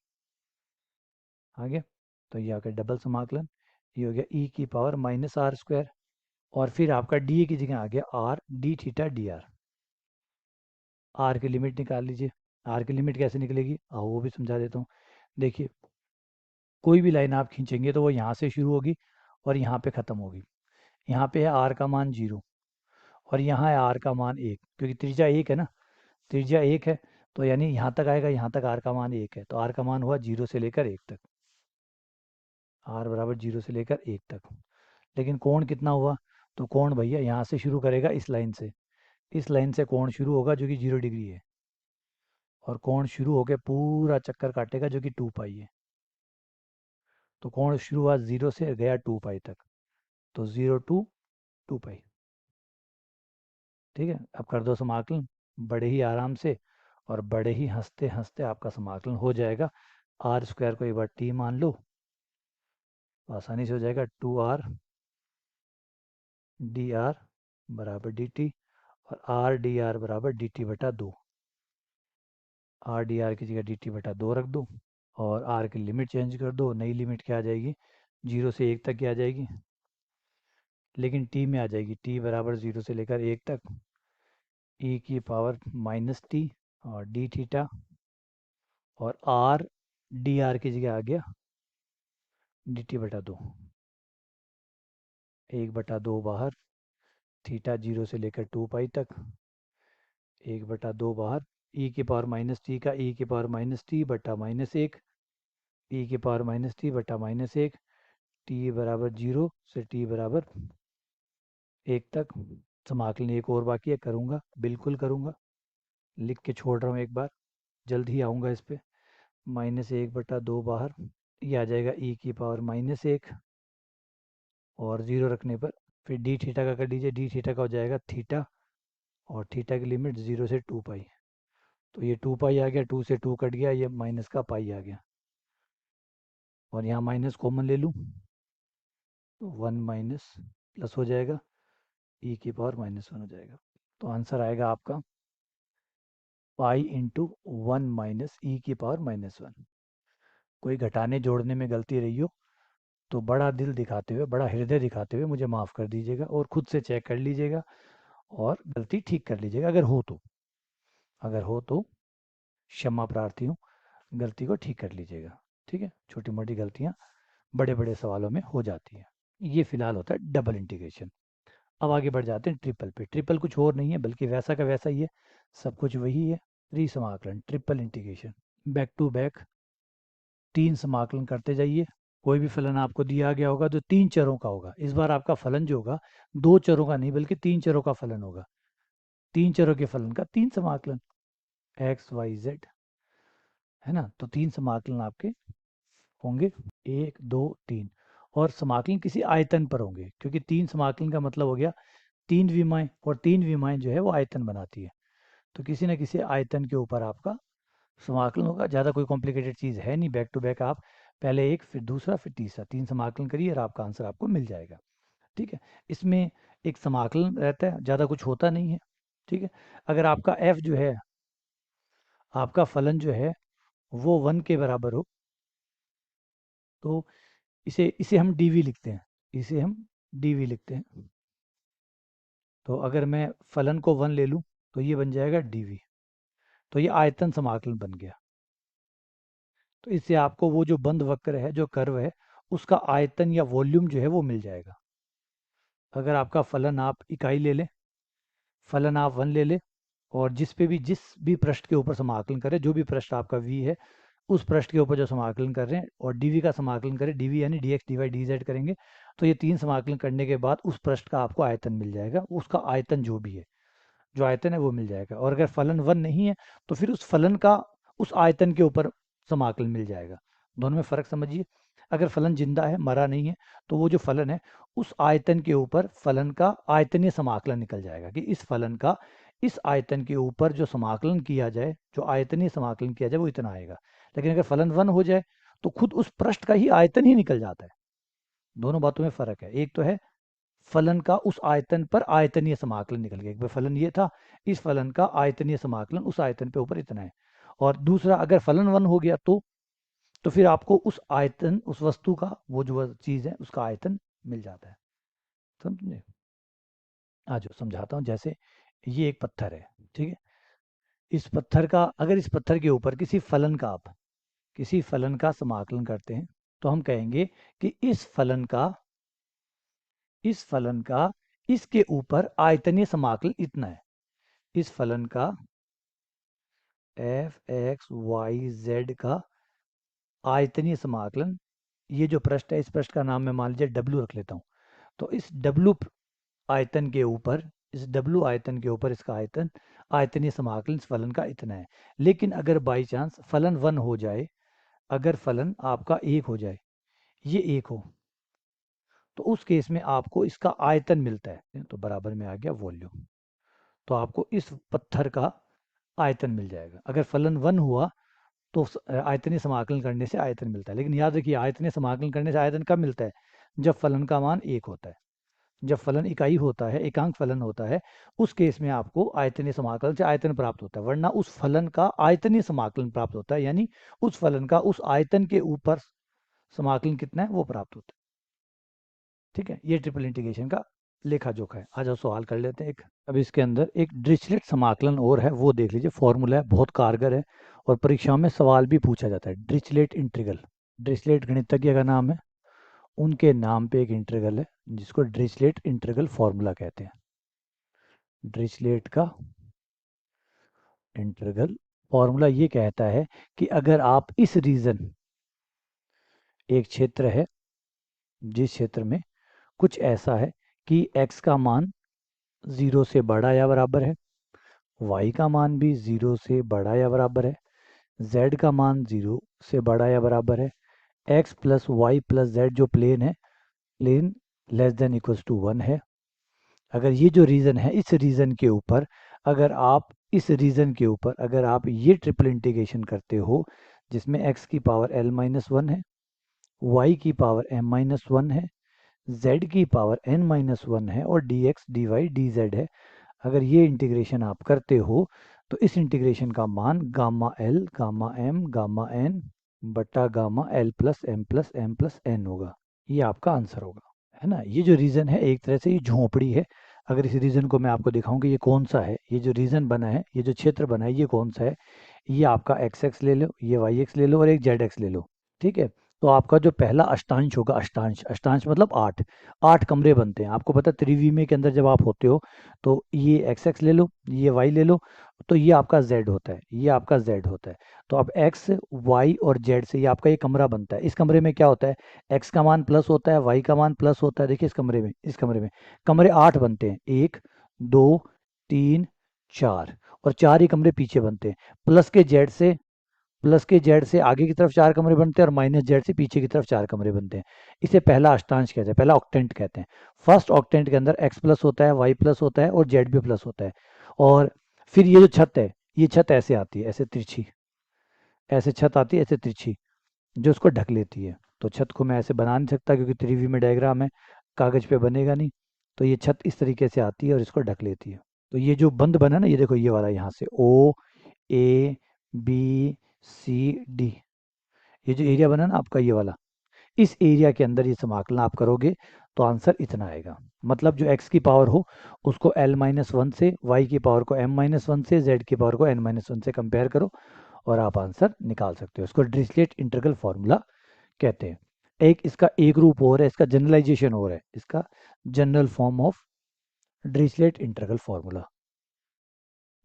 आ गया। तो ये आ गया डबल समाकलन, ये हो गया ई की पावर माइनस आर स्क्वायर, और फिर आपका डी की जगह आ गया R D theta D R. R की लिमिट निकाल लीजिए, आर की लिमिट कैसे निकलेगी आओ वो भी समझा देता हूँ। देखिए, कोई भी लाइन आप खींचेंगे तो वो यहाँ से शुरू होगी और यहाँ पे ख़त्म होगी। यहाँ पे है आर का मान 0, और यहाँ है आर का मान 1, क्योंकि त्रिज्या 1 है ना, त्रिज्या 1 है, तो यानी यहाँ तक आएगा, यहाँ तक आर का मान 1 है, तो आर का मान हुआ 0 से लेकर 1 तक, आर बराबर 0 से लेकर 1 तक। लेकिन कोण कितना हुआ, तो कोण भैया यहाँ से शुरू करेगा, इस लाइन से, इस लाइन से कोण शुरू होगा जो कि 0 डिग्री है, और कोण शुरू होकर पूरा चक्कर काटेगा जो कि 2 पाई है। तो कोण शुरू हुआ 0 से गया 2 पाई तक, तो 0 to 2 पाई। ठीक है, अब कर दो समाकलन बड़े ही आराम से, और बड़े ही हंसते हंसते आपका समाकलन हो जाएगा। आर स्क्वायर को एक बार टी मान लो, तो आसानी से हो जाएगा 2r डी आर बराबर डी टी, और आर डी आर बराबर डी टी बटा 2। आर डी आर की जगह डी टी बटा 2 रख दो, और आर की लिमिट चेंज कर दो, नई लिमिट क्या आ जाएगी, 0 से 1 तक की आ जाएगी, लेकिन टी में आ जाएगी, टी बराबर 0 से लेकर 1 तक, ई की पावर माइनस टी और डी थीटा, और आर डी आर की जगह आ गया डी टी बटा 2, 1/2 बाहर, थीटा 0 से लेकर 2 पाई तक, 1/2 बाहर, ई की पावर माइनस टी का ई की पावर माइनस टी बटा माइनस 1, ई की पावर माइनस टी बटा माइनस 1, टी बराबर 0 से टी बराबर 1 तक। समाकलन एक और बाकी है, करूँगा बिल्कुल करूँगा, लिख के छोड़ रहा हूँ एक बार, जल्द ही आऊँगा इस पे। -1/2 बाहर, ये आ जाएगा e⁻−1, और 0 रखने पर फिर डी थीटा का कर लीजिए, डी थीटा का हो जाएगा थीटा, और थीटा की लिमिट 0 से 2 पाई। तो ये 2 पाई आ गया, 2 से 2 कट गया, ये माइनस का पाई आ गया, और यहाँ माइनस कॉमन ले लूँ तो 1 माइनस प्लस हो जाएगा, e⁻−1 हो जाएगा। तो आंसर आएगा आपका पाई इंटू 1 माइनस e⁻−1। कोई घटाने जोड़ने में गलती रही हो तो बड़ा दिल दिखाते हुए, बड़ा हृदय दिखाते हुए मुझे माफ़ कर दीजिएगा, और खुद से चेक कर लीजिएगा और गलती ठीक कर लीजिएगा अगर हो तो क्षमा प्रार्थी हूँ, गलती को ठीक कर लीजिएगा। ठीक है, छोटी मोटी गलतियाँ बड़े बड़े सवालों में हो जाती है। ये फिलहाल होता है डबल इंटीग्रेशन। अब आगे बढ़ जाते हैं ट्रिपल पे। ट्रिपल कुछ और नहीं है बल्कि वैसा का वैसा ही है, सब कुछ वही है। समाकलन, triple integration, back to back 3 समाकलन करते जाइए। कोई भी फलन आपको दिया गया होगा तो 3 चरों का होगा। इस बार आपका फलन जो होगा 2 चरों का नहीं बल्कि 3 चरों का फलन होगा। 3 चरों के फलन का 3 समाकलन, एक्स वाई जेड, है ना। तो 3 समाकलन आपके होंगे, 1 2 3, और समाकलन किसी आयतन पर होंगे, क्योंकि 3 समाकलन का मतलब हो गया 3 विमाएं, और 3 विमाएं जो है वो आयतन बनाती है। तो किसी न किसी आयतन के ऊपर आपका समाकलन होगा। ज़्यादा कोई कॉम्प्लिकेटेड चीज़ है नहीं, बैक टू बैक आप पहले एक फिर दूसरा फिर तीसरा 3 समाकलन करिए और आपका आंसर आपको मिल जाएगा। ठीक है, इसमें एक समाकलन रहता है, ज़्यादा कुछ होता नहीं है। ठीक है, अगर आपका f जो है, आपका फलन जो है वो 1 के बराबर हो तो इसे इसे हम dv लिखते हैं, इसे हम dv लिखते हैं। तो अगर मैं फलन को 1 ले लूँ तो ये बन जाएगा dv। तो ये आयतन समाकलन बन गया। तो इससे आपको वो जो बंद वक्र है, जो कर्व है, उसका आयतन या वॉल्यूम जो है वो मिल जाएगा। अगर आपका फलन आप इकाई ले लें, फलन आप 1 ले लें, और जिस भी पृष्ठ के ऊपर समाकलन करें, जो भी पृष्ठ आपका v है उस पृष्ठ के ऊपर जो समाकलन कर रहे हैं, और dv का समाकलन करें, dv यानी dx dy dz करेंगे, तो ये 3 समाकलन करने के बाद उस पृष्ठ का आपको आयतन मिल जाएगा। उसका आयतन जो भी है, जो आयतन है वो मिल जाएगा। और अगर फलन 1 नहीं है तो फिर उस फलन का उस आयतन के ऊपर समाकलन मिल जाएगा। दोनों में फ़र्क समझिए। अगर फलन जिंदा है, मरा नहीं है, तो वो जो फलन है उस आयतन के ऊपर फलन का आयतनीय समाकलन निकल जाएगा, कि इस फलन का इस आयतन के ऊपर जो समाकलन किया जाए, जो आयतनीय समाकलन किया जाए, वो इतना आएगा। लेकिन अगर फलन 1 हो जाए तो खुद उस पृष्ठ का ही आयतन ही निकल जाता है। दोनों बातों में फ़र्क है। एक तो है फलन का उस आयतन पर आयतनीय समाकलन निकल गया, एक बार फलन ये था, इस फलन का आयतनीय समाकलन उस आयतन पे ऊपर इतना है। और दूसरा, अगर फलन 1 हो गया तो फिर आपको उस आयतन, उस वस्तु का, वो जो चीज़ है उसका आयतन मिल जाता है। समझे? आज समझाता हूँ। जैसे ये एक पत्थर है, ठीक है। इस पत्थर का, अगर इस पत्थर के ऊपर किसी फलन का समाकलन करते हैं तो हम कहेंगे कि इस फलन का इसके ऊपर आयतनीय समाकलन इतना है। इस फलन का एफ एक्स वाई जेड का आयतनीय समाकलन, ये जो पृष्ठ है, इस पृष्ठ का नाम मैं मान लीजिए डब्ल्यू रख लेता हूँ। तो इस डब्ल्यू आयतन के ऊपर, इसका आयतनीय समाकलन इस फलन का इतना है। लेकिन अगर बाई चांस फलन 1 हो जाए, अगर फलन आपका 1 हो जाए, ये 1 हो, तो उस केस में आपको इसका आयतन मिलता है। तो बराबर में आ गया वॉल्यूम। तो आपको इस पत्थर का आयतन मिल जाएगा। अगर फलन 1 हुआ तो आयतनीय समाकलन करने से आयतन मिलता है। लेकिन याद रखिए, आयतनीय समाकलन करने से आयतन कब मिलता है? जब फलन का मान 1 होता है। जब फलन इकाई होता है, एकांक फलन होता है, उस केस में आपको आयतनीय समाकलन से आयतन प्राप्त होता है, वरना उस फलन का आयतनीय समाकलन प्राप्त होता है, यानी उस फलन का उस आयतन के ऊपर समाकलन कितना है वो प्राप्त होता है। ठीक है, ये ट्रिपल इंटीग्रेशन का लेखा जोखा है। आज हम सवाल कर लेते हैं एक। अब इसके अंदर एक डिरिचलेट समाकलन और है, वो देख लीजिए। फॉर्मूला है, बहुत कारगर है, और परीक्षाओं में सवाल भी पूछा जाता है। डिरिचलेट इंटीग्रल, डिरिचलेट गणितज्ञ का नाम है, उनके नाम पे एक इंटीग्रल है जिसको डिरिचलेट इंटीग्रल फॉर्मूला कहते हैं। डिरिचलेट का इंटीग्रल फॉर्मूला ये कहता है कि अगर आप इस रीजन, एक क्षेत्र है जिस क्षेत्र में कुछ ऐसा है कि x का मान 0 से बड़ा या बराबर है, y का मान भी 0 से बड़ा या बराबर है, z का मान 0 से बड़ा या बराबर है, X plus Y plus Z जो प्लेन है, plane less than equals to 1 है। अगर ये जो रीजन है, इस रीजन के ऊपर अगर आप ये ट्रिपल इंटीग्रेशन करते हो, जिसमें x की पावर l माइनस वन है, y की पावर m माइनस वन है, z की पावर n माइनस वन है और dx dy dz है, अगर ये इंटीग्रेशन आप करते हो तो इस इंटीग्रेशन का मान gamma l gamma m gamma n बटा gamma l plus m plus n होगा। ये आपका आंसर होगा, है ना। ये जो रीजन है एक तरह से ये झोंपड़ी है। अगर इस रीजन को मैं आपको दिखाऊं कि ये कौन सा है, ये जो रीजन बना है, ये जो क्षेत्र बना है, ये कौन सा है, ये आपका एक्स एक्स ले लो, ये वाई एक्स ले लो और एक जेड एक्स ले लो, ठीक है। तो आपका जो पहला अष्टांश होगा, अष्टांश अष्टांश मतलब 8, 8 कमरे बनते हैं। आपको पता है त्रिविमीय के अंदर जब आप होते हो तो ये एक्स एक्स ले लो, ये वाई ले लो, तो ये आपका जेड होता है, ये आपका जेड होता है। तो अब एक्स वाई और जेड से ये आपका ये कमरा बनता है। इस कमरे में क्या होता है, एक्स का मान प्लस होता है, वाई का मान प्लस होता है। देखिए इस कमरे में कमरे 8 बनते हैं, 1 2 3 4, और 4 ही कमरे पीछे बनते हैं। प्लस के जेड से आगे की तरफ 4 कमरे बनते हैं और माइनस जेड से पीछे की तरफ 4 कमरे बनते हैं। इसे पहला अष्टांश कहते हैं, पहला ऑक्टेंट कहते हैं। फर्स्ट ऑक्टेंट के अंदर एक्स प्लस होता है, वाई प्लस होता है और जेड भी प्लस होता है। और फिर ये जो छत है, ये छत ऐसे आती है, ऐसे तिरछी, ऐसे छत आती है ऐसे तिरछी, जो उसको ढक लेती है। तो छत को मैं ऐसे बना नहीं सकता क्योंकि त्रिवी में डायग्राम है, कागज पे बनेगा नहीं। तो ये छत इस तरीके से आती है और इसको ढक लेती है। तो ये जो बंद बना ना, ये देखो ये वाला, यहाँ से ओ ए बी सी डी, ये जो एरिया बना ना आपका ये वाला, इस एरिया के अंदर ये समाकलन आप करोगे तो आंसर इतना आएगा। मतलब जो x की पावर हो उसको l माइनस वन से, y की पावर को m माइनस वन से, z की पावर को n माइनस वन से कंपेयर करो और आप आंसर निकाल सकते हो। इसको डिरिचलेट इंटीग्रल फॉर्मूला कहते हैं। एक इसका एक रूप और है, इसका जनरलाइजेशन और है, इसका general form of Dirichlet integral formula,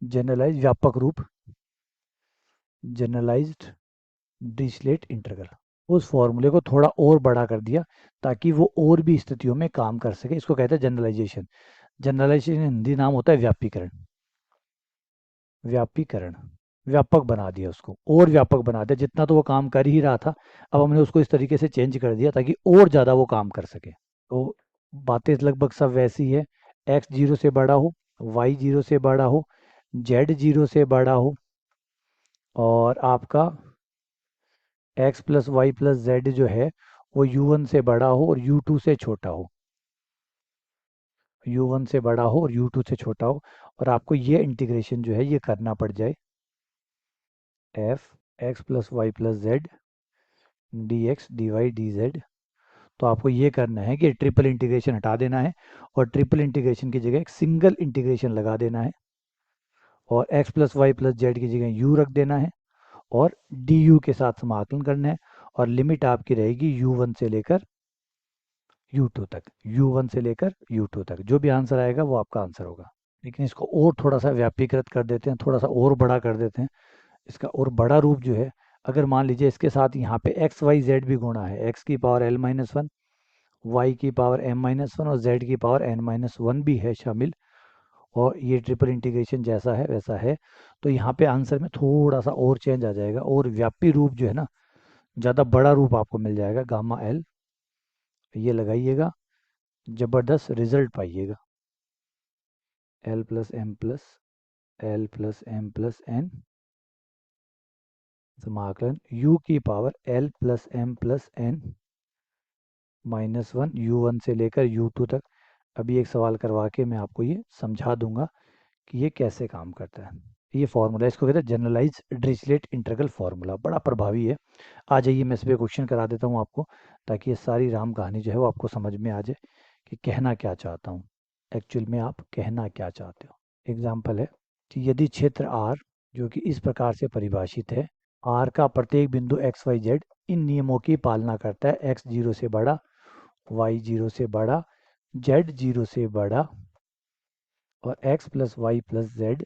generalize व्यापक रूप, जनरलाइज्ड डिरिचलेट इंटीग्रल। उस फॉर्मूले को थोड़ा और बड़ा कर दिया ताकि वो और भी स्थितियों में काम कर सके, इसको कहते हैं जनरलाइजेशन। जनरलाइजेशन हिंदी नाम होता है व्यापीकरण। व्यापीकरण, व्यापक बना दिया उसको, और व्यापक बना दिया। जितना तो वो काम कर ही रहा था, अब हमने उसको इस तरीके से चेंज कर दिया ताकि और ज़्यादा वो काम कर सके। तो बातें लगभग सब वैसी है। एक्स जीरो से बड़ा हो, वाई जीरो से बड़ा हो, जेड जीरो से बड़ा हो, और आपका X plus Y plus Z जो है वो यू वन से बड़ा हो और यू टू से छोटा हो, यू वन से बड़ा हो और यू टू से छोटा हो, और आपको ये इंटीग्रेशन जो है ये करना पड़ जाए, F X plus Y plus Z D X D Y D Z. तो आपको ये करना है कि ट्रिपल इंटीग्रेशन हटा देना है और ट्रिपल इंटीग्रेशन की जगह एक सिंगल इंटीग्रेशन लगा देना है, और X plus Y plus Z की जगह यू रख देना है और डी यू के साथ समाकलन करना है, और लिमिट आपकी रहेगी यू वन से लेकर यू टू तक, यू वन से लेकर यू टू तक। जो भी आंसर आएगा वो आपका आंसर होगा। लेकिन इसको और थोड़ा सा व्यापीकृत कर देते हैं, थोड़ा सा और बड़ा कर देते हैं। इसका और बड़ा रूप जो है, अगर मान लीजिए इसके साथ यहाँ पे एक्स वाई जेड भी गुणा है, एक्स की power L minus one, Y की पावर एम माइनस वन और जेड की पावर एन माइनस वन भी है शामिल, और ये ट्रिपल इंटीग्रेशन जैसा है वैसा है, तो यहाँ पे आंसर में थोड़ा सा और चेंज आ जाएगा और व्यापी रूप जो है ना, ज़्यादा बड़ा रूप आपको मिल जाएगा, गामा एल। ये लगाइएगा, ज़बरदस्त रिजल्ट पाइएगा। L plus M plus L plus M plus N समाकलन u की power L plus M plus N minus one U one से लेकर यू टू तक। अभी एक सवाल करवा के मैं आपको ये समझा दूंगा कि ये कैसे काम करता है। ये फॉर्मूला, इसको कहते हैं जनरलाइज डिरिचलेट इंटीग्रल फार्मूला, बड़ा प्रभावी है। आ जाइए मैं इस पर क्वेश्चन करा देता हूँ आपको, ताकि ये सारी राम कहानी जो है वो आपको समझ में आ जाए कि कहना क्या चाहता हूँ, एक्चुअल में आप कहना क्या चाहते हो। एग्जाम्पल है कि यदि क्षेत्र R जो कि इस प्रकार से परिभाषित है, R का प्रत्येक बिंदु एक्स वाई जेड इन नियमों की पालना करता है, एक्स जीरो से बड़ा, वाई जीरो से बड़ा, जेड जीरो से बड़ा और X plus Y plus Z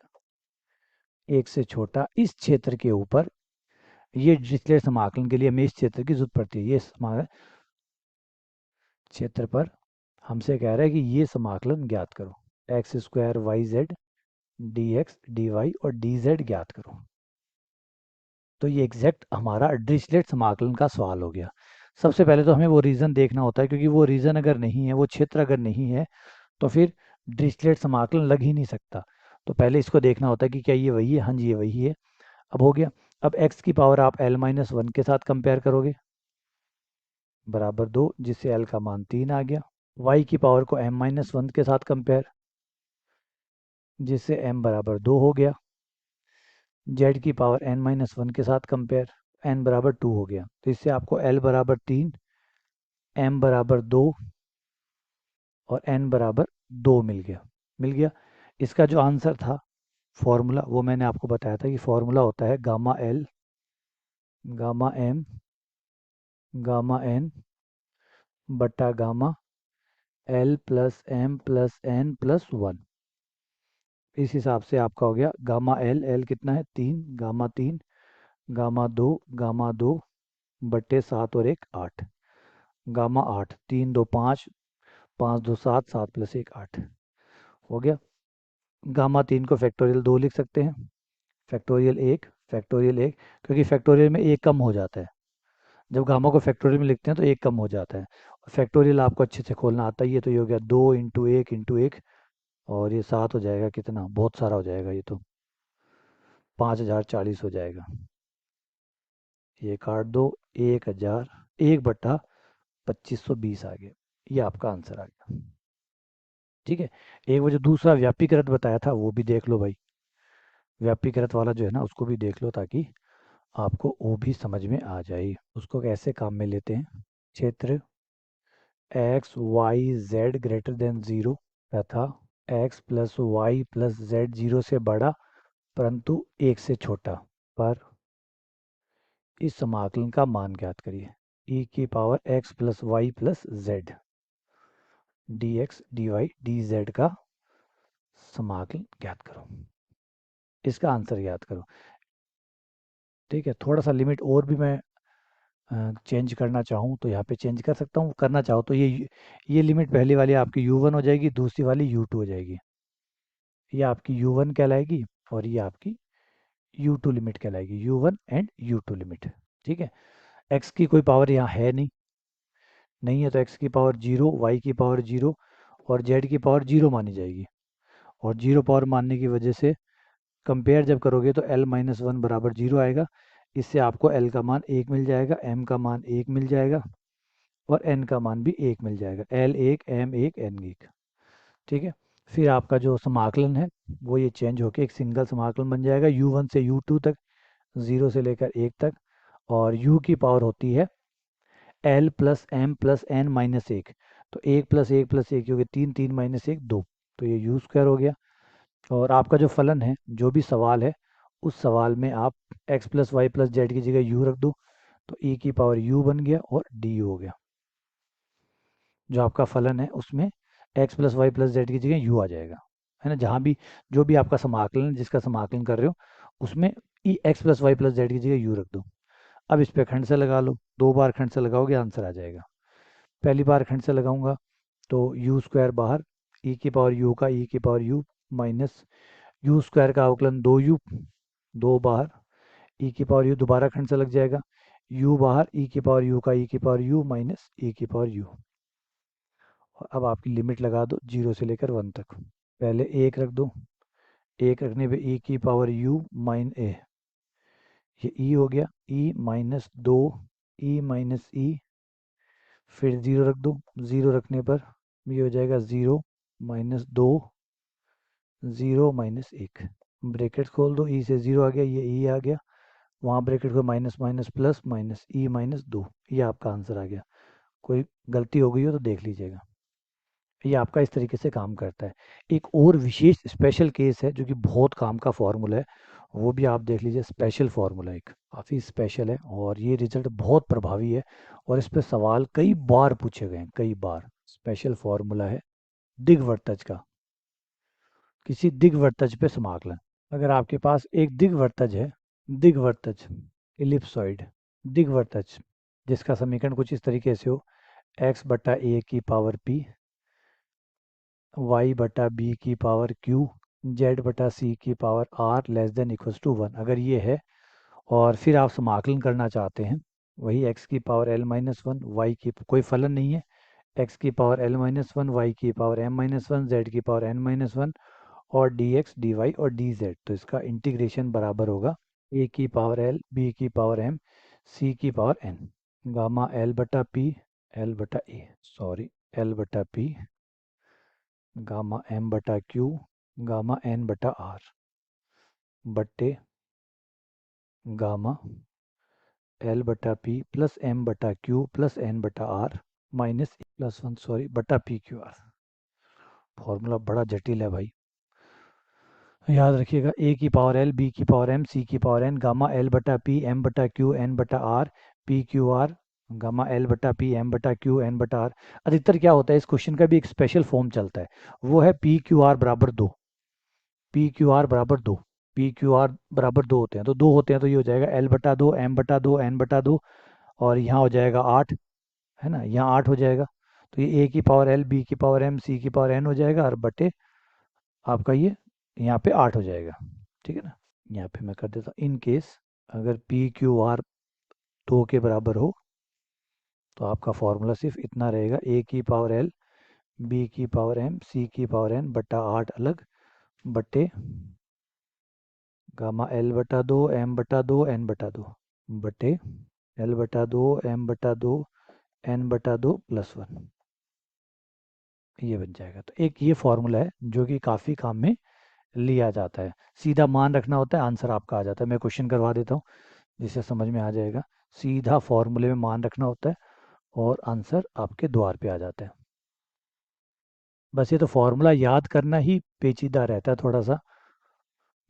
एक से छोटा, इस क्षेत्र के ऊपर। ये डिरिचलेट समाकलन के लिए हमें इस क्षेत्र की जरूरत पड़ती है। ये समाकलन क्षेत्र पर हमसे कह रहा है कि ये समाकलन ज्ञात करो, X square Y Z D X D Y और डी जेड ज्ञात करो। तो ये एग्जैक्ट हमारा डिरिचलेट समाकलन का सवाल हो गया। सबसे पहले तो हमें वो रीजन देखना होता है, क्योंकि वो रीजन अगर नहीं है, वो क्षेत्र अगर नहीं है, तो फिर डिरिचलेट समाकलन लग ही नहीं सकता। तो पहले इसको देखना होता है कि क्या ये वही है। हाँ जी, ये वही है। अब हो गया। अब x की पावर आप l-1 के साथ कंपेयर करोगे, बराबर 2, जिससे l का मान 3 आ गया। y की पावर को m-1 के साथ कंपेयर, जिससे m बराबर 2 हो गया। z की पावर n-1 के साथ कंपेयर, n बराबर 2 हो गया। तो इससे आपको l बराबर 3, m बराबर 2 और n बराबर 2 मिल गया। मिल गया। इसका जो आंसर था, फॉर्मूला, वो मैंने आपको बताया था कि फॉर्मूला होता है gamma l, gamma m, gamma n बट्टा gamma l plus m plus n plus 1। इस हिसाब से आपका हो गया गामा l, l कितना है 3, गामा 3, गामा 2 बट्टे 7 और 1 8, गामा 8, 3 2 5, 5 2 7, 7 प्लस 1 8 हो गया। गामा 3 को फैक्टोरियल 2 लिख सकते हैं, फैक्टोरियल 1, फैक्टोरियल 1, क्योंकि फैक्टोरियल में एक कम हो जाता है। जब गामा को फैक्टोरियल में लिखते हैं तो एक कम हो जाता है। फैक्टोरियल आपको अच्छे से खोलना आता ही है, तो ये हो गया 2 × 1 × 1, और ये 7 हो जाएगा, कितना बहुत सारा हो जाएगा, ये तो 5040 हो जाएगा। ये काट दो, 1000, 1/2520 आ गया। ये आपका आंसर आ गया। ठीक है। एक वो जो दूसरा व्यापीकृत बताया था वो भी देख लो भाई, व्यापीकृत वाला जो है ना उसको भी देख लो, ताकि आपको वो भी समझ में आ जाए। उसको कैसे काम में लेते हैं। क्षेत्र x y z greater than 0 तथा x plus Y plus Z 0 से बड़ा परंतु 1 से छोटा पर इस समाकलन का मान ज्ञात करिए। e की power x plus Y plus Z dx dy dz का समाकलन ज्ञात करो, इसका आंसर ज्ञात करो। ठीक है। थोड़ा सा लिमिट और भी मैं चेंज करना चाहूँ तो यहाँ पे चेंज कर सकता हूँ, करना चाहो तो ये लिमिट पहली वाली आपकी u1 हो जाएगी, दूसरी वाली u2 हो जाएगी। ये आपकी u1 कहलाएगी और ये आपकी u2 लिमिट कहलाएगी, u1 एंड u2 लिमिट। ठीक है। x की कोई पावर यहाँ है नहीं, नहीं है, तो x की पावर 0, y की पावर 0 और z की पावर 0 मानी जाएगी। और 0 पावर मानने की वजह से कंपेयर जब करोगे तो l-1 बराबर 0 आएगा। इससे आपको l का मान 1 मिल जाएगा, m का मान 1 मिल जाएगा और n का मान भी 1 मिल जाएगा, l1 m1 n1। ठीक है। फिर आपका जो समाकलन है वो ये चेंज होके एक सिंगल समाकलन बन जाएगा, u1 से u2 तक, 0 से लेकर 1 तक। और u की पावर होती है l plus m plus n minus 1, तो 1 प्लस 1 प्लस 1 क्योंकि 3 3 माइनस 1 2, तो ये u स्क्वायर हो गया। और आपका जो फलन है, जो भी सवाल है, उस सवाल में आप x plus Y plus Z की जगह u रख दो, तो e की पावर u बन गया और du हो गया। जो आपका फलन है उसमें x plus Y plus Z की जगह u आ जाएगा, है ना। जहाँ भी जो भी आपका समाकलन, जिसका समाकलन कर रहे हो, उसमें E X plus Y plus Z की जगह u रख दो। अब इस पे खंड से लगा लो, 2 बार खंड से लगाओगे आंसर आ जाएगा। पहली बार खंड से लगाऊंगा तो यू स्क्वायर बाहर, ई की पावर यू का ई की power you minus you square का अवकलन 2u, 2 बाहर, ई की पावर यू दोबारा खंड से लग जाएगा, यू बाहर, ई की पावर यू का ई की पावर यू माइनस ई की पावर यू। और अब आपकी लिमिट लगा दो 0 से लेकर 1 तक। पहले 1 रख दो, 1 रखने पे ई की पावर यू माइन ए, ये ई हो गया, ई माइनस 2, ई माइनस ई, फिर 0 रख दो, 0 रखने पर ये हो जाएगा 0 माइनस 2, 0 माइनस 1। ब्रैकेट खोल दो, ई से 0 आ गया, ये ई आ गया, वहाँ ब्रैकेट को minus minus plus minus E minus 2, ये आपका आंसर आ गया। कोई गलती हो गई हो तो देख लीजिएगा। ये आपका इस तरीके से काम करता है। एक और विशेष स्पेशल केस है जो कि बहुत काम का फॉर्मूला है, वो भी आप देख लीजिए। स्पेशल फॉर्मूला एक काफ़ी स्पेशल है और ये रिजल्ट बहुत प्रभावी है, और इस पे सवाल कई बार पूछे गए हैं, कई बार। स्पेशल फॉर्मूला है दिग्वर्तज का, किसी दिग्वर्तज पे समाकलन। अगर आपके पास एक दिग्वर्तज है, दिग्वर्तज, इलिप्सॉइड, दिग्वर्तज, जिसका समीकरण कुछ इस तरीके से हो, x बटा ए की पावर p, y बटा बी की पावर q, z बटा सी की power r less than equals to 1, अगर ये है और फिर आप समाकलन करना चाहते हैं, वही एक्स की power L minus one, Y की कोई फलन नहीं है, एक्स की power L minus one, Y की power M minus one, Z की पावर एन माइनस वन, और डी एक्स डी वाई और डी जेड। तो इसका इंटीग्रेशन बराबर होगा ए की पावर एल, बी की पावर एम, सी की पावर एन, गामा एल बटा पी, एल बटा ए सॉरी, एल बटा पी, गामा एम बटा क्यू, गामा एन बटा आर, बट्टे गामा एल बटा पी प्लस एम बटा क्यू प्लस एन बटा R minus plus one sorry बटा पी क्यू आर। फॉर्मूला बड़ा जटिल है भाई, याद रखिएगा। ए की पावर एल, बी की पावर एम, सी की पावर एन, गामा एल बटा पी, एम बटा क्यू, एन बटा R, P Q R, gamma L बटा पी, एम बटा क्यू, एन बटा आर। अधिकतर क्या होता है, इस क्वेश्चन का भी एक स्पेशल फॉर्म चलता है, वो है पी क्यू आर बराबर दो, पी क्यू आर बराबर दो, पी क्यू आर बराबर दो होते हैं, तो दो होते हैं तो ये हो जाएगा एल बटा दो, एम बटा दो, एन बटा दो, और यहाँ हो जाएगा आठ, है ना, यहाँ आठ हो जाएगा। तो ये ए की पावर एल, बी की पावर एम, सी की पावर एन हो जाएगा, और बटे आपका ये यहाँ पे आठ हो जाएगा, ठीक है ना। यहाँ पे मैं कर देता हूँ, इन केस अगर पी क्यू आर दो के बराबर हो तो आपका फॉर्मूला सिर्फ इतना रहेगा, ए की पावर एल, बी की पावर एम, सी की पावर एन बटा आठ अलग, बटे गामा एल बटा दो, एम बटा दो, एन बटा दो, बटे एल बटा दो, एम बटा दो, एन बटा दो प्लस वन, ये बन जाएगा। तो एक ये फॉर्मूला है जो कि काफ़ी काम में लिया जाता है, सीधा मान रखना होता है, आंसर आपका आ जाता है। मैं क्वेश्चन करवा देता हूँ जिससे समझ में आ जाएगा, सीधा फॉर्मूले में मान रखना होता है और आंसर आपके द्वार पे आ जाता है। बस ये तो फॉर्मूला याद करना ही पेचीदा रहता है थोड़ा सा,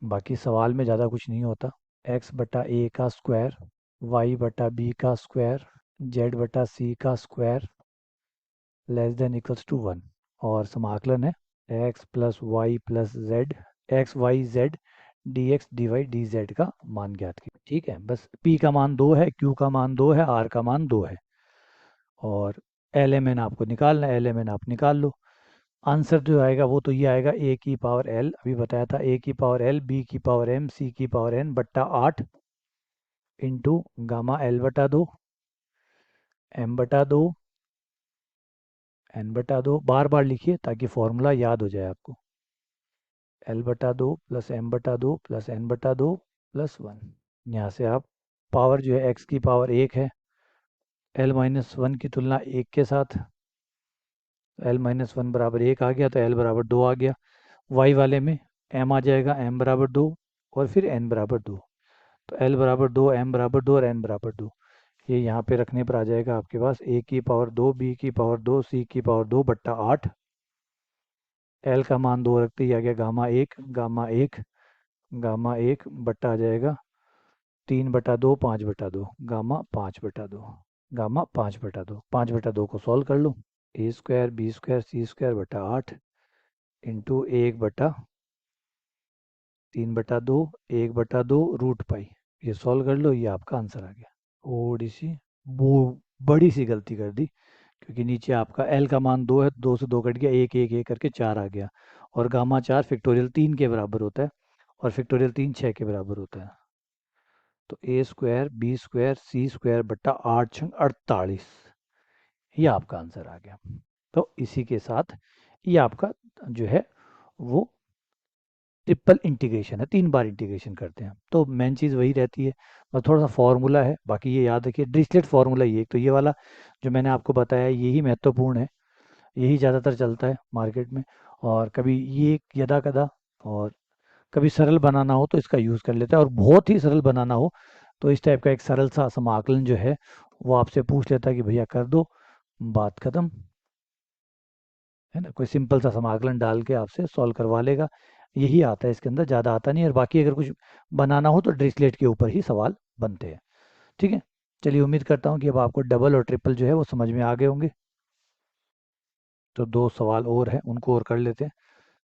बाकी सवाल में ज़्यादा कुछ नहीं होता। एक्स बटा ए का स्क्वायर, वाई बटा बी का स्क्वायर, जेड बटा सी का square less than equals to one, और समाकलन है X plus Y plus Z, X Y Z D X D Y D Z का मान ज्ञात की। ठीक है, बस पी का मान दो है, क्यू का मान दो है, आर का मान दो है, और एल एम एन आपको निकालना है, एल एम एन आप निकाल लो। आंसर जो आएगा वो तो ये आएगा, ए की पावर एल, अभी बताया था, ए की पावर एल, बी की पावर एम, सी की पावर एन बट्टा आठ, इंटू गामा एल बटा दो, एम बटा दो, एन बटा दो, बार बार लिखिए ताकि फॉर्मूला याद हो जाए आपको, एल बटा दो प्लस एम बटा दो प्लस एन बटा दो प्लस वन। यहाँ से आप पावर जो है एक्स की पावर एक है, एल माइनस वन की तुलना एक के साथ, एल माइनस वन बराबर एक आ गया तो एल बराबर दो आ गया, वाई वाले में एम आ जाएगा, एम बराबर दो, और फिर एन बराबर दो, तो एल बराबर दो, एम बराबर दो, और एन बराबर दो। ये यहाँ पे रखने पर आ जाएगा आपके पास ए की पावर दो, बी की पावर दो, सी की पावर दो बट्टा आठ, एल का मान दो रखते ही आ गया गामा एक, गामा एक, गामा एक बट्टा आ जाएगा तीन बटा दो, पाँच बटा दो, गामा पाँच बटा दो, गामा पाँच बटा दो, पाँच बटा दो को सॉल्व कर लो, ए स्क्वायर बी स्क्वायर सी स्क्वायर बटा आठ, इंटू एक बटा तीन बटा दो, एक बटा दो रूट पाई, ये सॉल्व कर लो, ये आपका आंसर आ गया। थोड़ी सी वो बड़ी सी गलती कर दी, क्योंकि नीचे आपका एल का मान दो है, दो से दो कट गया, एक एक एक करके चार आ गया, और गामा चार फैक्टोरियल तीन के बराबर होता है, और फैक्टोरियल तीन छः के बराबर होता है। तो ए स्क्वायर बी स्क्वायर सी स्क्वायर बट्टा आठ छंग अड़तालीस, ये आपका आंसर आ गया। तो इसी के साथ ये आपका जो है वो ट्रिपल इंटीग्रेशन है, तीन बार इंटीग्रेशन करते हैं, तो मेन चीज़ वही रहती है, बस थोड़ा सा फॉर्मूला है, बाकी ये याद रखिए डिरिचलेट फार्मूला, ये तो ये वाला जो मैंने आपको बताया यही महत्वपूर्ण है, यही ज़्यादातर चलता है मार्केट में, और कभी ये यदा कदा, और कभी सरल बनाना हो तो इसका यूज़ कर लेता है, और बहुत ही सरल बनाना हो तो इस टाइप का एक सरल सा समाकलन जो है वो आपसे पूछ लेता है कि भैया कर दो, बात खत्म, है ना, कोई सिंपल सा समाकलन डाल के आपसे सॉल्व करवा लेगा, यही आता है इसके अंदर, ज़्यादा आता नहीं है, और बाकी अगर कुछ बनाना हो तो डिरिचलेट के ऊपर ही सवाल बनते हैं। ठीक है, चलिए उम्मीद करता हूँ कि अब आपको डबल और ट्रिपल जो है वो समझ में आ गए होंगे। तो दो सवाल और हैं, उनको और कर लेते हैं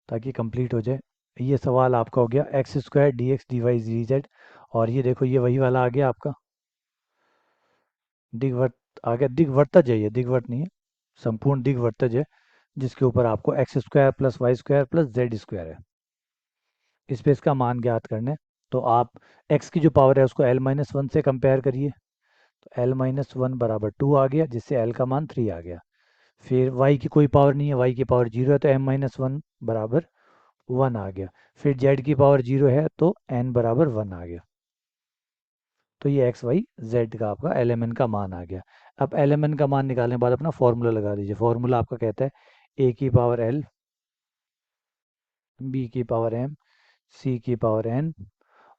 ताकि कंप्लीट हो जाए। ये सवाल आपका हो गया X square D X D Y G Z, और ये देखो ये वही वाला आ गया आपका दिग्वर्त, आ गया दिग्वर्तज है, ये दिग्वर्त नहीं है, संपूर्ण दिग्वर्तज है, जिसके ऊपर आपको X square plus Y square plus Z square है, इस पे इसका मान ज्ञात करना है। तो आप x की जो पावर है उसको l-1 से कंपेयर करिए, तो l-1 बराबर 2 आ गया, जिससे l का मान 3 आ गया। फिर y की कोई पावर नहीं है, y की पावर 0 है, तो m-1 बराबर 1 आ गया। फिर z की पावर 0 है तो n बराबर 1 आ गया। तो ये एक्स वाई जेड का आपका एल एम एन का मान आ गया। अब एल एम एन का मान निकालने के बाद अपना फॉर्मूला लगा दीजिए। फॉर्मूला आपका कहता है ए की पावर एल, बी की पावर एम, सी की पावर एन,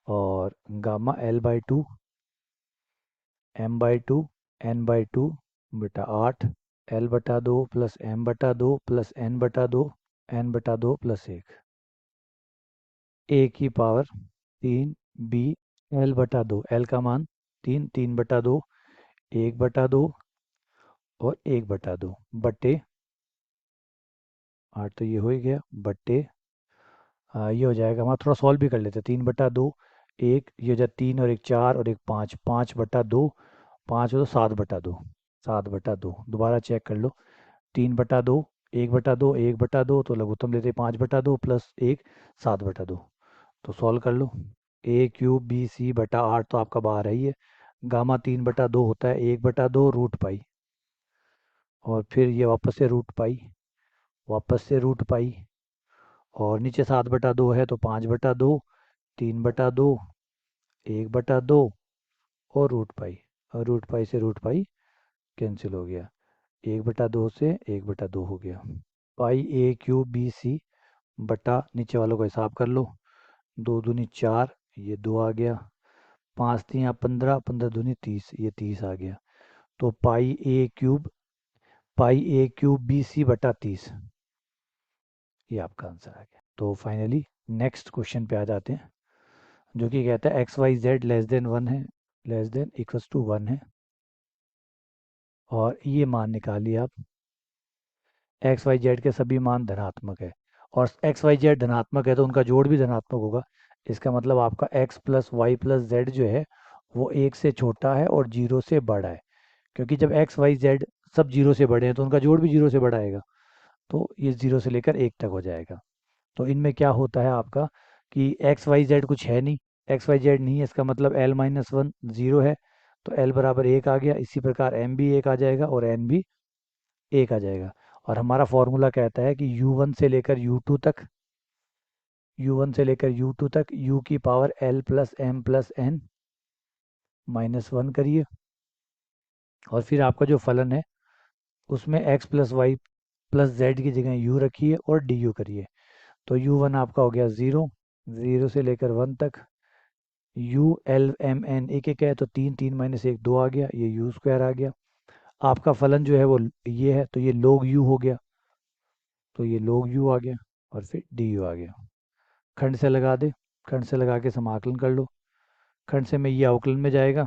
और gamma L by two, M by two, N by two बटा 8, एल बटा 2 प्लस एम बटा 2 प्लस एन बटा 2, एन बटा 2 प्लस 1, ए की पावर 3, बी एल बटा 2, एल का मान 3, 3 बटा 2, 1 बटा 2 और 1 बटा 2 बटे 8, तो ये हो ही गया बटे ये हो जाएगा हमारा, थोड़ा सॉल्व भी कर लेते हैं। 3/2, एक ये हो जाए 3 और 1 4 और 1 5, 5/2, 5 हो तो 7/2, 7/2 दोबारा चेक कर लो। 3/2, 1/2, 1/2 तो लघुत्तम लेते 5/2 प्लस 1 7/2, तो सॉल्व कर लो। ए क्यूब बी सी बटा 8 तो आपका बाहर है ही है। गामा 3/2 होता है 1/2 रूट पाई, और फिर ये वापस से रूट पाई, वापस से रूट पाई, और नीचे 7/2 है तो 5/2, 3/2, 1/2 और रूट पाई, और रूट पाई से रूट पाई कैंसिल हो गया। 1/2 से 1/2 हो गया। पाई ए क्यूब बी सी बटा, नीचे वालों का हिसाब कर लो, 2 दूनी 4, ये 2 आ गया, 5 3 15, 15 दूनी 30, ये 30 आ गया। तो पाई ए क्यूब बी सी बटा 30, ये आपका आंसर आ गया। तो फाइनली नेक्स्ट क्वेश्चन पे आ जाते हैं, जो कि कहता है X Y Z less than 1 है, लेस देन इक्वल्स टू 1 है, और ये मान निकालिए आप, एक्स वाई जेड के सभी मान धनात्मक है, और एक्स वाई जेड धनात्मक है तो उनका जोड़ भी धनात्मक होगा। इसका मतलब आपका X plus Y plus Z जो है वो 1 से छोटा है और 0 से बड़ा है, क्योंकि जब एक्स वाई जेड सब 0 से बड़े हैं तो उनका जोड़ भी 0 से बड़ा आएगा, तो ये 0 से लेकर 1 तक हो जाएगा। तो इनमें क्या होता है आपका कि एक्स वाई जेड कुछ है नहीं, एक्स वाई जेड नहीं है, इसका मतलब l-1 0 है, तो l बराबर 1 आ गया। इसी प्रकार m भी 1 आ जाएगा और n भी 1 आ जाएगा। और हमारा फॉर्मूला कहता है कि u1 से लेकर u2 तक, u1 से लेकर u2 तक u की power l plus m plus n minus 1 करिए, और फिर आपका जो फलन है उसमें x plus Y plus Z की जगह u रखिए और du करिए। तो u1 आपका हो गया 0, 0 से लेकर 1 तक, यू एल एम एन एक एक है तो 3, 3 माइनस 1 2 आ गया, ये यू स्क्वायर आ गया। आपका फलन जो है वो ये है, तो ये log u हो गया, तो ये log u आ गया, और फिर डी यू आ गया। खंड से लगा दे, खंड से लगा के समाकलन कर लो। खंड से में ये अवकलन में जाएगा,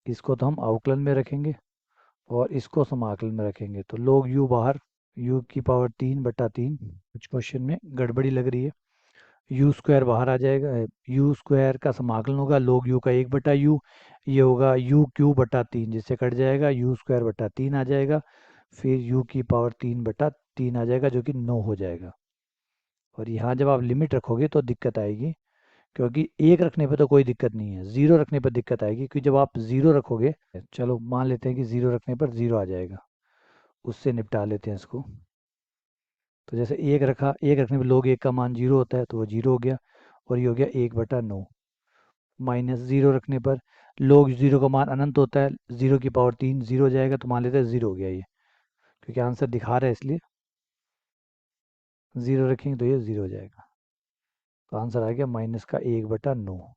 इसको तो हम अवकलन में रखेंगे और इसको समाकलन में रखेंगे, तो log u बाहर, u की पावर 3/3, कुछ क्वेश्चन में गड़बड़ी लग रही है, यू स्क्वायर बाहर आ जाएगा, यू स्क्वायर का समाकलन होगा log u का 1/u, ये होगा यू क्यू बटा 3, जिससे कट जाएगा, यू स्क्वायर बटा 3 आ जाएगा, फिर u की पावर 3/3 आ जाएगा, जो कि 9 हो जाएगा। और यहाँ जब आप लिमिट रखोगे तो दिक्कत आएगी, क्योंकि एक रखने पे तो कोई दिक्कत नहीं है, ज़ीरो रखने पर दिक्कत आएगी, क्योंकि जब आप ज़ीरो रखोगे, चलो मान लेते हैं कि ज़ीरो रखने पर ज़ीरो आ जाएगा, उससे निपटा लेते हैं इसको। तो जैसे एक रखा, एक रखने पर log 1 का मान 0 होता है, तो वो 0 हो गया, और ये हो गया 1/9, माइनस 0 रखने पर log 0 का मान अनंत होता है, 0 की पावर 3 0 हो जाएगा, तो मान लेते हैं 0 हो गया ये, क्योंकि आंसर दिखा रहा है इसलिए 0 रखेंगे तो ये 0 हो जाएगा। तो आंसर आ गया -1/9।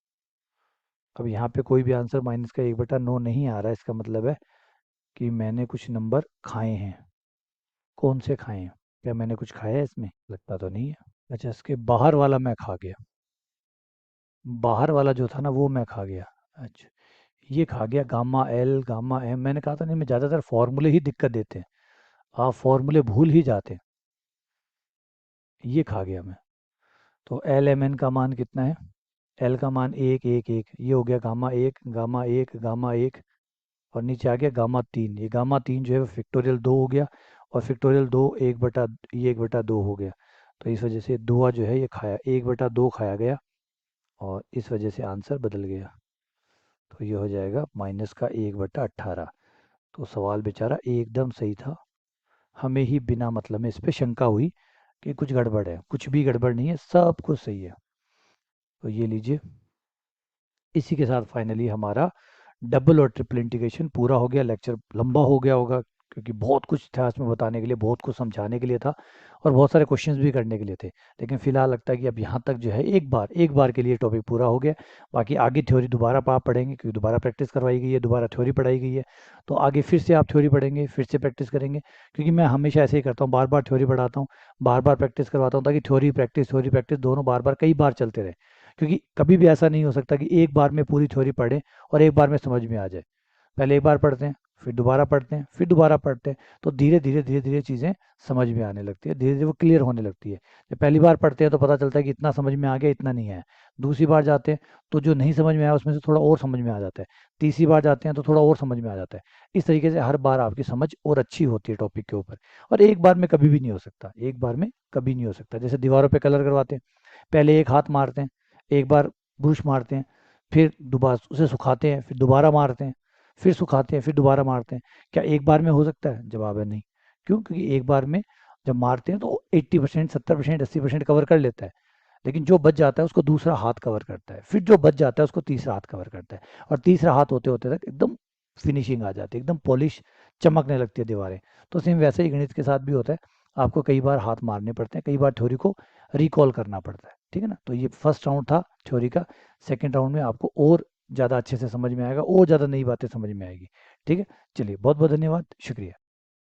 अब यहाँ पे कोई भी आंसर -1/9 नहीं आ रहा है, इसका मतलब है कि मैंने कुछ नंबर खाए हैं। कौन से खाए हैं? क्या मैंने कुछ खाया है इसमें? लगता तो नहीं है। अच्छा, इसके बाहर वाला मैं खा गया, बाहर वाला जो था ना वो मैं खा गया। अच्छा, ये खा गया गामा एल गामा एम, मैंने कहा था नहीं, मैं ज़्यादातर फॉर्मूले ही दिक्कत देते हैं, आप फॉर्मूले भूल ही जाते हैं। ये खा गया मैं। तो एल एम एन का मान कितना है? एल का मान 1 1 1, ये हो गया गामा 1 गामा 1 गामा 1, और नीचे आ गया गामा 3, ये गामा 3 जो है वो फैक्टोरियल 2 हो गया, और फैक्टोरियल 2 1/2 हो गया, तो इस वजह से दुआ जो है ये खाया, 1/2 खाया गया, और इस वजह से आंसर बदल गया। तो ये हो जाएगा -1/18। तो सवाल बेचारा एकदम सही था, हमें ही बिना मतलब में इस पे शंका हुई कि कुछ गड़बड़ है। कुछ भी गड़बड़ नहीं है, सब कुछ सही है। तो ये लीजिए, इसी के साथ फाइनली हमारा डबल और ट्रिपल इंटीग्रेशन पूरा हो गया। लेक्चर लंबा हो गया होगा क्योंकि बहुत कुछ था इसमें बताने के लिए, बहुत कुछ समझाने के लिए था और बहुत सारे क्वेश्चंस भी करने के लिए थे। लेकिन फिलहाल लगता है कि अब यहाँ तक जो है एक बार के लिए टॉपिक पूरा हो गया। बाकी आगे थ्योरी दोबारा आप पढ़ेंगे क्योंकि दोबारा प्रैक्टिस करवाई गई है, दोबारा थ्योरी पढ़ाई गई है। तो आगे फिर से आप थ्योरी पढ़ेंगे, फिर से प्रैक्टिस करेंगे, क्योंकि मैं हमेशा ऐसे ही करता हूँ, बार बार थ्योरी पढ़ाता हूँ, बार बार प्रैक्टिस करवाता हूँ, ताकि थ्योरी प्रैक्टिस दोनों बार बार कई बार चलते रहे। क्योंकि कभी भी ऐसा नहीं हो सकता कि एक बार में पूरी थ्योरी पढ़ें और एक बार में समझ में आ जाए। पहले एक बार पढ़ते हैं, फिर दोबारा पढ़ते हैं, फिर दोबारा पढ़ते हैं, तो धीरे धीरे चीज़ें समझ में आने लगती है, धीरे धीरे वो क्लियर होने लगती है। जब पहली बार पढ़ते हैं तो पता चलता है कि इतना समझ में आ गया, इतना नहीं आया। दूसरी बार जाते हैं तो जो नहीं समझ में आया उसमें से थोड़ा और समझ में आ जाता है। तीसरी बार जाते हैं तो थोड़ा और समझ में आ जाता है। इस तरीके से हर बार आपकी समझ और अच्छी होती है टॉपिक के ऊपर। और एक बार में कभी भी नहीं हो सकता, एक बार में कभी नहीं हो सकता। जैसे दीवारों पे कलर करवाते हैं, पहले एक हाथ मारते हैं, एक बार ब्रश मारते हैं, फिर दोबारा उसे सुखाते हैं, फिर दोबारा मारते हैं, फिर सुखाते हैं, फिर दोबारा मारते हैं। क्या एक बार में हो सकता है? जवाब है नहीं। क्यों? क्योंकि एक बार में जब मारते हैं तो 80%, 70%, 80% कवर कर लेता है, लेकिन जो बच जाता है उसको दूसरा हाथ कवर करता है, फिर जो बच जाता है उसको तीसरा हाथ कवर करता है, और तीसरा हाथ होते होते तक एकदम फिनिशिंग आ जाती है, एकदम पॉलिश, चमकने लगती है दीवारें। तो सेम वैसे ही गणित के साथ भी होता है, आपको कई बार हाथ मारने पड़ते हैं, कई बार थ्योरी को रिकॉल करना पड़ता है। ठीक है ना? तो ये फर्स्ट राउंड था थ्योरी का। सेकेंड राउंड में आपको और ज़्यादा अच्छे से समझ में आएगा और ज़्यादा नई बातें समझ में आएगी। ठीक है? चलिए, बहुत बहुत धन्यवाद, शुक्रिया।